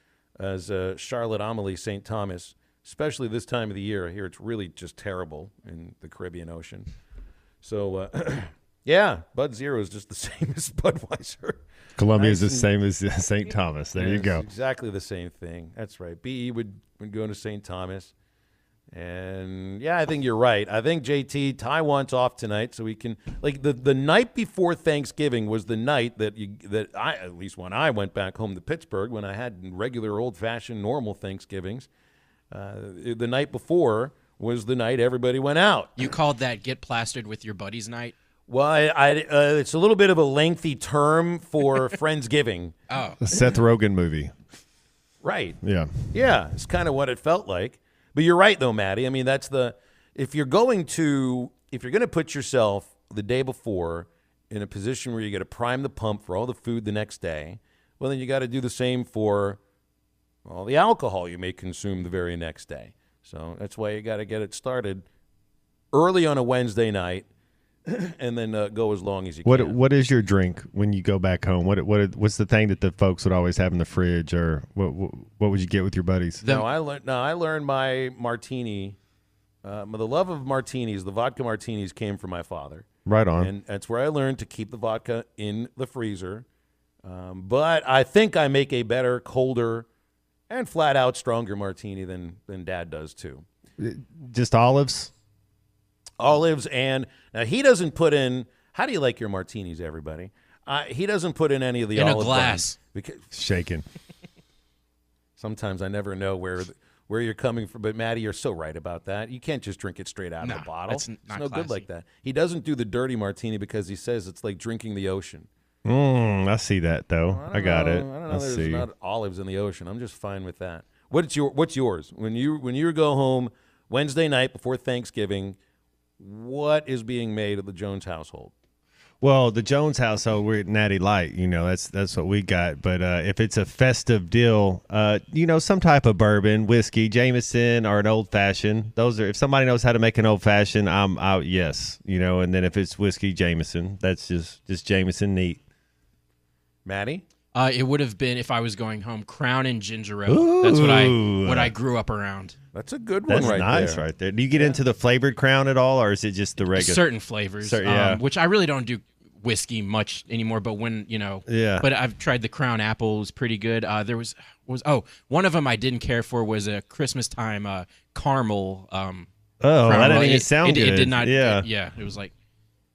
Charlotte Amalie St. Thomas, especially this time of the year. Here it's really just terrible in the Caribbean Ocean. So Yeah, Bud Zero is just the same as Budweiser. Columbia is the same as St. Thomas. There you go. Exactly the same thing. That's right. BE would go to St. Thomas. And, yeah, I think you're right. I think, JT, Taiwan's off tonight, so we can – like, the night before Thanksgiving was the night that I, at least when I went back home to Pittsburgh, when I had regular old-fashioned normal Thanksgivings, the night before was the night everybody went out. You called that get plastered with your buddies night? Well, it's a little bit of a lengthy term for Friendsgiving. Oh. A Seth Rogen movie. Right. Yeah. Yeah, it's kind of what it felt like. But you're right, though, Maddie. I mean, if you're going to put yourself the day before in a position where you got to prime the pump for all the food the next day, well, then you got to do the same for all the alcohol you may consume the very next day. So that's why you got to get it started early on a Wednesday night and then go as long as you can. What is your drink when you go back home? What's the thing that the folks would always have in the fridge, or what would you get with your buddies? I learned my martini. The love of martinis, the vodka martinis, came from my father. Right on. And that's where I learned to keep the vodka in the freezer. But I think I make a better, colder, and flat out stronger martini than Dad does too. Just olives? Olives, and now he doesn't put in. How do you like your martinis, everybody? He doesn't put in any of the in olive a glass. Because shaken. Sometimes I never know where you're coming from, but Maddie, you're so right about that. You can't just drink it straight out of the bottle. It's not no classy. good like that. He doesn't do the dirty martini because he says it's like drinking the ocean. I see that though. I got it. I don't know. There's not olives in the ocean. I'm just fine with that. What's yours? When you go home Wednesday night before Thanksgiving, what is being made at the Jones household? Well, the Jones household, we're at Natty Light. That's what we got. But if it's a festive deal, some type of bourbon, whiskey, Jameson, or an old fashioned. Those are, if somebody knows how to make an old fashioned, I'm out. Yes, and then if it's whiskey, Jameson, that's just Jameson neat. Maddie? It would have been, if I was going home, Crown and Ginger Ale. That's what I grew up around. That's a good one. That's nice right there. Do you get into the flavored Crown at all, or is it just the regular? Certain flavors, which I really don't do whiskey much anymore. But when yeah. But I've tried the Crown Apple; it was pretty good. There was one of them I didn't care for was a Christmas time caramel. That didn't even sound good. It did not. Yeah, it was like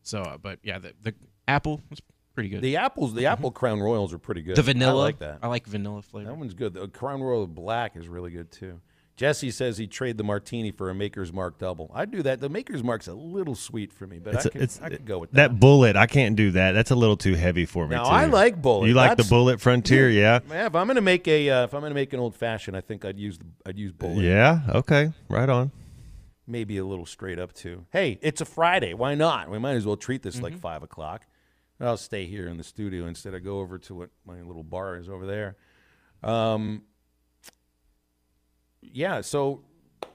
so. But yeah, the apple was pretty good. The apple Crown Royals are pretty good. The vanilla, I like that. I like vanilla flavor. That one's good. The Crown Royal Black is really good too. Jesse says he'd trade the martini for a Maker's Mark double. I'd do that. The Maker's Mark's a little sweet for me, but I could go with that. That Bullet, I can't do that. That's a little too heavy for me. Now too. I like Bullet. You like the Bullet Frontier, yeah? Man, if I'm gonna make an old fashioned, I think I'd use Bullet. Yeah. Okay. Right on. Maybe a little straight up too. Hey, it's a Friday. Why not? We might as well treat this like 5 o'clock. I'll stay here in the studio instead of go over to what my little bar is over there. Yeah, so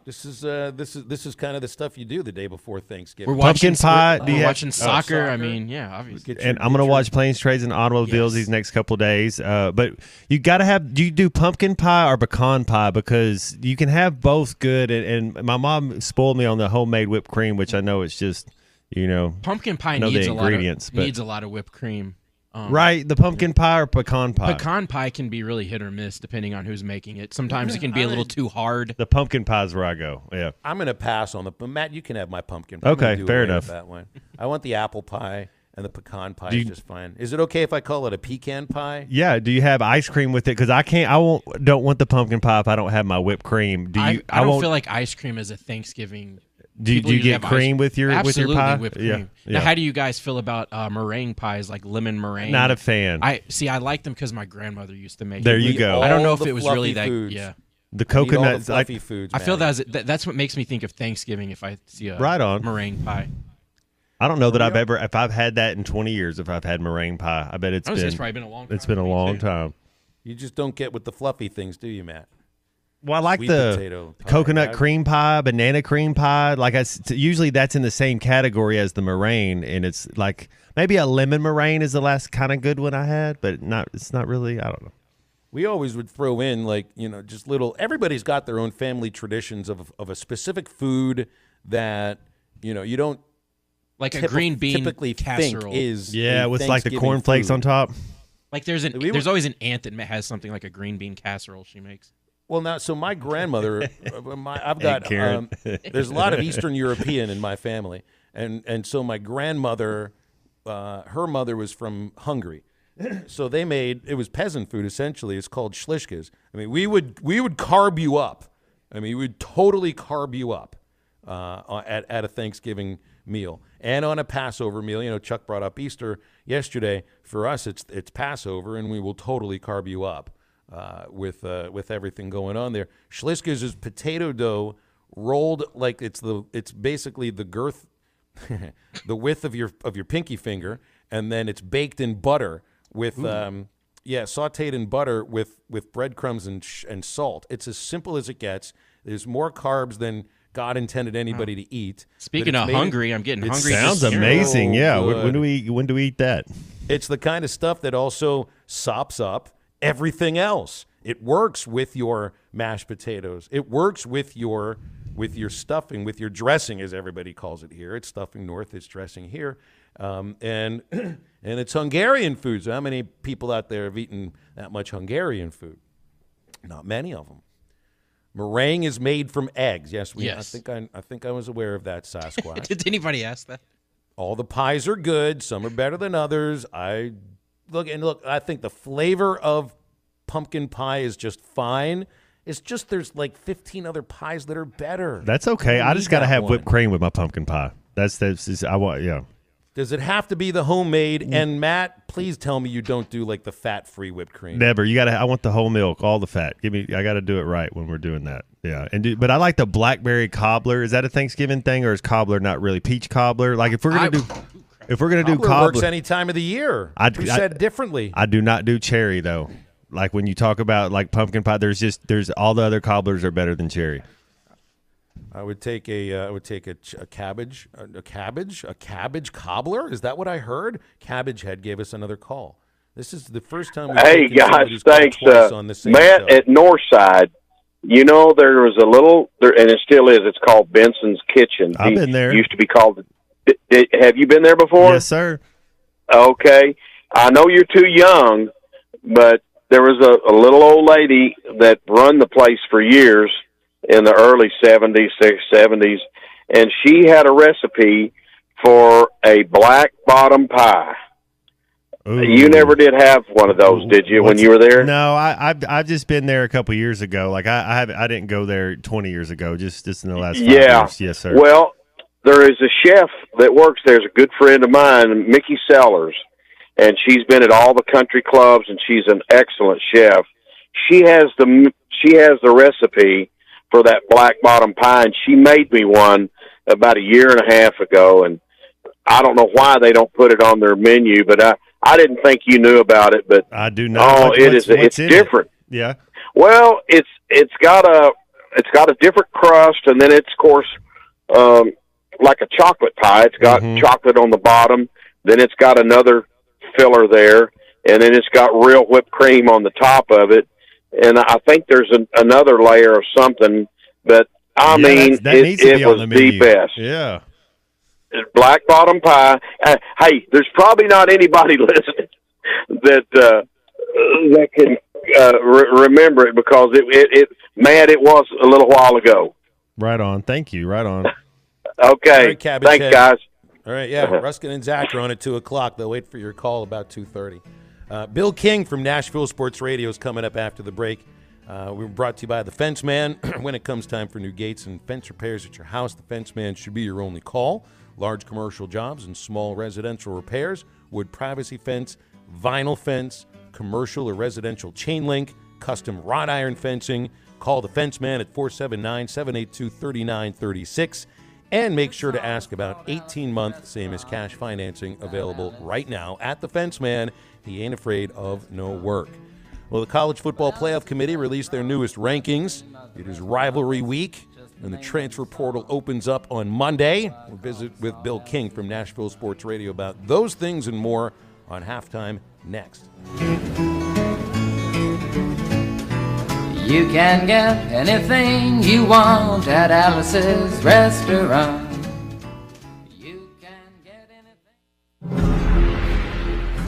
this is kind of the stuff you do the day before Thanksgiving. We're watching pumpkin pie. We're watching soccer. I mean, yeah, obviously. And I'm gonna watch planes, trades, and automobiles these next couple of days. But you gotta have. Do you do pumpkin pie or pecan pie? Because you can have both good. And my mom spoiled me on the homemade whipped cream, which I know it's just pumpkin pie needs needs a lot of whipped cream. Right, the pumpkin pie or pecan pie? Pecan pie can be really hit or miss depending on who's making it. Sometimes it can be a little too hard. The pumpkin pie is where I go, yeah. I'm going to pass on but Matt, you can have my pumpkin pie. Okay, fair enough. That one. I want the apple pie, and the pecan pie is just fine. Is it okay if I call it a pecan pie? Yeah, do you have ice cream with it? Because don't want the pumpkin pie if I don't have my whipped cream. I don't feel like ice cream is a Thanksgiving. Do you get cream with your pie? Absolutely, whipped cream. Yeah. Now, how do you guys feel about meringue pies, like lemon meringue? Not a fan. I like them because my grandmother used to make. There you go. I don't know if it was really that. Foods. Yeah. The coconut fluffy foods. I feel that's what makes me think of Thanksgiving if I see a meringue pie. I don't know that if I've had that in 20 years. If I've had meringue pie, I bet it's probably been a long time. It's been a long time. You just don't get with the fluffy things, do you, Matt? Well, I like the coconut cream pie, banana cream pie. Usually that's in the same category as the meringue, and it's like maybe a lemon meringue is the last kind of good one I had, but it's not really. I don't know. We always would throw in just little. Everybody's got their own family traditions of a specific food that you don't Like a green bean typically casserole. think is with like the cornflakes on top. Like there's always an aunt that has something like a green bean casserole she makes. Well, now, so my grandmother, I've got there's a lot of Eastern European in my family, and so my grandmother, her mother was from Hungary, so it was peasant food essentially. It's called schlishkas. I mean, we would carb you up. I mean, we would totally carb you up at a Thanksgiving meal and on a Passover meal. You know, Chuck brought up Easter yesterday. For us, it's Passover, and we will totally carb you up. With everything going on there. Schlishkas is potato dough rolled like it's basically the girth, the width of your pinky finger, and then it's baked in butter with sautéed in butter with breadcrumbs and salt. It's as simple as it gets. There's more carbs than God intended anybody to eat. Speaking of hungry, I'm getting hungry. It sounds amazing. Yeah. When do we eat that? It's the kind of stuff that also sops up everything else. It works with your mashed potatoes. It works with your stuffing, with your dressing, as everybody calls it here. It's stuffing north, it's dressing here, and it's Hungarian food. So how many people out there have eaten that much Hungarian food? Not many of them. Meringue is made from eggs. Yes. I think I was aware of that, Sasquatch. Did anybody ask that? All the pies are good. Some are better than others. Look, I think the flavor of pumpkin pie is just fine. It's just there's like 15 other pies that are better. That's okay. I just got to have whipped cream with my pumpkin pie. That's I want, yeah. Does it have to be the homemade? And Matt, please tell me you don't do like the fat-free whipped cream. Never. I want the whole milk, all the fat. I got to do it right when we're doing that. Yeah. But I like the blackberry cobbler. Is that a Thanksgiving thing, or is cobbler not really peach cobbler? Like if we're going to do cobbler, works any time of the year. Who said differently? I do not do cherry though. Like when you talk about like pumpkin pie, there's all the other cobblers are better than cherry. I would take a cabbage cobbler. Is that what I heard? Cabbage Head gave us another call. This is the first time. Hey guys, thanks, on the same Matt show. at Northside. You know, there was a little, and it still is. It's called Benson's Kitchen. I've been there. Used to be called. Have you been there before? Yes, sir. Okay, I know you're too young, but there was a little old lady that run the place for years in the early 70s, and she had a recipe for a black bottom pie. Ooh. You never did have one of those, did you, when you were there? No, I've just been there a couple years ago. Like I didn't go there 20 years ago, just in the last 5 years. Yes, sir. Well, there is a chef that works there, is a good friend of mine, Mickey Sellers, and she's been at all the country clubs, and she's an excellent chef. She has the recipe for that black bottom pie, and she made me one about a year and a half ago, and I don't know why they don't put it on their menu, but I didn't think you knew about it, but I do not. It's different. Yeah. Well, it's got a different crust, and then it's of course like a chocolate pie. It's got chocolate on the bottom, then it's got another filler there, and then it's got real whipped cream on the top of it, and I think there's another layer of something, but I mean, it was the best. Yeah. Black bottom pie. Hey, there's probably not anybody listening that can remember it, because it was a little while ago. Right on. Thank you. Right on. Okay. Right, Thanks, Head. guys. All right, yeah. Ruskin and Zach are on at 2:00. They'll wait for your call about 2:30. Bill King from Nashville Sports Radio is coming up after the break. We're brought to you by the Fence Man. When it comes time for new gates and fence repairs at your house, the Fence Man should be your only call. Large commercial jobs and small residential repairs, wood privacy fence, vinyl fence, commercial or residential chain link, custom wrought iron fencing. Call the Fence Man at 479-782-3936. And make sure to ask about 18-month same as cash financing available right now at the Fence Man. He ain't afraid of no work. Well, the College Football Playoff Committee released their newest rankings. It is rivalry week, and the transfer portal opens up on Monday. We'll visit with Bill King from Nashville Sports Radio about those things and more on Halftime next. You can get anything you want at Alice's restaurant. You can get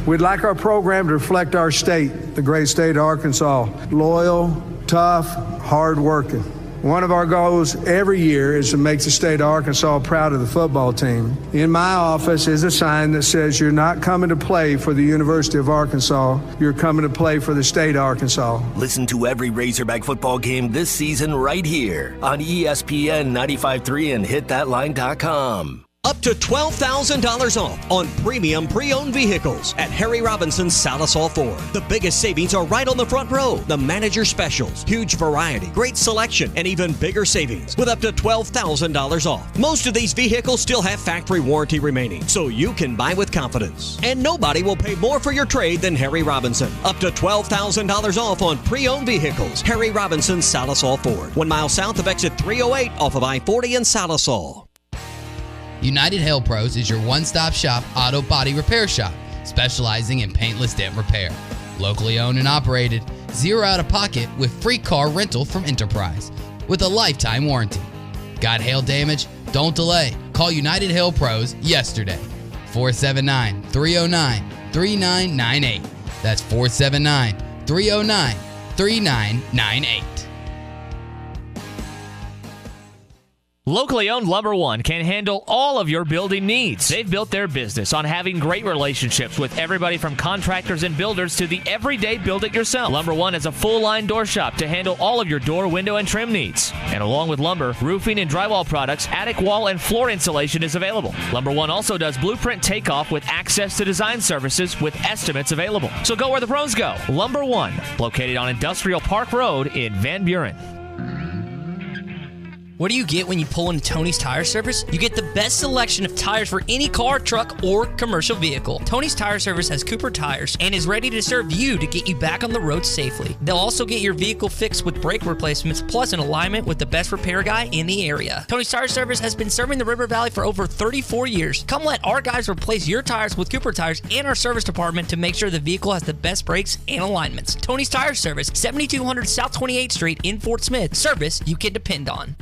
We'd like our program to reflect our state, the great state of Arkansas. Loyal, tough, hard-working. One of our goals every year is to make the state of Arkansas proud of the football team. In my office is a sign that says you're not coming to play for the University of Arkansas, you're coming to play for the state of Arkansas. Listen to every Razorback football game this season right here on ESPN 95.3 and hitthatline.com. Up to $12,000 off on premium pre-owned vehicles at Harry Robinson's Salisol Ford. The biggest savings are right on the front row. The manager specials, huge variety, great selection, and even bigger savings with up to $12,000 off. Most of these vehicles still have factory warranty remaining, so you can buy with confidence. And nobody will pay more for your trade than Harry Robinson. Up to $12,000 off on pre-owned vehicles. Harry Robinson's Salisol Ford. 1 mile south of exit 308 off of I-40 in Salisol. United Hail Pros is your one-stop shop auto body repair shop, specializing in paintless dent repair. Locally owned and operated, zero out-of-pocket with free car rental from Enterprise with a lifetime warranty. Got hail damage? Don't delay. Call United Hail Pros yesterday. 479-309-3998. That's 479-309-3998. Locally owned Lumber One can handle all of your building needs. They've built their business on having great relationships with everybody from contractors and builders to the everyday build-it-yourself. Lumber One is a full-line door shop to handle all of your door, window, and trim needs. And along with lumber, roofing and drywall products, attic wall and floor insulation is available. Lumber One also does blueprint takeoff with access to design services with estimates available. So go where the pros go. Lumber One, located on Industrial Park Road in Van Buren. What do you get when you pull into Tony's Tire Service? You get the best selection of tires for any car, truck, or commercial vehicle. Tony's Tire Service has Cooper tires and is ready to serve you to get you back on the road safely. They'll also get your vehicle fixed with brake replacements plus an alignment with the best repair guy in the area. Tony's Tire Service has been serving the River Valley for over 34 years. Come let our guys replace your tires with Cooper tires and our service department to make sure the vehicle has the best brakes and alignments. Tony's Tire Service, 7200 South 28th Street in Fort Smith. Service you can depend on.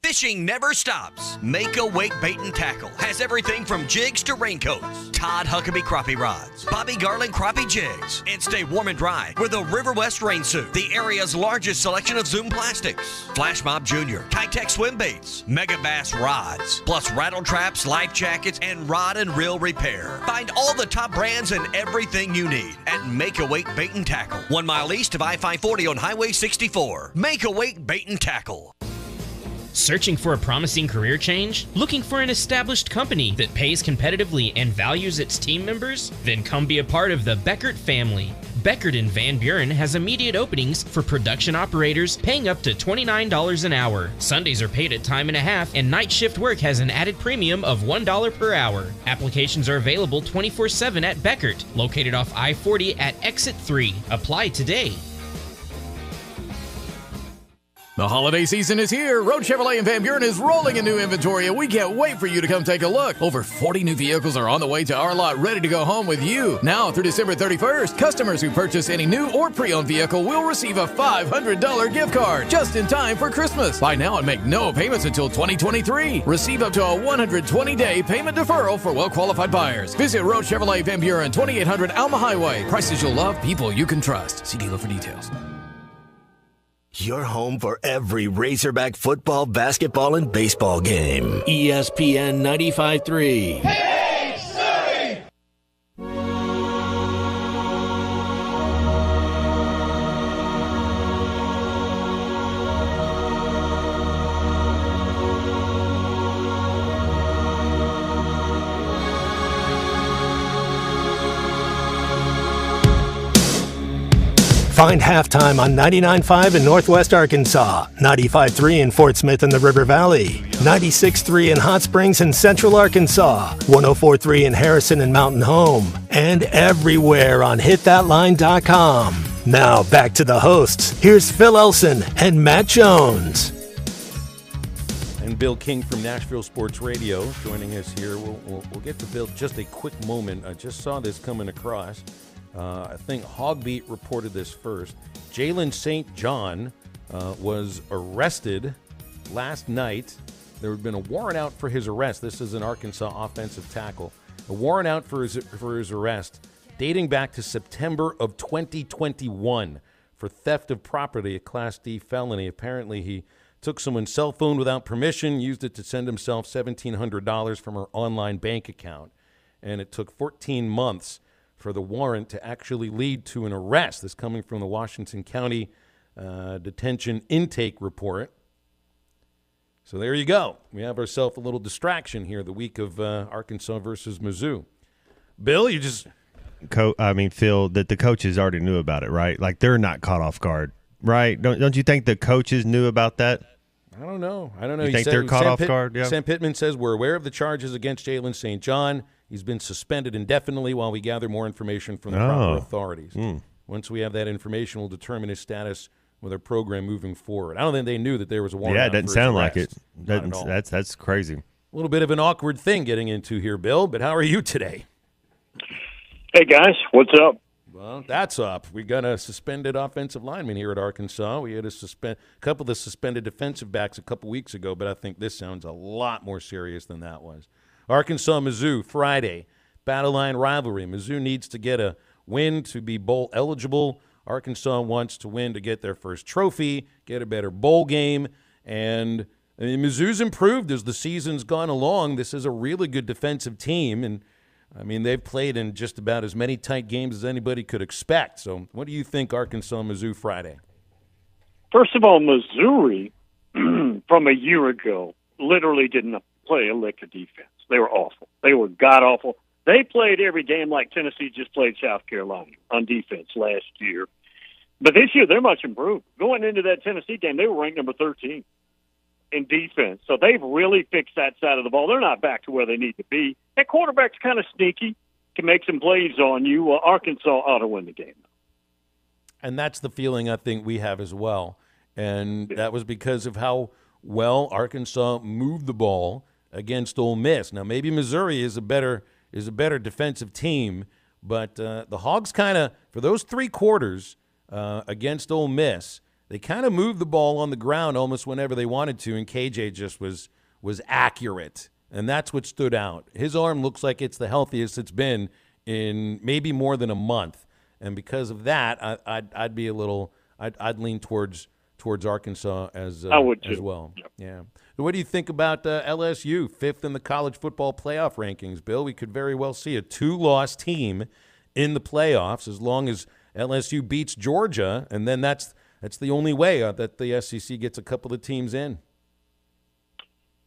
Fishing never stops. Make a Wake Bait and Tackle has everything from jigs to raincoats, Todd Huckabee crappie rods, Bobby Garland crappie jigs, and stay warm and dry with a River West rain suit, the area's largest selection of Zoom plastics, Flash Mob Jr., Kitech swim baits, Mega Bass rods, plus rattle traps, life jackets, and rod and reel repair. Find all the top brands and everything you need at Make a Wake Bait and Tackle, 1 mile east of I-540 on Highway 64. Make a Wake Bait and Tackle. Searching for a promising career change? Looking for an established company that pays competitively and values its team members? Then come be a part of the Beckert family. Beckert in Van Buren has immediate openings for production operators paying up to $29 an hour. Sundays are paid at time and a half, and night shift work has an added premium of $1 per hour. Applications are available 24/7 at Beckert, located off I-40 at Exit 3. Apply today. The holiday season is here. Road Chevrolet in Van Buren is rolling in new inventory, and we can't wait for you to come take a look. Over 40 new vehicles are on the way to our lot, ready to go home with you. Now through December 31st, customers who purchase any new or pre-owned vehicle will receive a $500 gift card just in time for Christmas. Buy now and make no payments until 2023. Receive up to a 120-day payment deferral for well-qualified buyers. Visit Road Chevrolet Van Buren, 2800 Alma Highway. Prices you'll love, people you can trust. See dealer for details. Your home for every Razorback football, basketball, and baseball game. ESPN 95.3. Hey, Surrey! Find Halftime on 99.5 in Northwest Arkansas, 95.3 in Fort Smith and the River Valley, 96.3 in Hot Springs and Central Arkansas, 104.3 in Harrison and Mountain Home, and everywhere on hitthatline.com. Now back to the hosts. Here's Phil Elson and Matt Jones. And Bill King from Nashville Sports Radio joining us here. We'll get to Bill just a quick moment. I just saw this coming across. I think Hogbeat reported this first. Jalen St. John was arrested last night. There had been a warrant out for his arrest. This is an Arkansas offensive tackle. A warrant out for his arrest. dating back to September of 2021 for theft of property, a Class D felony. Apparently, he took someone's cell phone without permission, used it to send himself $1,700 from her online bank account, and it took 14 months for the warrant to actually lead to an arrest. This coming from the Washington County Detention Intake Report. So there you go. We have ourselves a little distraction here the week of Arkansas versus Mizzou. Bill, you just... Phil, that the coaches already knew about it, right? Like, they're not caught off guard, right? Don't you think the coaches knew about that? I don't know. You think they're caught off guard? Yeah. Sam Pittman says, we're aware of the charges against Jalen St. John. He's been suspended indefinitely while we gather more information from the proper authorities. Once we have that information, we'll determine his status with our program moving forward. I don't think they knew that there was a warrant. Yeah, it doesn't sound like it. Not at all. That's crazy. A little bit of an awkward thing getting into here, Bill, but how are you today? Hey, guys, what's up? Well, that's up. We got a suspended offensive lineman here at Arkansas. We had a couple of suspended defensive backs a couple weeks ago, but I think this sounds a lot more serious than that was. Arkansas, Mizzou, Friday, battle line rivalry. Mizzou needs to get a win to be bowl eligible. Arkansas wants to win to get their first trophy, get a better bowl game, and Mizzou's improved as the season's gone along. This is a really good defensive team, and they've played in just about as many tight games as anybody could expect. So what do you think, Arkansas, Mizzou, Friday? First of all, Missouri, from a year ago, literally didn't play a lick of defense. They were awful. They were god-awful. They played every game like Tennessee just played South Carolina on defense last year. But this year, they're much improved. Going into that Tennessee game, they were ranked number 13 in defense. So they've really fixed that side of the ball. They're not back to where they need to be. That quarterback's kind of sneaky, can make some plays on you. Arkansas ought to win the game. And that's the feeling I think we have as well. And that was because of how well Arkansas moved the ball against Ole Miss. Now, maybe Missouri is a better defensive team, but the Hogs kind of, for those 3 quarters against Ole Miss, they kind of moved the ball on the ground almost whenever they wanted to, and KJ just was accurate, and that's what stood out. His arm looks like it's the healthiest it's been in maybe more than a month, and because of that, I'd be a little I'd lean towards Arkansas as well. Yep. Yeah. So what do you think about LSU, 5th in the college football playoff rankings, Bill? We could very well see a 2-loss team in the playoffs as long as LSU beats Georgia, and then that's the only way that the SEC gets a couple of teams in.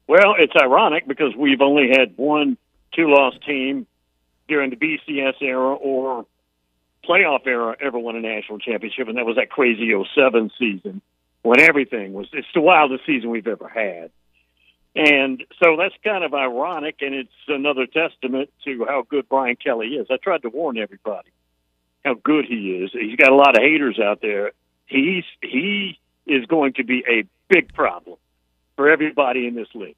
Well, it's ironic because we've only had one 2-loss team during the BCS era or playoff era ever won a national championship, and that was that crazy 07 season when everything was – it's the wildest season we've ever had. And so that's kind of ironic, and it's another testament to how good Brian Kelly is. I tried to warn everybody how good he is. He's got a lot of haters out there. He is going to be a big problem for everybody in this league.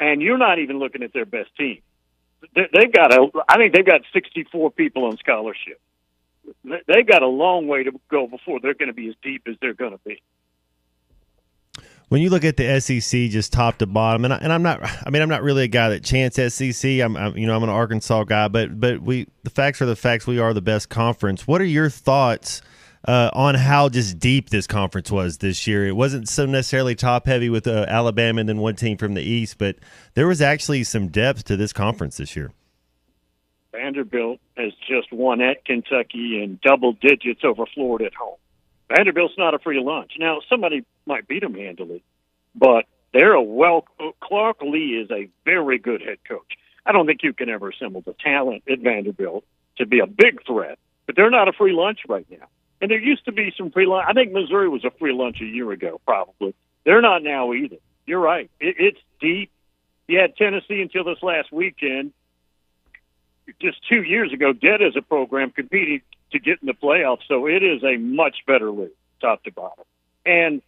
And you're not even looking at their best team. I think they've got 64 people on scholarship. They've got a long way to go before they're going to be as deep as they're going to be. When you look at the SEC just top to bottom, and I'm not really a guy that chants SEC. I'm an Arkansas guy, but the facts are the facts. We are the best conference. What are your thoughts on how just deep this conference was this year? It wasn't so necessarily top heavy with Alabama and then one team from the East, but there was actually some depth to this conference this year. Vanderbilt has just won at Kentucky in double digits over Florida at home. Vanderbilt's not a free lunch. Now, somebody might beat them handily, but Clark Lee is a very good head coach. I don't think you can ever assemble the talent at Vanderbilt to be a big threat, but they're not a free lunch right now. And there used to be some free lunch. I think Missouri was a free lunch a year ago, probably. They're not now either. You're right. It's deep. You had Tennessee until this last weekend. Just 2 years ago, dead as a program, competing to get in the playoffs. So it is a much better league, top to bottom. And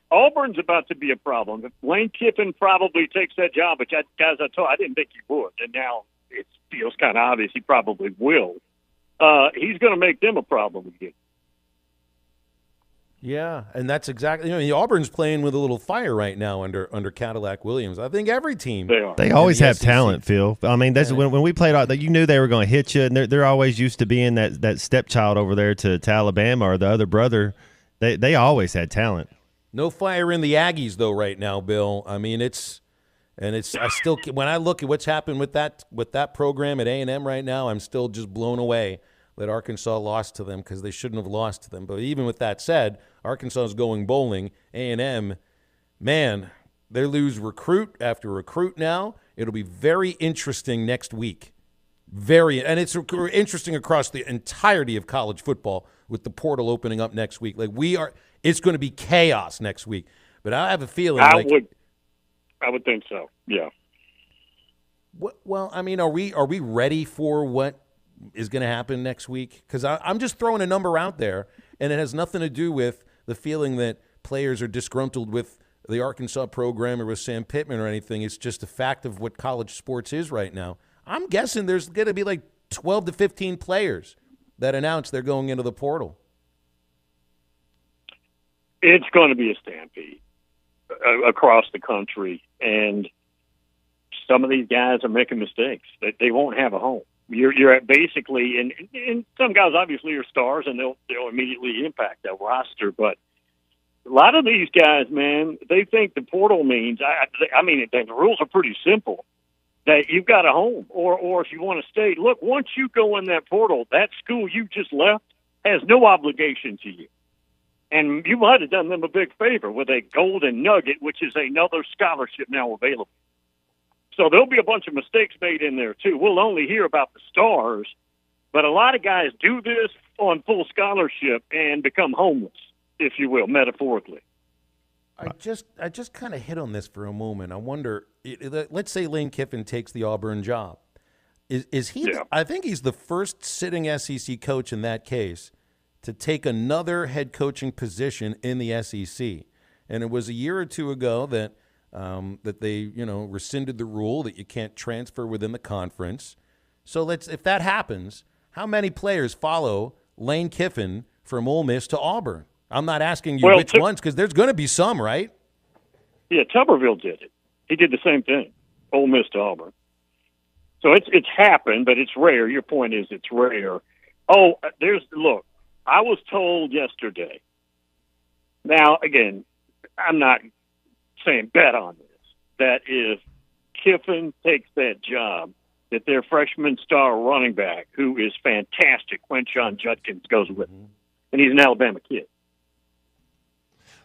Auburn's about to be a problem. If Lane Kiffin probably takes that job, which I didn't think he would, and now it feels kind of obvious he probably will. He's going to make them a problem again. Yeah, and that's exactly. Auburn's playing with a little fire right now under Cadillac Williams. I think every team They always have talent, Phil. I mean, that's when we played. You knew they were going to hit you, and they're always used to being that stepchild over there to Alabama or the other brother. They always had talent. No fire in the Aggies though right now, Bill. I mean, I still when I look at what's happened with that program at A&M right now, I'm still just blown away that Arkansas lost to them because they shouldn't have lost to them. But even with that said, Arkansas is going bowling. A&M, man, they lose recruit after recruit now. It'll be very interesting next week. And it's interesting across the entirety of college football with the portal opening up next week. It's going to be chaos next week. But I have a feeling I would think so. Yeah. Well, I mean, are we ready for what is going to happen next week? Because I'm just throwing a number out there, and it has nothing to do with the feeling that players are disgruntled with the Arkansas program or with Sam Pittman or anything. It's just a fact of what college sports is right now. I'm guessing there's going to be like 12 to 15 players that announce they're going into the portal. It's going to be a stampede across the country, and some of these guys are making mistakes. They won't have a home. You're at basically, and some guys obviously are stars, and they'll immediately impact that roster. But a lot of these guys, man, they think the portal means. I mean, the rules are pretty simple. That you've got a home, or if you want to stay. Look, once you go in that portal, that school you just left has no obligation to you. And you might have done them a big favor with a golden nugget, which is another scholarship now available. So there'll be a bunch of mistakes made in there, too. We'll only hear about the stars, but a lot of guys do this on full scholarship and become homeless, if you will, metaphorically. I just kind of hit on this for a moment. I wonder, let's say Lane Kiffin takes the Auburn job. Is he? Yeah. I think he's the first sitting SEC coach in that case to take another head coaching position in the SEC. And it was a year or two ago that they rescinded the rule that you can't transfer within the conference. So if that happens, how many players follow Lane Kiffin from Ole Miss to Auburn? I'm not asking you which ones, because there's going to be some, right? Yeah, Tuberville did it. He did the same thing, Ole Miss to Auburn. So it's happened, but it's rare. Your point is it's rare. Oh, look, I was told yesterday. Now, again, I'm not saying bet on this, that if Kiffin takes that job, that their freshman star running back, who is fantastic, Quinshon Judkins, goes with him. And he's an Alabama kid.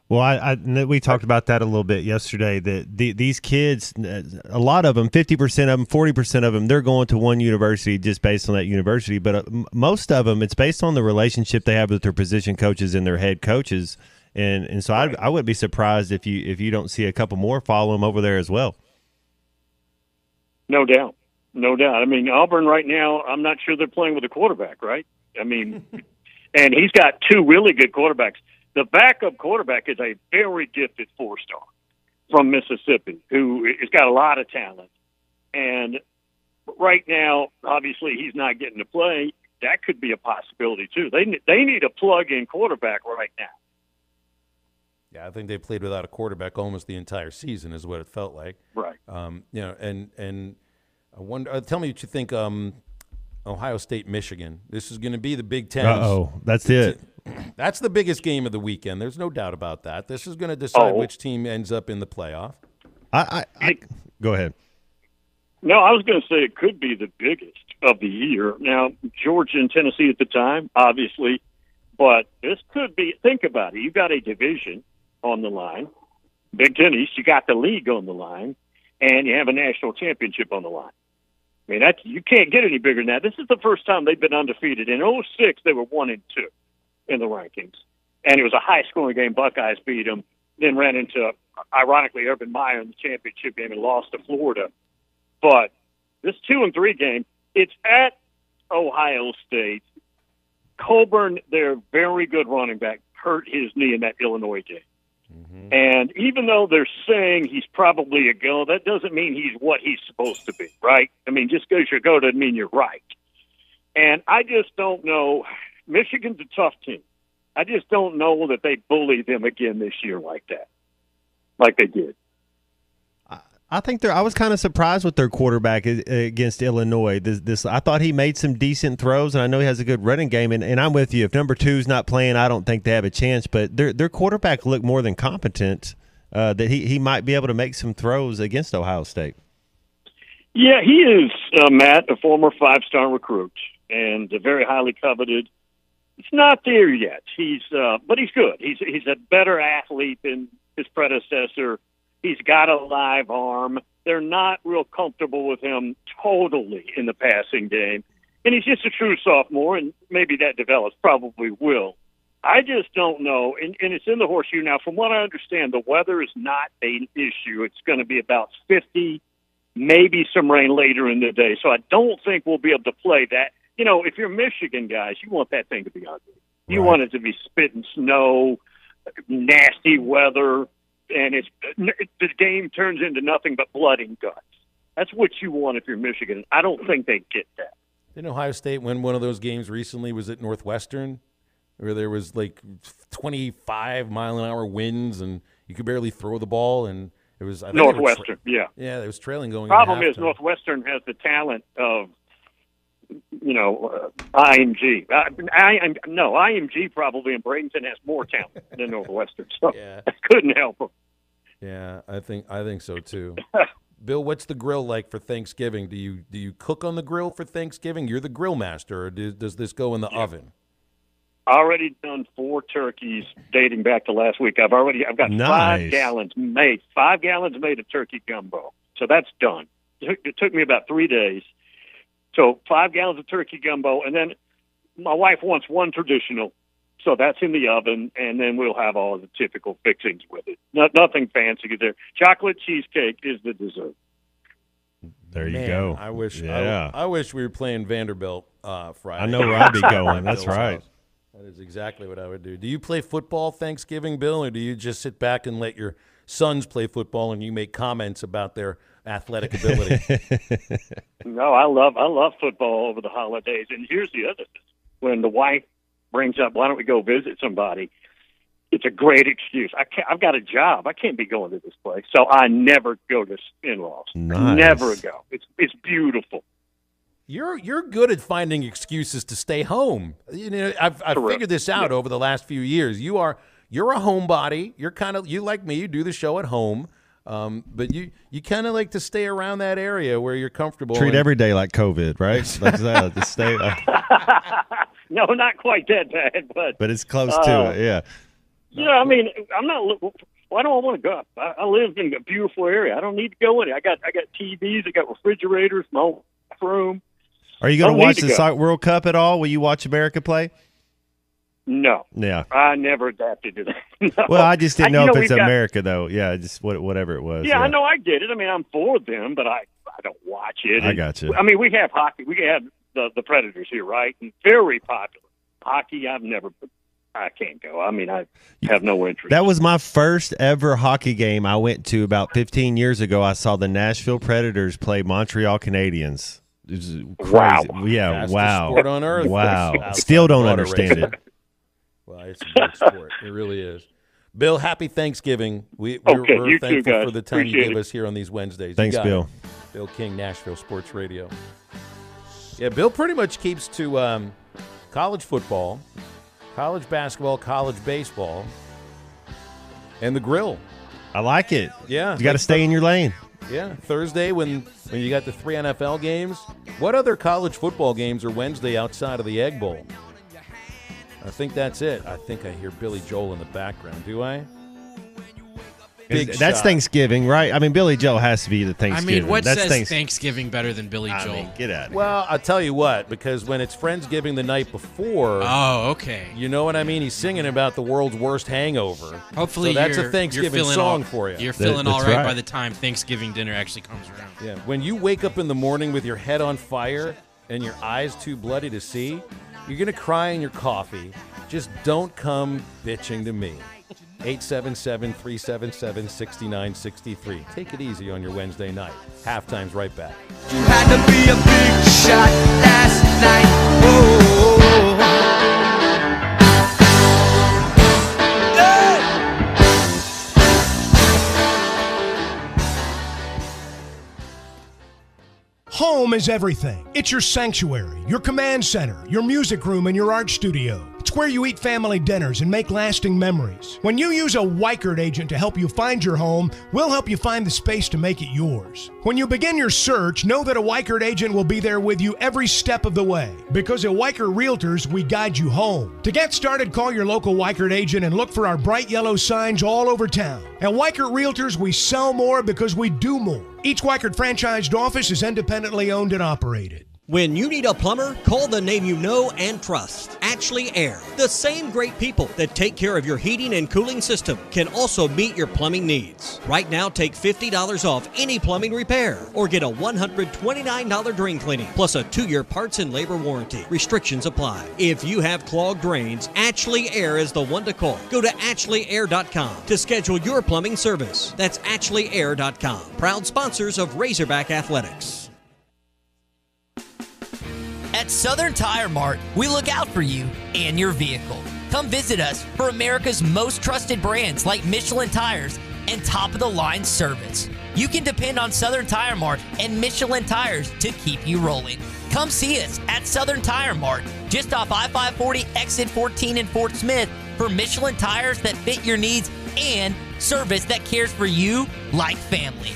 Well, we talked about that a little bit yesterday, that these kids, a lot of them, 50% of them, 40% of them, they're going to one university just based on that university. But most of them, it's based on the relationship they have with their position coaches and their head coaches. And so I wouldn't be surprised if you don't see a couple more follow them over there as well. No doubt. No doubt. I mean, Auburn right now, I'm not sure they're playing with a quarterback, right? I mean, and he's got two really good quarterbacks. The backup quarterback is a very gifted four-star from Mississippi who has got a lot of talent. And right now, obviously, he's not getting to play. That could be a possibility, too. They need a plug-in quarterback right now. Yeah, I think they played without a quarterback almost the entire season is what it felt like. Right. And I wonder, tell me what you think Ohio State, Michigan. This is going to be the Big Ten. Uh-oh, that's it. That's the biggest game of the weekend. There's no doubt about that. This is going to decide which team ends up in the playoff. Go ahead. No, I was going to say it could be the biggest of the year. Now, Georgia and Tennessee at the time, obviously, but this could be, think about it. You've got a division on the line, Big Ten East, you got the league on the line, and you have a national championship on the line. I mean, you can't get any bigger than that. This is the first time they've been undefeated. In 2006, they were 1-2 in the rankings. And it was a high-scoring game. Buckeyes beat them, then ran into, ironically, Urban Meyer in the championship game and lost to Florida. But this 2-3 game, it's at Ohio State. Colburn, their very good running back, hurt his knee in that Illinois game. Mm-hmm. And even though they're saying he's probably a go, that doesn't mean he's what he's supposed to be, right? I mean, just because you're a go doesn't mean you're right. And I just don't know. Michigan's a tough team. I just don't know that they bully them again this year like that, like they did. I think I was kind of surprised with their quarterback against Illinois. I thought he made some decent throws, and I know he has a good running game. And I'm with you. If number 2's not playing, I don't think they have a chance. But their quarterback looked more than competent. That he might be able to make some throws against Ohio State. Yeah, he is, Matt, a former 5-star recruit and very highly coveted. It's not there yet. But he's good. He's a better athlete than his predecessor. He's got a live arm. They're not real comfortable with him totally in the passing game. And he's just a true sophomore, and maybe that develops, probably will. I just don't know. And it's in the horseshoe. Now, from what I understand, the weather is not an issue. It's going to be about 50, maybe some rain later in the day. So I don't think we'll be able to play that. You know, if you're Michigan guys, you want that thing to be ugly. You want it to be spitting snow, nasty weather, and the game turns into nothing but blood and guts. That's what you want if you're Michigan. I don't think they get that. Didn't Ohio State win one of those games recently? Was it Northwestern, where there was like 25-mile-an-hour winds and you could barely throw the ball? And it was Northwestern. Yeah, it was trailing going. Problem is Northwestern has the talent of IMG. IMG probably in Bradenton has more talent than Northwestern, so I couldn't help them. Yeah, I think so too. Bill, what's the grill like for Thanksgiving? Do you cook on the grill for Thanksgiving? You're the grill master, or does this go in the oven? Already done 4 turkeys dating back to last week. I've got 5 gallons made. 5 gallons made of turkey gumbo, so that's done. It took me about 3 days. So 5 gallons of turkey gumbo, and then my wife wants one traditional, so that's in the oven, and then we'll have all the typical fixings with it. Nothing fancy there. Chocolate cheesecake is the dessert. There you go. I wish we were playing Vanderbilt Friday. I know where I'd be going. That's right. That is exactly what I would do. Do you play football Thanksgiving, Bill, or do you just sit back and let your sons play football and you make comments about their athletic ability? No, I love football over the holidays. And here's the other thing. When the wife brings up, why don't we go visit somebody, it's a great excuse. I've got a job. I can't be going to this place. So I never go to in-laws. Nice. Never go. It's beautiful. You're good at finding excuses to stay home. You know, I've figured this out over the last few years. You're a homebody. You like me. You do the show at home. But you kind of like to stay around that area where you're comfortable. Treat every day like COVID, right? Like that. Just stay. No, not quite that bad, but it's close to it. Yeah. Yeah, I mean, I'm not. Why do I want to go? I live in a beautiful area. I don't need to go in it. I got TVs. I got refrigerators. My own bathroom. Are you going to watch the Soccer World Cup at all? Will you watch America play? No. Yeah. I never adapted to that. No. Well, I just didn't know if it's America, though. Yeah, just whatever it was. Yeah, I know. I get it. I mean, I'm for them, but I don't watch it. I got you. I mean, we have hockey. We have the Predators here, right? And very popular. Hockey, I can't go. I mean, I have no interest. That was my first ever hockey game I went to about 15 years ago. I saw the Nashville Predators play Montreal Canadiens. It was crazy. Wow. Yeah, Fastest wow. sport on earth. Wow. Still don't understand it. Well, it's a great sport. It really is. Bill, happy Thanksgiving. We're thankful too, guys. for the time Appreciate you give it. us here on these Wednesdays. Thanks, Bill. It. Bill King, Nashville Sports Radio. Yeah, Bill pretty much keeps to college football, college basketball, college baseball, and the grill. I like it. Yeah. You got to stay in your lane. Yeah, Thursday when you got the 3 NFL games. What other college football games are Wednesday outside of the Egg Bowl? I think that's it. I think I hear Billy Joel in the background. Do I? That's shot. Thanksgiving, right? I mean, Billy Joel has to be the Thanksgiving. I mean, what That's says Thanksgiving better than Billy Joel? I mean, get out of here. Well, I'll tell you what, because when it's Friendsgiving the night before. Oh, okay. You know what I mean? He's singing about the world's worst hangover. Hopefully, so that's a Thanksgiving song for you. You're feeling all right by the time Thanksgiving dinner actually comes around. Yeah. When you wake up in the morning with your head on fire and your eyes too bloody to see, you're going to cry in your coffee. Just don't come bitching to me. 877-377-6963. Take it easy on your Wednesday night. Halftime's right back. You had to be a big shot last night. Whoa. is everything. It's your sanctuary, your command center, your music room, and your art studio. It's where you eat family dinners and make lasting memories. When you use a Weichert agent to help you find your home, we'll help you find the space to make it yours. When you begin your search, know that a Weichert agent will be there with you every step of the way. Because at Weichert Realtors, we guide you home. To get started, call your local Weichert agent and look for our bright yellow signs all over town. At Weichert Realtors, we sell more because we do more. Each Weichert franchised office is independently owned and operated. When you need a plumber, call the name you know and trust, Ashley Air. The same great people that take care of your heating and cooling system can also meet your plumbing needs. Right now, take $50 off any plumbing repair or get a $129 drain cleaning plus a 2-year parts and labor warranty. Restrictions apply. If you have clogged drains, Ashley Air is the one to call. Go to ashley.air.com to schedule your plumbing service. That's ashley.air.com. Proud sponsors of Razorback Athletics. At Southern Tire Mart, we look out for you and your vehicle. Come visit us for America's most trusted brands like Michelin Tires and top-of-the-line service. You can depend on Southern Tire Mart and Michelin Tires to keep you rolling. Come see us at Southern Tire Mart, just off I-540 exit 14 in Fort Smith, for Michelin tires that fit your needs and service that cares for you like family.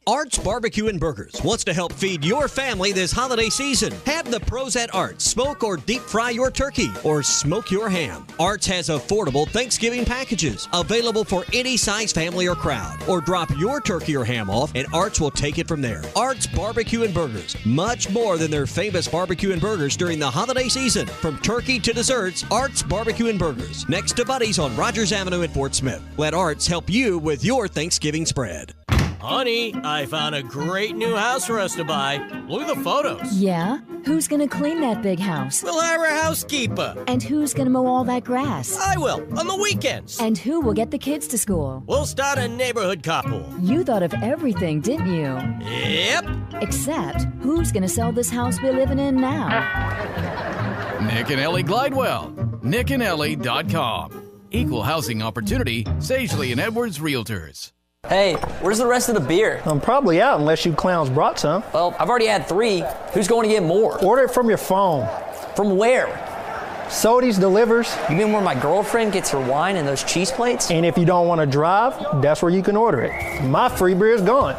Arts Barbecue and Burgers wants to help feed your family this holiday season. Have the pros at Arts smoke or deep fry your turkey or smoke your ham. Arts has affordable Thanksgiving packages available for any size family or crowd. Or drop your turkey or ham off and Arts will take it from there. Arts Barbecue and Burgers, much more than their famous barbecue and burgers during the holiday season. From turkey to desserts, Arts Barbecue and Burgers, next to Buddy's on Rogers Avenue in Fort Smith. Let Arts help you with your Thanksgiving spread. Honey, I found a great new house for us to buy. Look at the photos. Yeah? Who's gonna clean that big house? We'll hire a housekeeper. And who's gonna mow all that grass? I will, on the weekends. And who will get the kids to school? We'll start a neighborhood carpool. You thought of everything, didn't you? Yep. Except, who's gonna sell this house we're living in now? Nick and Ellie Glidewell. nickandellie.com. Equal housing opportunity, Sagely and Edwards Realtors. Hey, where's the rest of the beer? I'm probably out unless you clowns brought some. Well, I've already had 3. Who's going to get more? Order it from your phone. From where? Sody's delivers. You mean where my girlfriend gets her wine and those cheese plates? And if you don't want to drive, that's where you can order it. My free beer is gone.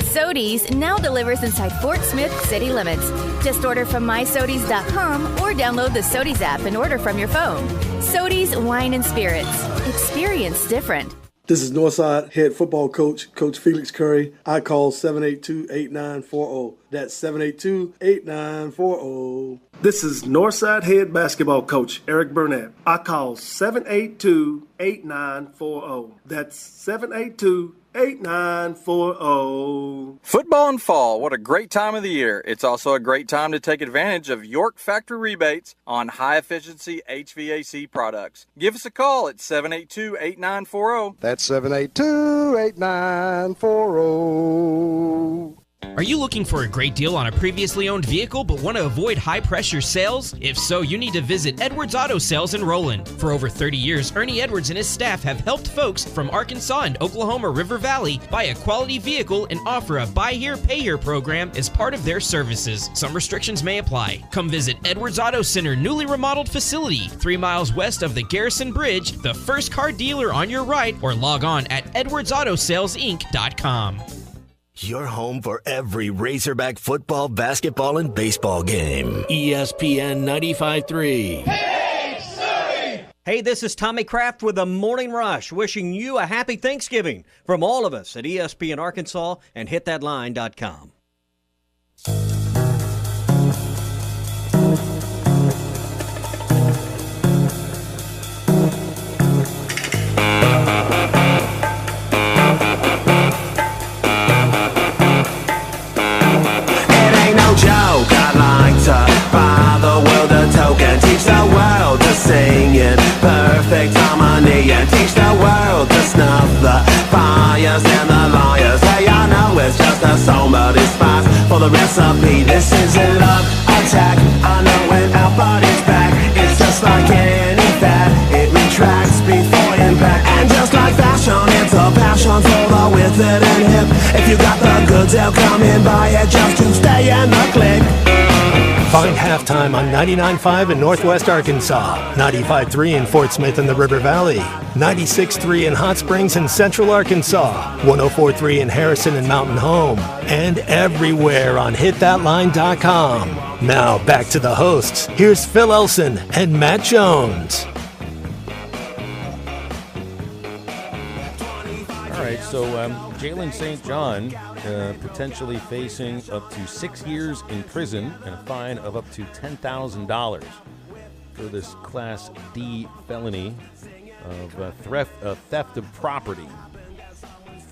Sody's now delivers inside Fort Smith city limits. Just order from mysodys.com or download the Sody's app and order from your phone. Sody's Wine and Spirits. Experience different. This is Northside head football coach, Coach Felix Curry. I call 782-8940. That's 782-8940. This is Northside head basketball coach, Eric Burnett. I call 782-8940. That's 782-8940. Football and fall, what a great time of the year. It's also a great time to take advantage of York Factory rebates on high-efficiency HVAC products. Give us a call at 782-8940. That's 782-8940. Are you looking for a great deal on a previously owned vehicle but want to avoid high-pressure sales? If so, you need to visit Edwards Auto Sales in Roland. For over 30 years, Ernie Edwards and his staff have helped folks from Arkansas and Oklahoma River Valley buy a quality vehicle and offer a buy here, pay here program as part of their services. Some restrictions may apply. Come visit Edwards Auto Center newly remodeled facility, 3 miles west of the Garrison Bridge, the first car dealer on your right, or log on at edwardsautosalesinc.com. Your home for every Razorback football, basketball, and baseball game. ESPN 95.3. Hey, this is Tommy Kraft with the Morning Rush, wishing you a happy Thanksgiving from all of us at ESPN Arkansas and hitthatline.com. Joke, I'd like to buy the world a token, teach the world to sing in perfect harmony, and teach the world to snuff the fires and the liars. Hey, I know it's just a song, but it's fast for the recipe. This is a love attack. I know when our body's back, it's just like any fad. It retracts before impact, and just like fashion, it's a passion for the with it and tip. If you got the goods, they'll come and buy it just to stay in the clique. Find Halftime on 99.5 in Northwest Arkansas, 95.3 in Fort Smith and the River Valley, 96.3 in Hot Springs and Central Arkansas, 104.3 in Harrison and Mountain Home, and everywhere on hitthatline.com. Now back to the hosts. Here's Phil Elson and Matt Jones. All right, so Jalen St. John potentially facing up to 6 years in prison and a fine of up to $10,000 for this Class D felony of theft of property.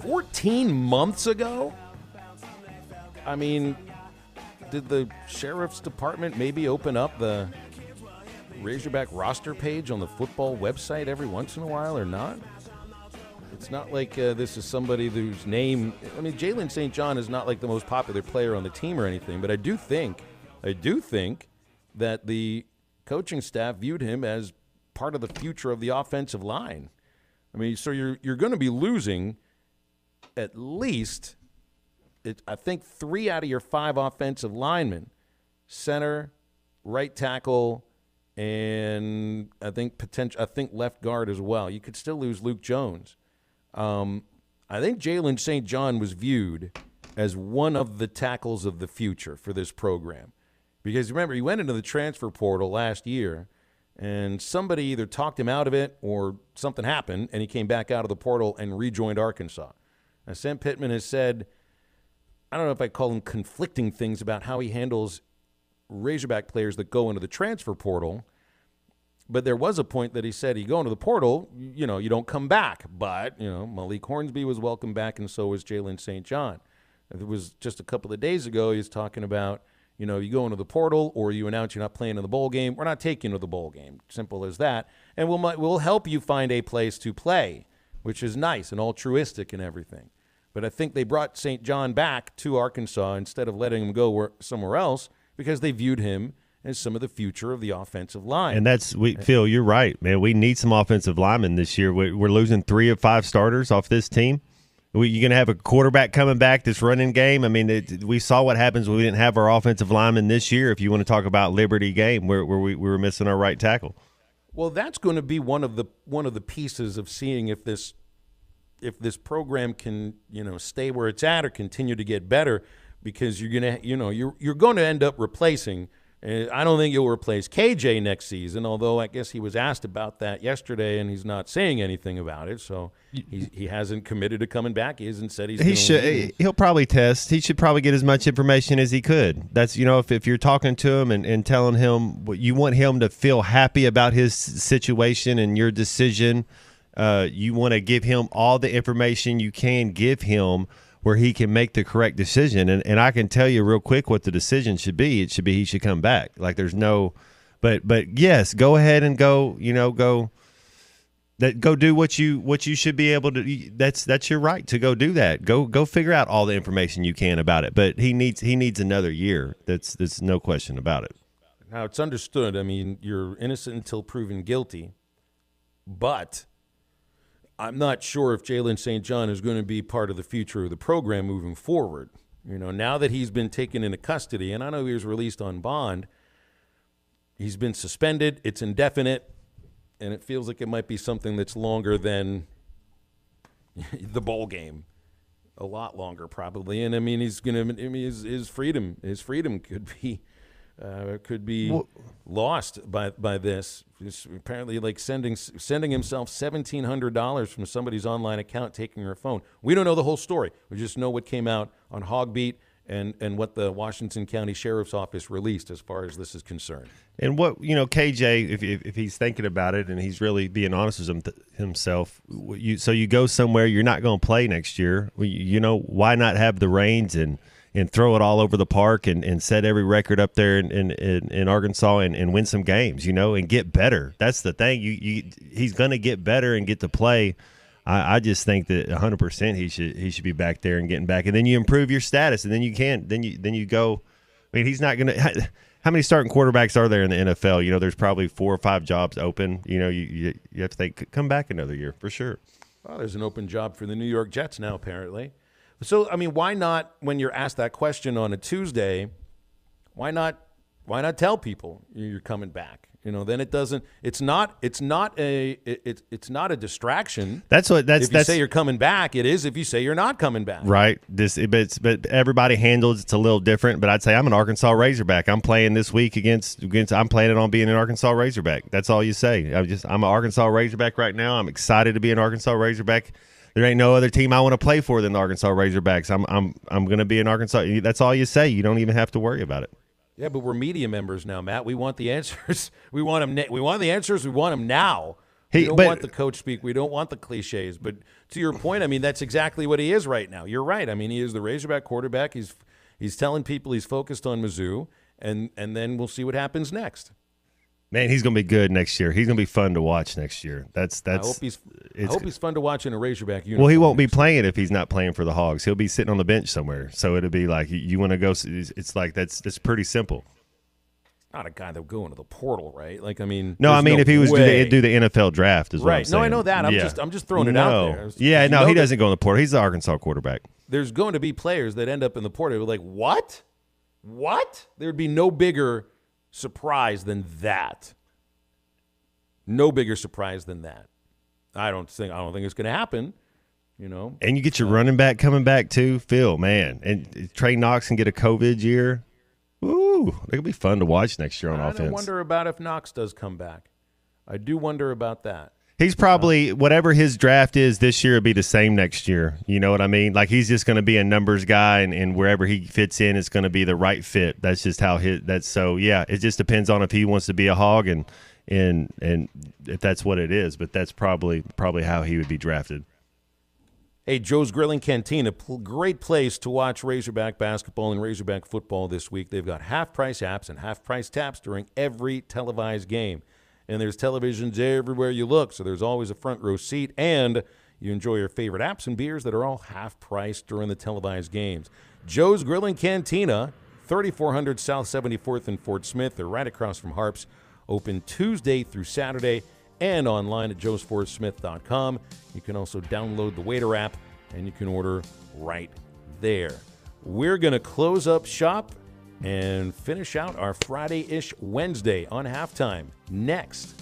14 months ago? I mean, did the sheriff's department maybe open up the Razorback roster page on the football website every once in a while or not? It's not like this is somebody whose name. I mean, Jalen St. John is not like the most popular player on the team or anything, but I do think that the coaching staff viewed him as part of the future of the offensive line. I mean, so you're going to be losing at least, I think, 3 out of your 5 offensive linemen, center, right tackle, and I think left guard as well. You could still lose Luke Jones. I think Jalen St. John was viewed as one of the tackles of the future for this program. Because remember, he went into the transfer portal last year, and somebody either talked him out of it or something happened, and he came back out of the portal and rejoined Arkansas. Now, Sam Pittman has said, I don't know if I call him conflicting things about how he handles Razorback players that go into the transfer portal, but there was a point that he said, you go into the portal, you don't come back. But, Malik Hornsby was welcome back, and so was Jalen St. John. It was just a couple of days ago, he was talking about, you go into the portal or you announce you're not playing in the bowl game. We're not taking you to the bowl game. Simple as that. And we'll help you find a place to play, which is nice and altruistic and everything. But I think they brought St. John back to Arkansas instead of letting him go somewhere else because they viewed him as some of the future of the offensive line. And Phil, you're right, man. We need some offensive linemen this year. We're losing 3 of 5 starters off this team. You're going to have a quarterback coming back this running game. I mean, we saw what happens when we didn't have our offensive linemen this year. If you want to talk about Liberty game, where we were missing our right tackle. Well, that's going to be one of the pieces of seeing if this program can stay where it's at or continue to get better, because you're going to end up replacing. I don't think you'll replace KJ next season, although I guess he was asked about that yesterday, and he's not saying anything about it. So he hasn't committed to coming back. He hasn't said he's. He'll probably test. He should probably get as much information as he could. That's if you're talking to him and telling him you want him to feel happy about his situation and your decision, you want to give him all the information you can give him, where he can make the correct decision. And I can tell you real quick what the decision should be. It should be he should come back. Like there's no – but yes, go ahead and go do what you should be able to – that's your right to go do that. Go figure out all the information you can about it. But he needs another year. That's no question about it. Now, it's understood. I mean, you're innocent until proven guilty. But – I'm not sure if Jalen St. John is going to be part of the future of the program moving forward. Now that he's been taken into custody, and I know he was released on bond, he's been suspended. It's indefinite, and it feels like it might be something that's longer than the bowl game, a lot longer probably. And I mean, his freedom could be lost by this. It's apparently like sending himself $1,700 from somebody's online account, taking her phone. We don't know the whole story. We just know what came out on Hogbeat and what the Washington County Sheriff's Office released as far as this is concerned. And what KJ, if he's thinking about it and he's really being honest with himself, so you go somewhere you're not going to play next year. Why not have the reins and throw it all over the park and set every record up there in Arkansas and win some games, and get better. That's the thing. He's going to get better and get to play. I just think that 100% he should be back there and getting back. And then you improve your status, and then you go. I mean, he's not going to. How many starting quarterbacks are there in the NFL? There's probably 4 or 5 jobs open. You have to think, come back another year for sure. Well, there's an open job for the New York Jets now, apparently. So, I mean, why not, when you're asked that question on a Tuesday, why not tell people you're coming back? You know, then it's not a distraction. If you say you're coming back, it is if you say you're not coming back. Right. But everybody handles it's a little different. But I'd say I'm an Arkansas Razorback. I'm playing this week against I'm planning on being an Arkansas Razorback. That's all you say. I'm an Arkansas Razorback right now. I'm excited to be an Arkansas Razorback. There ain't no other team I want to play for than the Arkansas Razorbacks. I'm going to be an Arkansas. That's all you say. You don't even have to worry about it. Yeah, but we're media members now, Matt. We want the answers. We want them. We want the answers. We want them now. We don't want the coach speak. We don't want the cliches. But to your point, I mean, that's exactly what he is right now. You're right. I mean, he is the Razorback quarterback. He's telling people he's focused on Mizzou, and then we'll see what happens next. Man, he's going to be good next year. He's going to be fun to watch next year. I hope he's fun to watch in a Razorback uniform. Well, he won't be playing if he's not playing for the Hogs. He'll be sitting on the bench somewhere. So it'll be like you want to go. It's like that's pretty simple. Not a guy that will go into the portal, right? Like, I mean, no, I mean if he was do the NFL draft, is what I'm saying. No, I know that. I'm just throwing it out there. Yeah, no, he doesn't go in the portal. He's the Arkansas quarterback. There's going to be players that end up in the portal. Like, what? There'd be no bigger surprise than that. No bigger surprise than that. I don't think it's going to happen. You know. And you get your running back coming back too, Phil. Man, and Trey Knox can get a COVID year. Ooh, it'll be fun to watch next year on offense. I wonder about if Knox does come back. I do wonder about that. He's probably whatever his draft is this year will be the same next year. You know what I mean? Like he's just going to be a numbers guy, and wherever he fits in, it's going to be the right fit. That's just how yeah. It just depends on if he wants to be a Hog and if that's what it is. But that's probably how he would be drafted. Hey, Joe's Grilling Cantina, great place to watch Razorback basketball and Razorback football this week. They've got half-price apps and half-price taps during every televised game. And there's televisions everywhere you look, so there's always a front row seat, and you enjoy your favorite apps and beers that are all half-price during the televised games. Joe's Grilling Cantina, 3400 South 74th in Fort Smith. They're right across from Harps, open Tuesday through Saturday, and online at joesfortsmith.com. You can also download the Waiter app, and you can order right there. We're going to close up shop and finish out our Friday-ish Wednesday on Halftime next.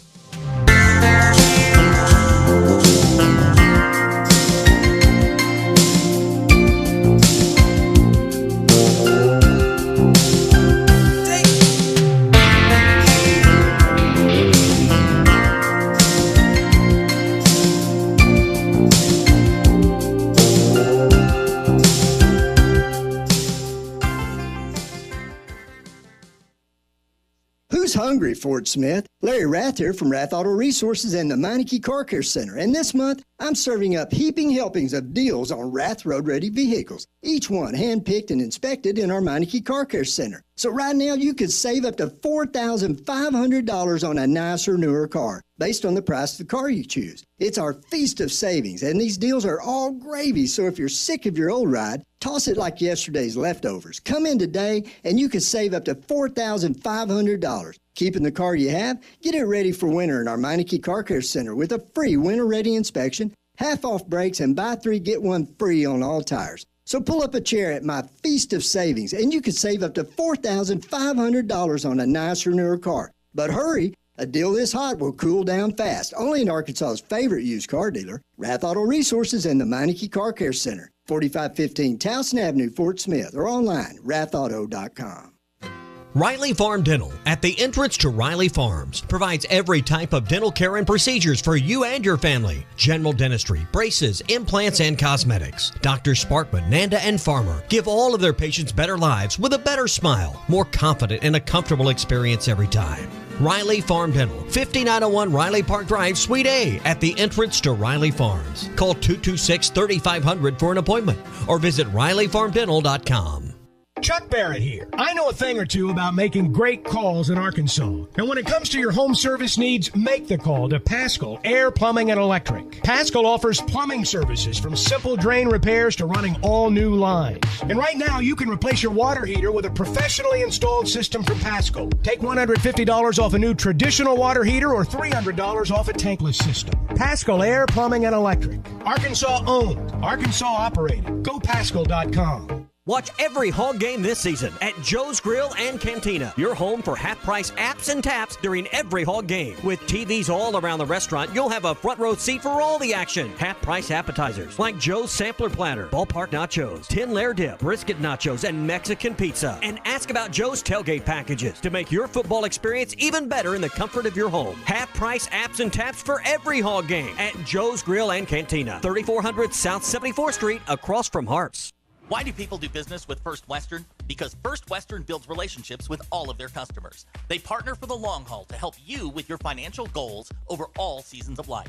Who's hungry, Fort Smith? Larry Rath here from Rath Auto Resources and the Meineke Car Care Center. And this month, I'm serving up heaping helpings of deals on Rath road-ready vehicles, each one hand-picked and inspected in our Meineke Car Care Center. So right now, you could save up to $4,500 on a nicer, newer car, based on the price of the car you choose. It's our feast of savings, and these deals are all gravy, so if you're sick of your old ride, toss it like yesterday's leftovers. Come in today, and you can save up to $4,500. Keeping the car you have? Get it ready for winter in our Meineke Car Care Center with a free winter-ready inspection, half-off brakes, and buy 3, get 1 free on all tires. So pull up a chair at my feast of savings, and you can save up to $4,500 on a nicer, newer car. But hurry, a deal this hot will cool down fast. Only in Arkansas's favorite used car dealer, Rath Auto Resources and the Meineke Car Care Center, 4515 Towson Avenue, Fort Smith, or online, rathauto.com. Riley Farm Dental, at the entrance to Riley Farms, provides every type of dental care and procedures for you and your family. General dentistry, braces, implants, and cosmetics. Drs. Sparkman, Nanda, and Farmer give all of their patients better lives with a better smile, more confident, and a comfortable experience every time. Riley Farm Dental, 5901 Riley Park Drive, Suite A, at the entrance to Riley Farms. Call 226-3500 for an appointment or visit RileyFarmDental.com. Chuck Barrett here. I know a thing or two about making great calls in Arkansas. And when it comes to your home service needs, make the call to Paschal Air, Plumbing, and Electric. Paschal offers plumbing services from simple drain repairs to running all new lines. And right now, you can replace your water heater with a professionally installed system from Paschal. Take $150 off a new traditional water heater or $300 off a tankless system. Paschal Air, Plumbing, and Electric. Arkansas owned. Arkansas operated. Go Paschal.com. Watch every Hog game this season at Joe's Grill and Cantina, your home for half-price apps and taps during every Hog game. With TVs all around the restaurant, you'll have a front row seat for all the action. Half-price appetizers like Joe's Sampler Platter, Ballpark Nachos, 10-layer dip, brisket nachos, and Mexican pizza. And ask about Joe's tailgate packages to make your football experience even better in the comfort of your home. Half-price apps and taps for every Hog game at Joe's Grill and Cantina, 3400 South 74th Street, across from Harps. Why do people do business with First Western? Because First Western builds relationships with all of their customers. They partner for the long haul to help you with your financial goals over all seasons of life.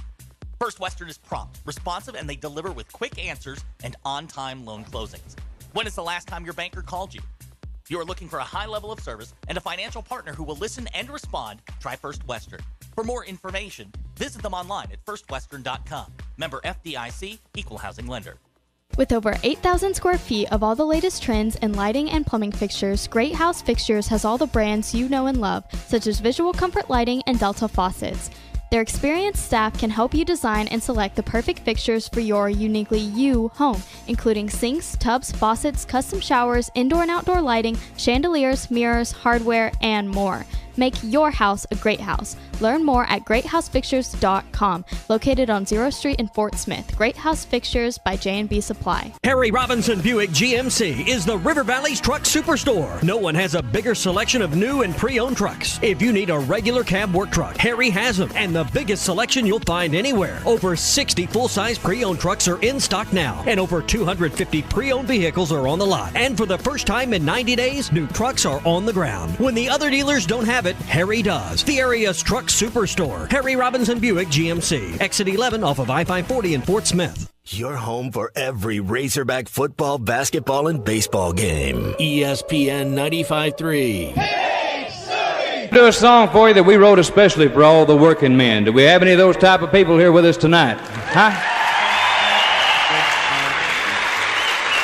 First Western is prompt, responsive, and they deliver with quick answers and on-time loan closings. When is the last time your banker called you? If you are looking for a high level of service and a financial partner who will listen and respond, try First Western. For more information, visit them online at firstwestern.com. Member FDIC, Equal Housing Lender. With over 8,000 square feet of all the latest trends in lighting and plumbing fixtures, Great House Fixtures has all the brands you know and love, such as Visual Comfort Lighting and Delta Faucets. Their experienced staff can help you design and select the perfect fixtures for your uniquely you home, including sinks, tubs, faucets, custom showers, indoor and outdoor lighting, chandeliers, mirrors, hardware, and more. Make your house a great house. Learn more at greathousefixtures.com, located on 0th Street in Fort Smith. Great House Fixtures by J&B Supply. Harry Robinson Buick GMC is the River Valley's truck superstore. No one has a bigger selection of new and pre-owned trucks. If you need a regular cab work truck, Harry has them, and the biggest selection you'll find anywhere. Over 60 full-size pre-owned trucks are in stock now, and over 250 pre-owned vehicles are on the lot. And for the first time in 90 days, new trucks are on the ground. When the other dealers don't have it, Harry does. The area's truck superstore. Harry Robinson Buick GMC. Exit 11 off of I-540 in Fort Smith. Your home for every Razorback football, basketball, and baseball game. ESPN 95.3. Do a song for you that we wrote especially for all the working men. Do we have any of those type of people here with us tonight? Huh?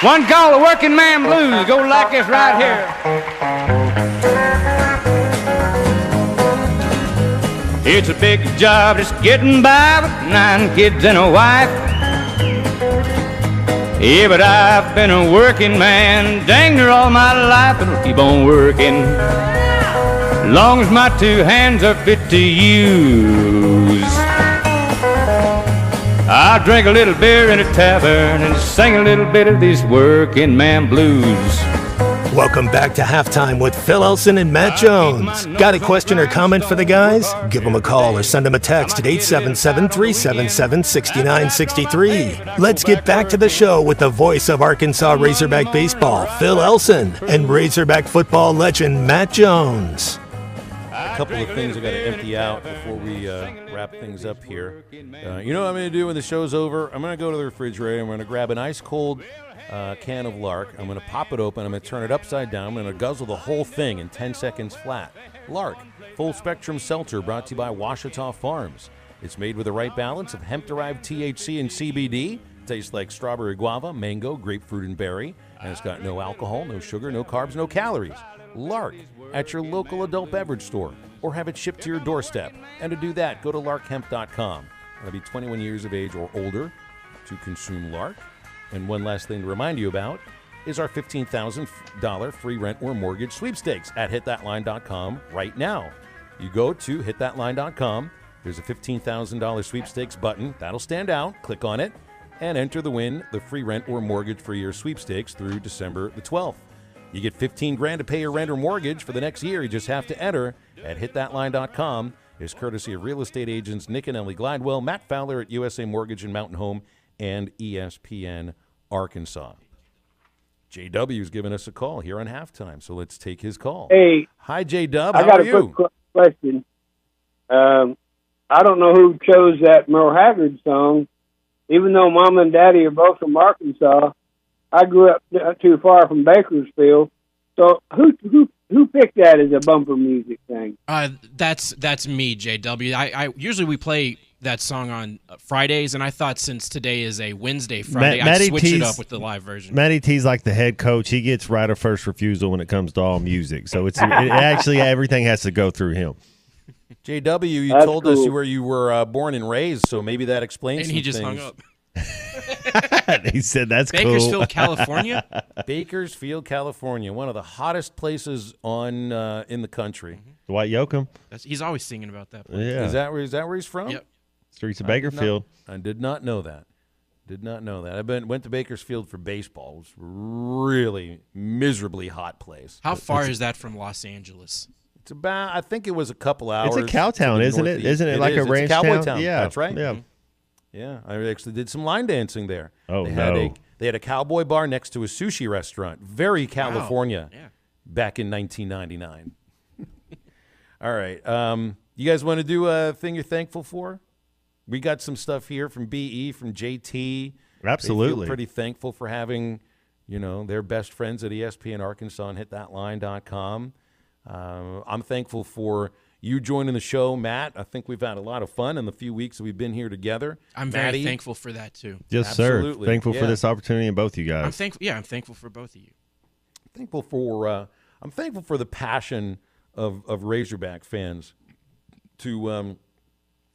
One called the Working Man Blues. Go like this right here. It's a big job just getting by with 9 kids and a wife. Yeah, but I've been a working man dang near all my life, and I'll keep on working long as my 2 hands are fit to use. I drink a little beer in a tavern and sing a little bit of these working man blues. Welcome back to Halftime with Phil Elson and Matt Jones. Got a question or comment for the guys? Give them a call or send them a text at 877-377-6963. Let's get back to the show with the voice of Arkansas Razorback baseball, Phil Elson, and Razorback football legend Matt Jones. A couple of things I got to empty out before we wrap things up here. You know what I'm going to do when the show's over? I'm going to go to the refrigerator. I'm going to grab an ice-cold can of Lark. I'm going to pop it open. I'm going to turn it upside down. I'm going to guzzle the whole thing in 10 seconds flat. Lark, full-spectrum seltzer, brought to you by Washita Farms. It's made with the right balance of hemp-derived THC and CBD. Tastes like strawberry guava, mango, grapefruit, and berry. And it's got no alcohol, no sugar, no carbs, no calories. Lark, at your local adult beverage store, or have it shipped to your doorstep. And to do that, go to larkhemp.com. Got to be 21 years of age or older to consume Lark. And one last thing to remind you about is our $15,000 free rent or mortgage sweepstakes at hitthatline.com right now. You go to hitthatline.com. There's a $15,000 sweepstakes button. That'll stand out. Click on it and enter the free rent or mortgage for your sweepstakes through December the 12th. You get $15,000 to pay your rent or mortgage for the next year. You just have to enter at hitthatline.com. It's courtesy of real estate agents Nick and Ellie Glidewell, Matt Fowler at USA Mortgage and Mountain Home, and ESPN Arkansas. JW's giving us a call here on Halftime, so let's take his call. Hey. Hi, JW. I got a quick question. I don't know who chose that Merle Haggard song. Even though Mom and Daddy are both from Arkansas, I grew up not too far from Bakersfield, So who picked that as a bumper music thing? That's me, JW. I usually we play that song on Fridays, and I thought since today is a Wednesday, Friday, I'd switch it up with the live version. Matty T's like the head coach. He gets right of first refusal when it comes to all music. So it actually everything has to go through him. JW, you told us where you were born and raised, so maybe that explains and some he just things. hung up. He said that's Bakersfield, cool. California? Bakersfield, California, one of the hottest places in the country. Dwight Yoakam. He's always singing about that place. Yeah. Is that where he's from? Yep. Streets of Bakersfield. I did not know that. I went to Bakersfield for baseball. It was a really miserably hot place. How far is that from Los Angeles? It's about, I think it was a couple hours. It's a cow town, isn't it? Isn't it like a ranch cowboy town? Yeah, that's right. Yeah. Yeah, I actually did some line dancing there. Oh, They had a cowboy bar next to a sushi restaurant. Very California. Wow. Yeah. Back in 1999. All right. You guys want to do a thing you're thankful for? We got some stuff here from BE, from JT. Absolutely. They feel pretty thankful for having, their best friends at ESPN Arkansas and hitthatline.com. I'm thankful for you joining the show, Matt. I think we've had a lot of fun in the few weeks that we've been here together. I'm very thankful for that, too. Yes, Absolutely. sir. Thankful for this opportunity and both you guys. I'm thankful for both of you. I'm thankful for the passion of Razorback fans to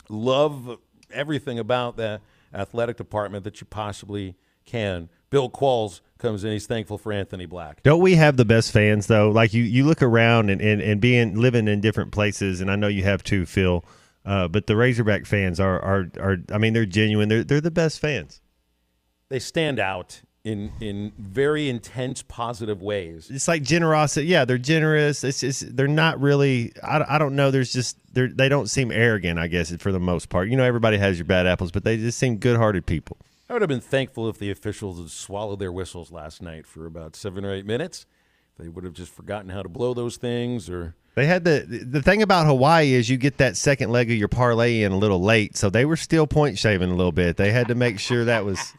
love everything about the athletic department that you possibly can. Bill Qualls comes in. He's thankful for Anthony Black. Don't we have the best fans, though? Like, you look around and living in different places, and I know you have too, Phil, but the Razorback fans are I mean, they're genuine. They're the best fans. They stand out in very intense, positive ways. It's like generosity. Yeah, they're generous. It's just, they're not really, I don't know. They don't seem arrogant, I guess, for the most part. Everybody has your bad apples, but they just seem good-hearted people. I would have been thankful if the officials had swallowed their whistles last night for about 7 or 8 minutes. They would have just forgotten how to blow those things. Or they had the thing about Hawaii is you get that second leg of your parlay in a little late, so they were still point shaving a little bit. They had to make sure that was.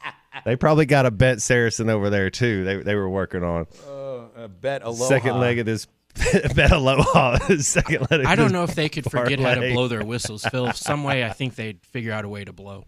They probably got a Bet Saracen over there too. They were working on a Bet Aloha. Second leg of this Bet Aloha. Second leg. I don't know if they could forget how to blow their whistles, Phil. Some way, I think they'd figure out a way to blow.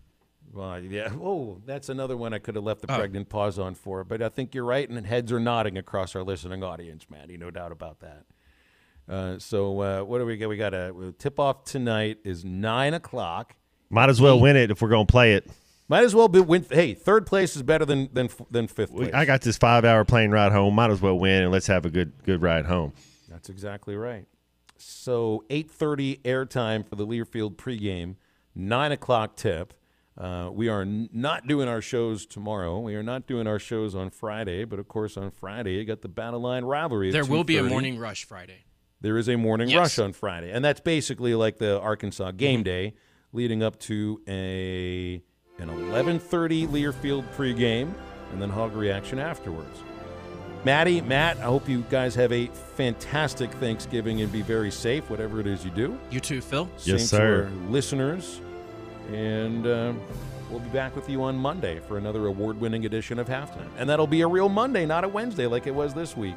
Well, yeah. Oh, that's another one I could have left the pregnant pause on for. But I think you're right, and heads are nodding across our listening audience, Matty. No doubt about that. So what do we got? We got a tip-off tonight is 9 o'clock. Might as well win it if we're going to play it. Might as well win. Hey, third place is better than fifth place. I got this 5-hour plane ride home. Might as well win, and let's have a good ride home. That's exactly right. So 8:30 airtime for the Learfield pregame, 9 o'clock tip. We are not doing our shows tomorrow. We are not doing our shows on Friday. But, of course, on Friday, you got the Battle Line rivalry at There will be a 2:30. morning rush Friday. There is a morning rush on Friday. And that's basically like the Arkansas game day leading up to an 11:30 Learfield pregame and then Hog Reaction afterwards. Matt, I hope you guys have a fantastic Thanksgiving and be very safe, whatever it is you do. You too, Phil. Yes, sir. To our listeners. And we'll be back with you on Monday for another award-winning edition of Halftime. And that'll be a real Monday, not a Wednesday like it was this week.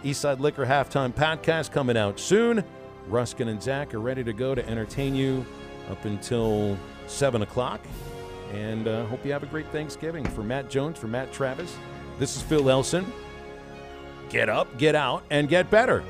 Eastside Liquor Halftime Podcast coming out soon. Ruskin and Zach are ready to go to entertain you up until 7 o'clock. And hope you have a great Thanksgiving. For Matt Jones, for Matt Travis, this is Phil Elson. Get up, get out, and get better.